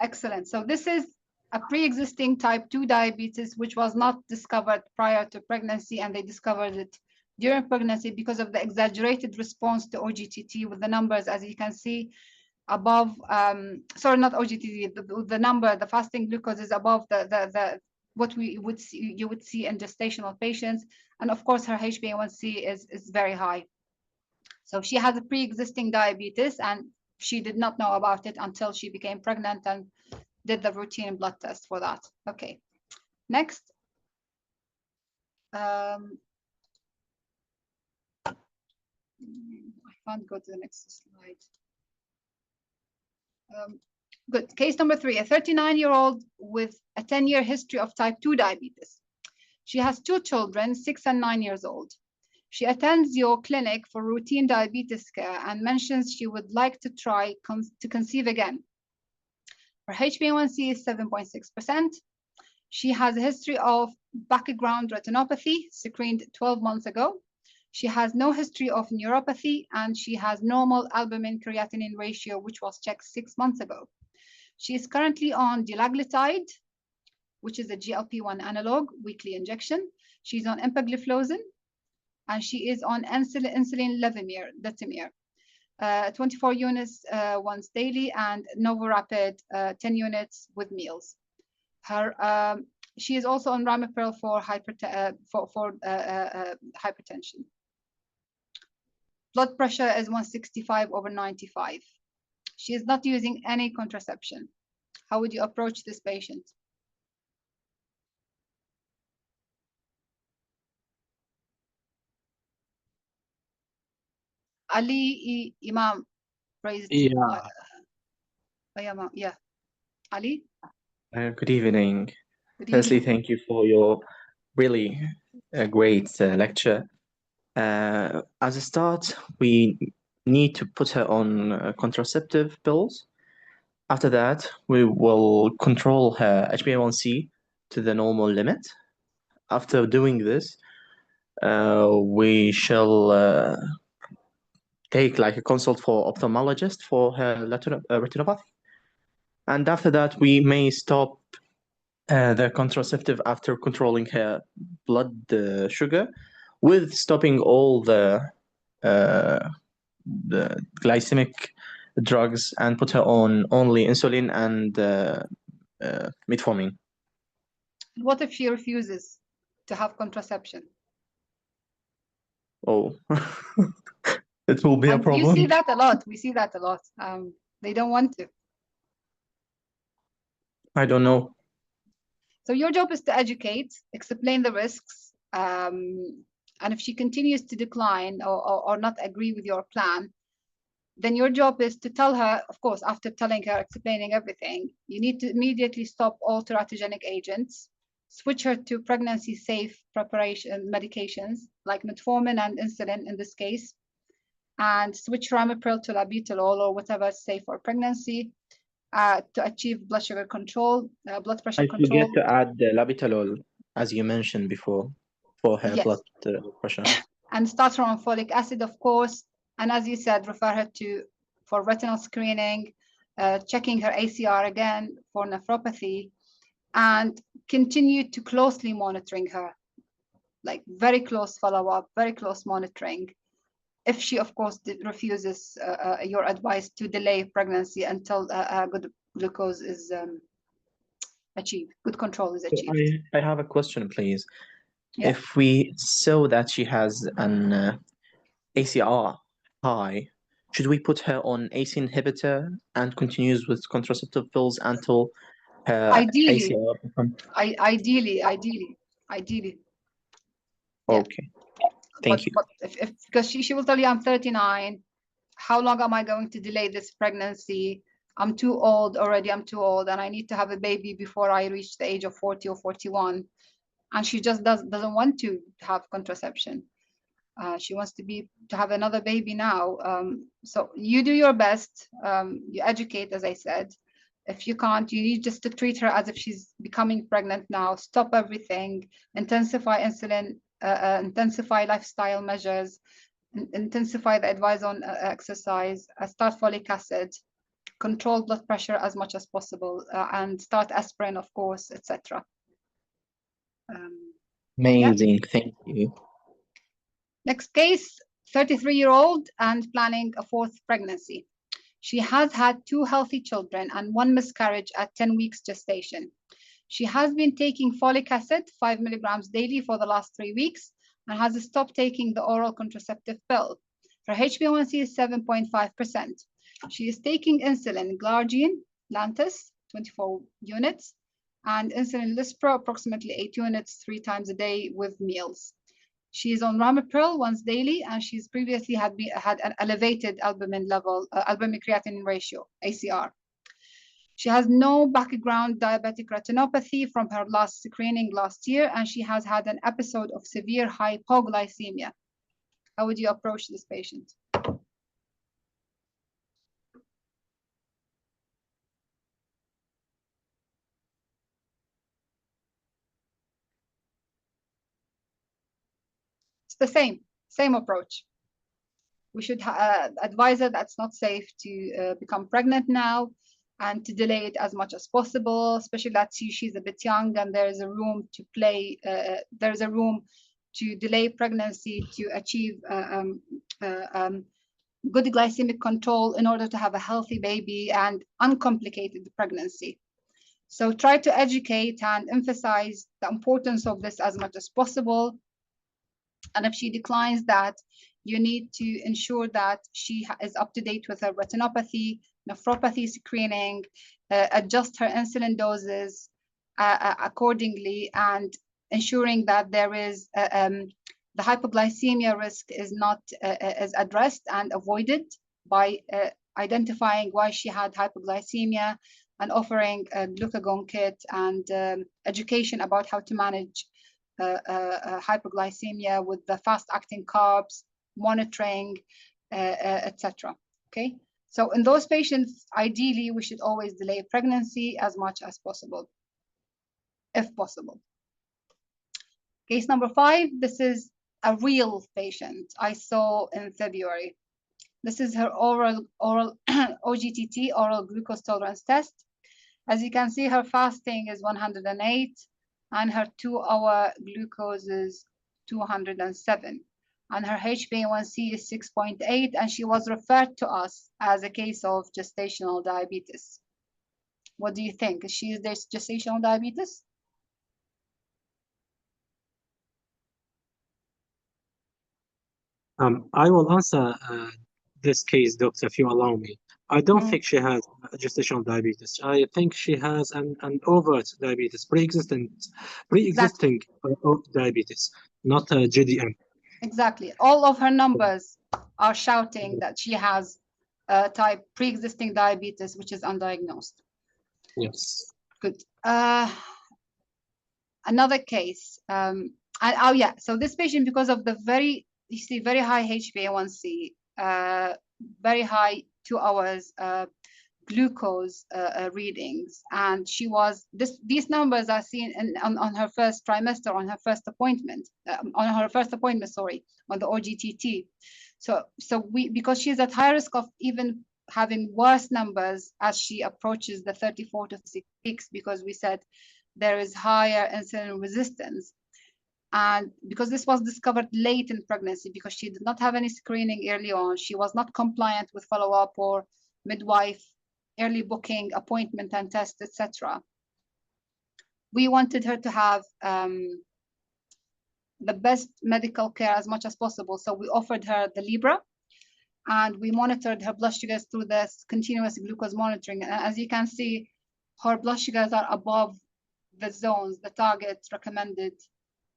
Excellent. So this is a pre-existing type 2 diabetes, which was not discovered prior to pregnancy, and they discovered it during pregnancy because of the exaggerated response to OGTT with the numbers, as you can see above, sorry, not OGTT, the number, the fasting glucose is above the what you would see in gestational patients. And of course, her HbA1c is very high. So she has a pre-existing diabetes, and she did not know about it until she became pregnant and did the routine blood test for that. Okay, next. I can't go to the next slide. Good. Case number 3, a 39-year-old with a 10-year history of type 2 diabetes. She has 2 children, 6 and 9 years old. She attends your clinic for routine diabetes care and mentions she would like to try to conceive again. Her HbA1c is 7.6%. She has a history of background retinopathy, screened 12 months ago. She has no history of neuropathy, and she has normal albumin creatinine ratio, which was checked 6 months ago. She is currently on dulaglutide, which is a GLP-1 analog, weekly injection. She's on empagliflozin, and she is on insulin levemir, 24 units once daily, and Novorapid 10 units with meals. She is also on ramipril for hypertension. Blood pressure is 165/95. She is not using any contraception. How would you approach this patient? Ali Imam raised. Yeah. Yeah. Ali? Good evening. Good Firstly, evening. thank you for your really great lecture. As a start, we need to put her on contraceptive pills. After that, we will control her HbA1c to the normal limit. After doing this, we shall take like a consult for ophthalmologist for her retinopathy. And after that, we may stop the contraceptive after controlling her blood sugar, with stopping all the glycemic drugs, and put her on only insulin and metformin. What if she refuses to have contraception? Oh, it will be a And you problem. see that a lot. We see that a lot. They don't want to. I don't know. So your job is to educate, explain the risks, and if she continues to decline or not agree with your plan, then your job is to tell her, of course, after telling her, explaining everything, you need to immediately stop all teratogenic agents, switch her to pregnancy-safe preparation medications like metformin and insulin in this case, and switch ramipril to labetalol or whatever is safe for pregnancy to achieve blood sugar control, blood pressure I control. forget to add the labetalol, as you mentioned before, for her Yes. blood pressure. And start her on folic acid, of course. And as you said, refer her for retinal screening, checking her ACR again for nephropathy, and continue to closely monitoring her, like very close follow-up, very close monitoring. If she, of course, refuses your advice to delay pregnancy until good glucose is achieved, good control is So achieved. I have a question, please. Yeah. If we saw that she has an ACR high, should we put her on ACE inhibitor and continues with contraceptive pills until her Ideally. ACR becomes... Ideally. Yeah. Okay, thank you. But if because she will tell you, I'm 39, how long am I going to delay this pregnancy? I'm too old already, I'm too old, and I need to have a baby before I reach the age of 40 or 41. And she just doesn't want to have contraception. She wants to have another baby now. So you do your best, you educate, as I said. If you can't, you need just to treat her as if she's becoming pregnant now. Stop everything, intensify insulin, intensify lifestyle measures, intensify the advice on exercise, start folic acid, control blood pressure as much as possible, and start aspirin, of course, etc. Amazing, thank you. Next case, 33-year-old and planning a fourth pregnancy. She has had 2 healthy children and 1 miscarriage at 10 weeks gestation. She has been taking folic acid, 5 milligrams daily for the last 3 weeks, and has stopped taking the oral contraceptive pill. Her HbA1c is 7.5%. She is taking insulin Glargine, Lantus, 24 units, and insulin Lispro, approximately 8 units, 3 times a day with meals. She is on ramipril once daily, and she's previously had an elevated albumin level, albumin creatinine ratio, ACR. She has no background diabetic retinopathy from her last screening last year, and she has had an episode of severe hypoglycemia. How would you approach this patient? It's the same approach. We should advise her that's not safe to become pregnant now, and to delay it as much as possible, especially that she's a bit young and there is a room to play, there is a room to delay pregnancy to achieve good glycemic control in order to have a healthy baby and uncomplicated pregnancy. So try to educate and emphasize the importance of this as much as possible. And if she declines that, you need to ensure that she is up to date with her retinopathy, nephropathy screening, adjust her insulin doses accordingly, and ensuring that there is the hypoglycemia risk is not is addressed and avoided by identifying why she had hypoglycemia and offering a glucagon kit and education about how to manage hypoglycemia with the fast-acting carbs, monitoring, etc. Okay, so in those patients, ideally, we should always delay pregnancy as much as possible, if possible. Case number 5, this is a real patient I saw in February. This is her oral OGTT, oral glucose tolerance test. As you can see, her fasting is 108, and her 2-hour glucose is 207. And her HbA1c is 6.8, and she was referred to us as a case of gestational diabetes. What do you think? Is there gestational diabetes? I will answer this case, doctor, if you allow me. I don't think she has gestational diabetes. I think she has an overt diabetes, pre-existing diabetes, not GDM. Exactly. All of her numbers are shouting that she has type pre-existing diabetes, which is undiagnosed. Yes. Good. Another case. So this patient, because of the very high HbA1c, very high 2 hours glucose readings, and she was these numbers are seen on her first trimester, on her first appointment, sorry, on the OGTT. So because she's at high risk of even having worse numbers as she approaches the 34 to 36 weeks, because we said there is higher insulin resistance. And because this was discovered late in pregnancy, because she did not have any screening early on, she was not compliant with follow-up or midwife early booking, appointment and test, etc. We wanted her to have the best medical care as much as possible. So we offered her the Libra, and we monitored her blood sugars through this continuous glucose monitoring. And as you can see, her blood sugars are above the zones, the targets recommended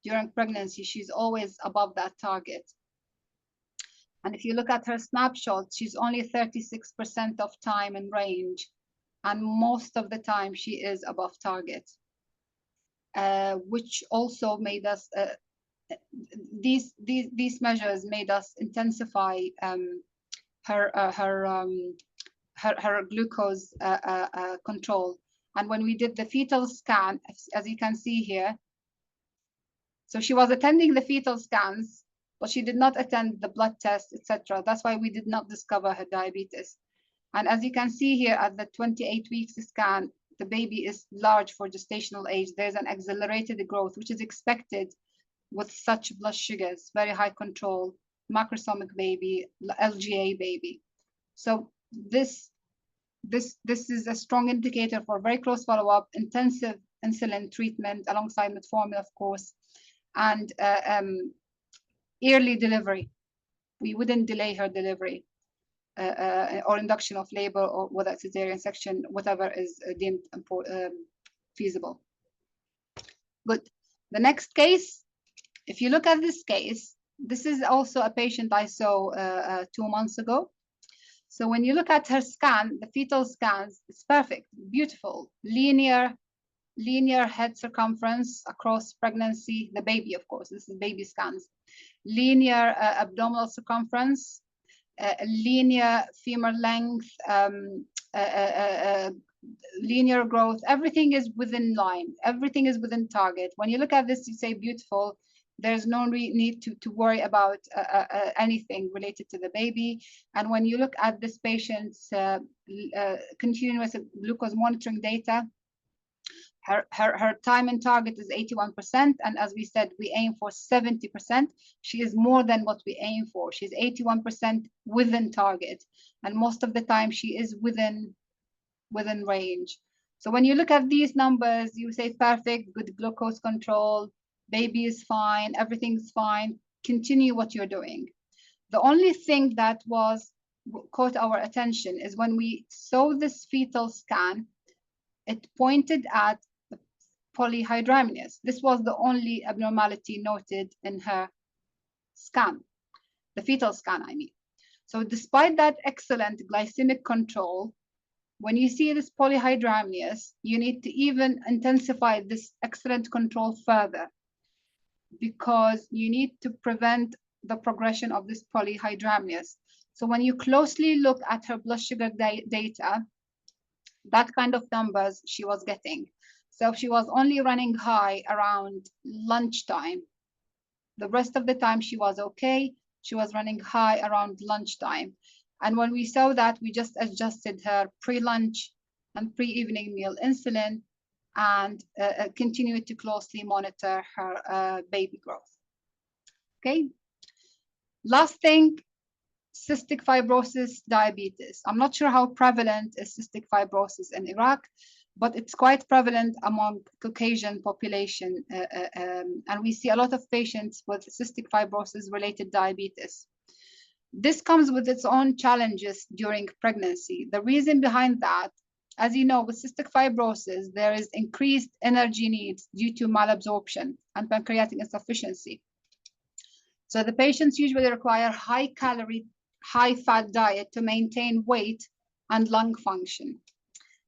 during pregnancy. She's always above that target. And if you look at her snapshot, she's only 36% of time in range, and most of the time she is above target, which also made us, these measures made us intensify her glucose control. And when we did the fetal scan, as you can see here, so she was attending the fetal scans, but she did not attend the blood test, etc. That's why we did not discover her diabetes. And as you can see here at the 28 weeks scan, the baby is large for gestational age. There's an accelerated growth, which is expected with such blood sugars, very high control, macrosomic baby, LGA baby. So this is a strong indicator for very close follow-up, intensive insulin treatment alongside metformin, of course, and early delivery. We wouldn't delay her delivery or induction of labor, or whether it's cesarean section, whatever is deemed feasible. Good. The next case, if you look at this case, this is also a patient I saw 2 months ago. So when you look at her scan, the fetal scans, it's perfect, beautiful, linear head circumference across pregnancy, the baby, of course, this is baby scans, linear abdominal circumference, linear femur length, linear growth, everything is within line, everything is within target. When you look at this, you say beautiful. There's no need to worry about anything related to the baby. And when you look at this patient's continuous glucose monitoring data, her time in target is 81%. And as we said, we aim for 70%. She is more than what we aim for. She's 81% within target. And most of the time she is within range. So when you look at these numbers, you say perfect, good glucose control, baby is fine, everything's fine, continue what you're doing. The only thing that caught our attention is when we saw this fetal scan, it pointed at polyhydramnios. This was the only abnormality noted in her scan, the fetal scan, I mean. So despite that excellent glycemic control, when you see this polyhydramnios, you need to even intensify this excellent control further, because you need to prevent the progression of this polyhydramnios. So when you closely look at her blood sugar data, that kind of numbers she was getting. So she was only running high around lunchtime. The rest of the time she was okay. She was running high around lunchtime. And when we saw that, we just adjusted her pre-lunch and pre-evening meal insulin and continued to closely monitor her baby growth. Okay. Last thing, cystic fibrosis diabetes. I'm not sure how prevalent is cystic fibrosis in Iraq, but it's quite prevalent among Caucasian population. And we see a lot of patients with cystic fibrosis related diabetes. This comes with its own challenges during pregnancy. The reason behind that, as you know, with cystic fibrosis, there is increased energy needs due to malabsorption and pancreatic insufficiency. So the patients usually require high calorie, high fat diet to maintain weight and lung function.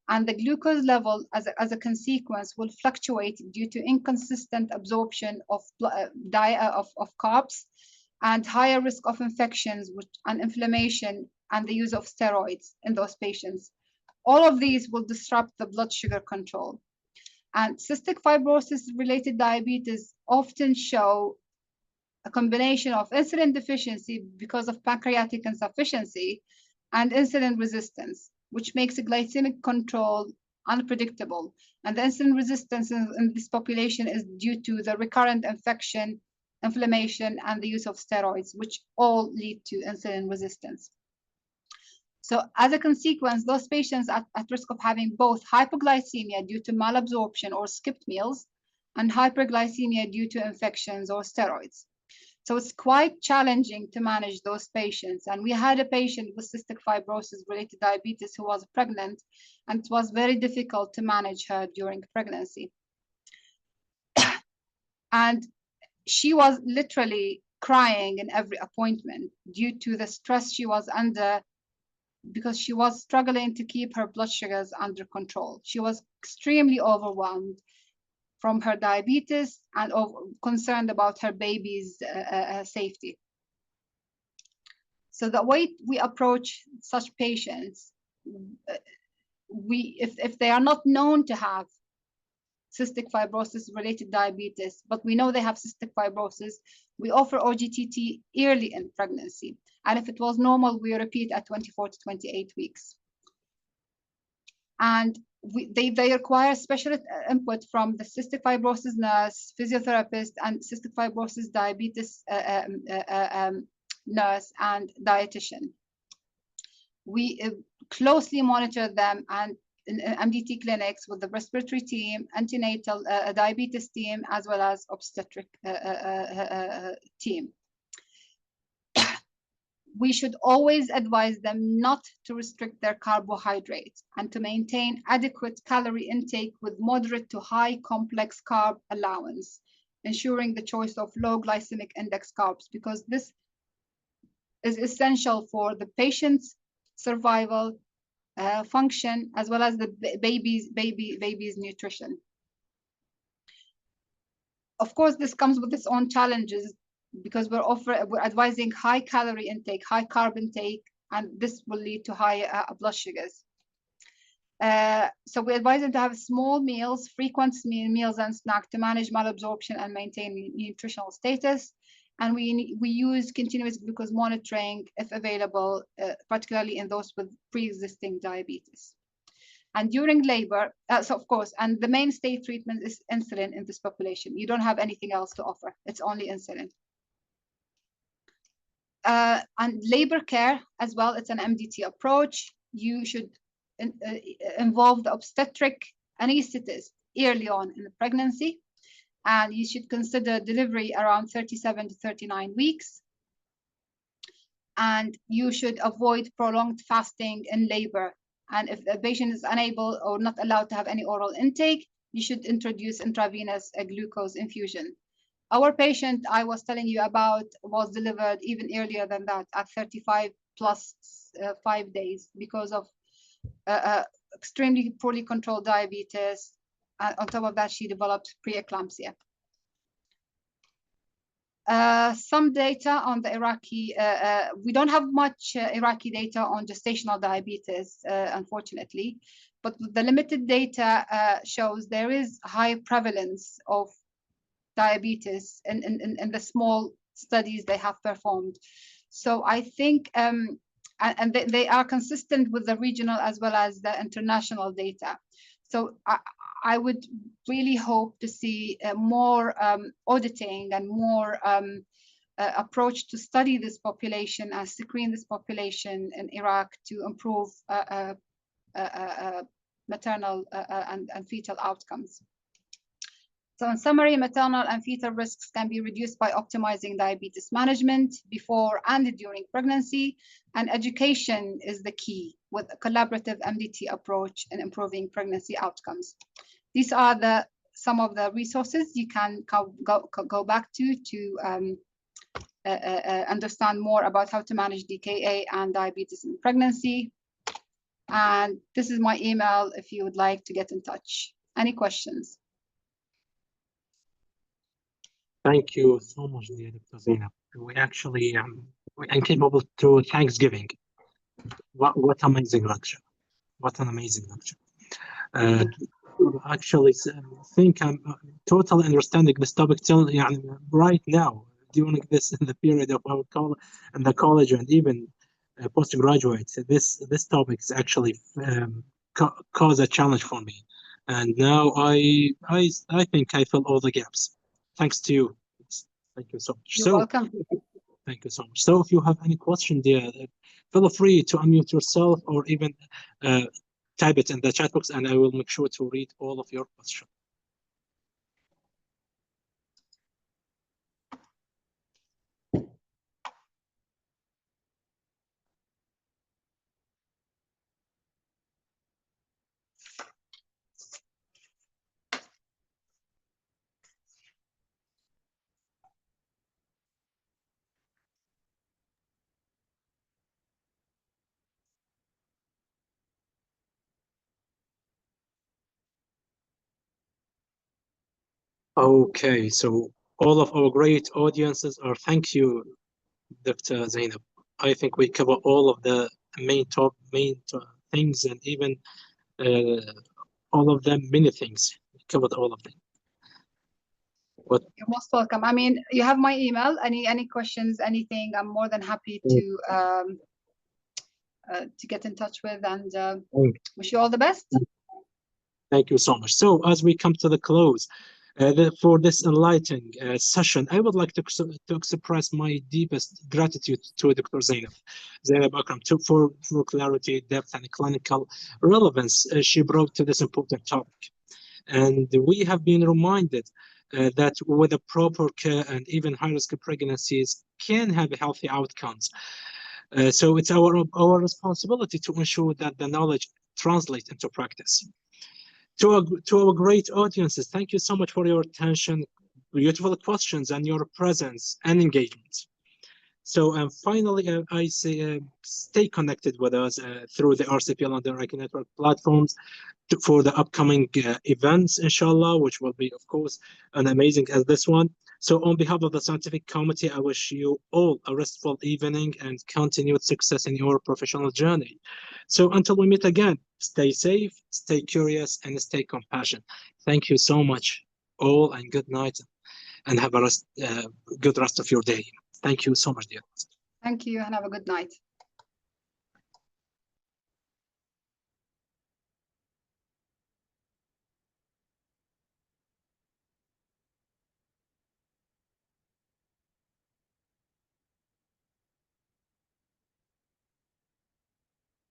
And the glucose level as a consequence will fluctuate due to inconsistent absorption of carbs and higher risk of infections and inflammation and the use of steroids in those patients. All of these will disrupt the blood sugar control. And cystic fibrosis-related diabetes often show a combination of insulin deficiency because of pancreatic insufficiency and insulin resistance, which makes glycemic control unpredictable. And the insulin resistance in this population is due to the recurrent infection, inflammation, and the use of steroids, which all lead to insulin resistance. So as a consequence, those patients at risk of having both hypoglycemia due to malabsorption or skipped meals and hyperglycemia due to infections or steroids. So it's quite challenging to manage those patients. And we had a patient with cystic fibrosis-related diabetes who was pregnant, and it was very difficult to manage her during pregnancy. And she was literally crying in every appointment due to the stress she was under, because she was struggling to keep her blood sugars under control. She was extremely overwhelmed from her diabetes and concerned about her baby's safety. So the way we approach such patients, if they are not known to have cystic fibrosis-related diabetes, but we know they have cystic fibrosis, we offer OGTT early in pregnancy. And if it was normal, we repeat at 24 to 28 weeks. And they require special input from the cystic fibrosis nurse, physiotherapist, and cystic fibrosis diabetes nurse and dietitian. We closely monitor them and in MDT clinics with the respiratory team, antenatal diabetes team, as well as obstetric team. We should always advise them not to restrict their carbohydrates and to maintain adequate calorie intake with moderate to high complex carb allowance, ensuring the choice of low glycemic index carbs, because this is essential for the patient's survival, function, as well as the baby's nutrition. Of course, this comes with its own challenges, because we're advising high calorie intake, high carb intake, and this will lead to high blood sugars. So we advise them to have small meals, frequent meals and snacks to manage malabsorption and maintain nutritional status. And we use continuous glucose monitoring if available, particularly in those with pre-existing diabetes. And during labor, so of course, and the mainstay treatment is insulin in this population. You don't have anything else to offer. It's only insulin. And labor care as well, it's an MDT approach. You should involve the obstetric anesthetist early on in the pregnancy, and you should consider delivery around 37 to 39 weeks. And you should avoid prolonged fasting in labor. And if the patient is unable or not allowed to have any oral intake, you should introduce intravenous glucose infusion. Our patient I was telling you about was delivered even earlier than that at 35 plus 5 days because of extremely poorly controlled diabetes. On top of that, she developed preeclampsia. Some data on the Iraqi, we don't have much Iraqi data on gestational diabetes, unfortunately, but the limited data shows there is high prevalence of diabetes in the small studies they have performed. So I think, and they are consistent with the regional as well as the international data. So I would really hope to see more auditing and more approach to study this population and screen this population in Iraq to improve maternal and fetal outcomes. So in summary, maternal and fetal risks can be reduced by optimizing diabetes management before and during pregnancy, and education is the key with a collaborative MDT approach in improving pregnancy outcomes. These are some of the resources you can go back to understand more about how to manage DKA and diabetes in pregnancy. And this is my email if you would like to get in touch. Any questions? Thank you so much, dear Dr. Zainab. We actually we're incapable to Thanksgiving. What amazing lecture! What an amazing lecture! Uh, actually, think I'm totally understanding this topic till right now during this in the period of our in the college and even postgraduate. This topic is actually cause a challenge for me, and now I think I fill all the gaps. Thanks to you. Thank you so much. You're welcome. Thank you so much. So if you have any question there, feel free to unmute yourself or even type it in the chat box, and I will make sure to read all of your questions. Okay, so all of our great audiences are thank you, Dr. Zainab. I think we cover all of the main things and even all of them, many things. We covered all of them. What? You're most welcome. I mean, you have my email. Any questions, anything, I'm more than happy to get in touch with, and wish you all the best. Thank you so much. So as we come to the close, for this enlightening session, I would like to express my deepest gratitude to Dr. Zainab Akram for clarity, depth, and clinical relevance she brought to this important topic. And we have been reminded that with a proper care and even high-risk pregnancies can have healthy outcomes. So it's our responsibility to ensure that the knowledge translates into practice. To our great audiences, thank you so much for your attention, beautiful questions, and your presence and engagement. So finally, I say stay connected with us through the RCP London Network platforms for the upcoming events, inshallah, which will be, of course, an amazing as this one. So on behalf of the scientific committee, I wish you all a restful evening and continued success in your professional journey. So until we meet again, stay safe, stay curious, and stay compassionate. Thank you so much, all, and good night, and have a good rest of your day. Thank you so much, dear. Thank you, and have a good night.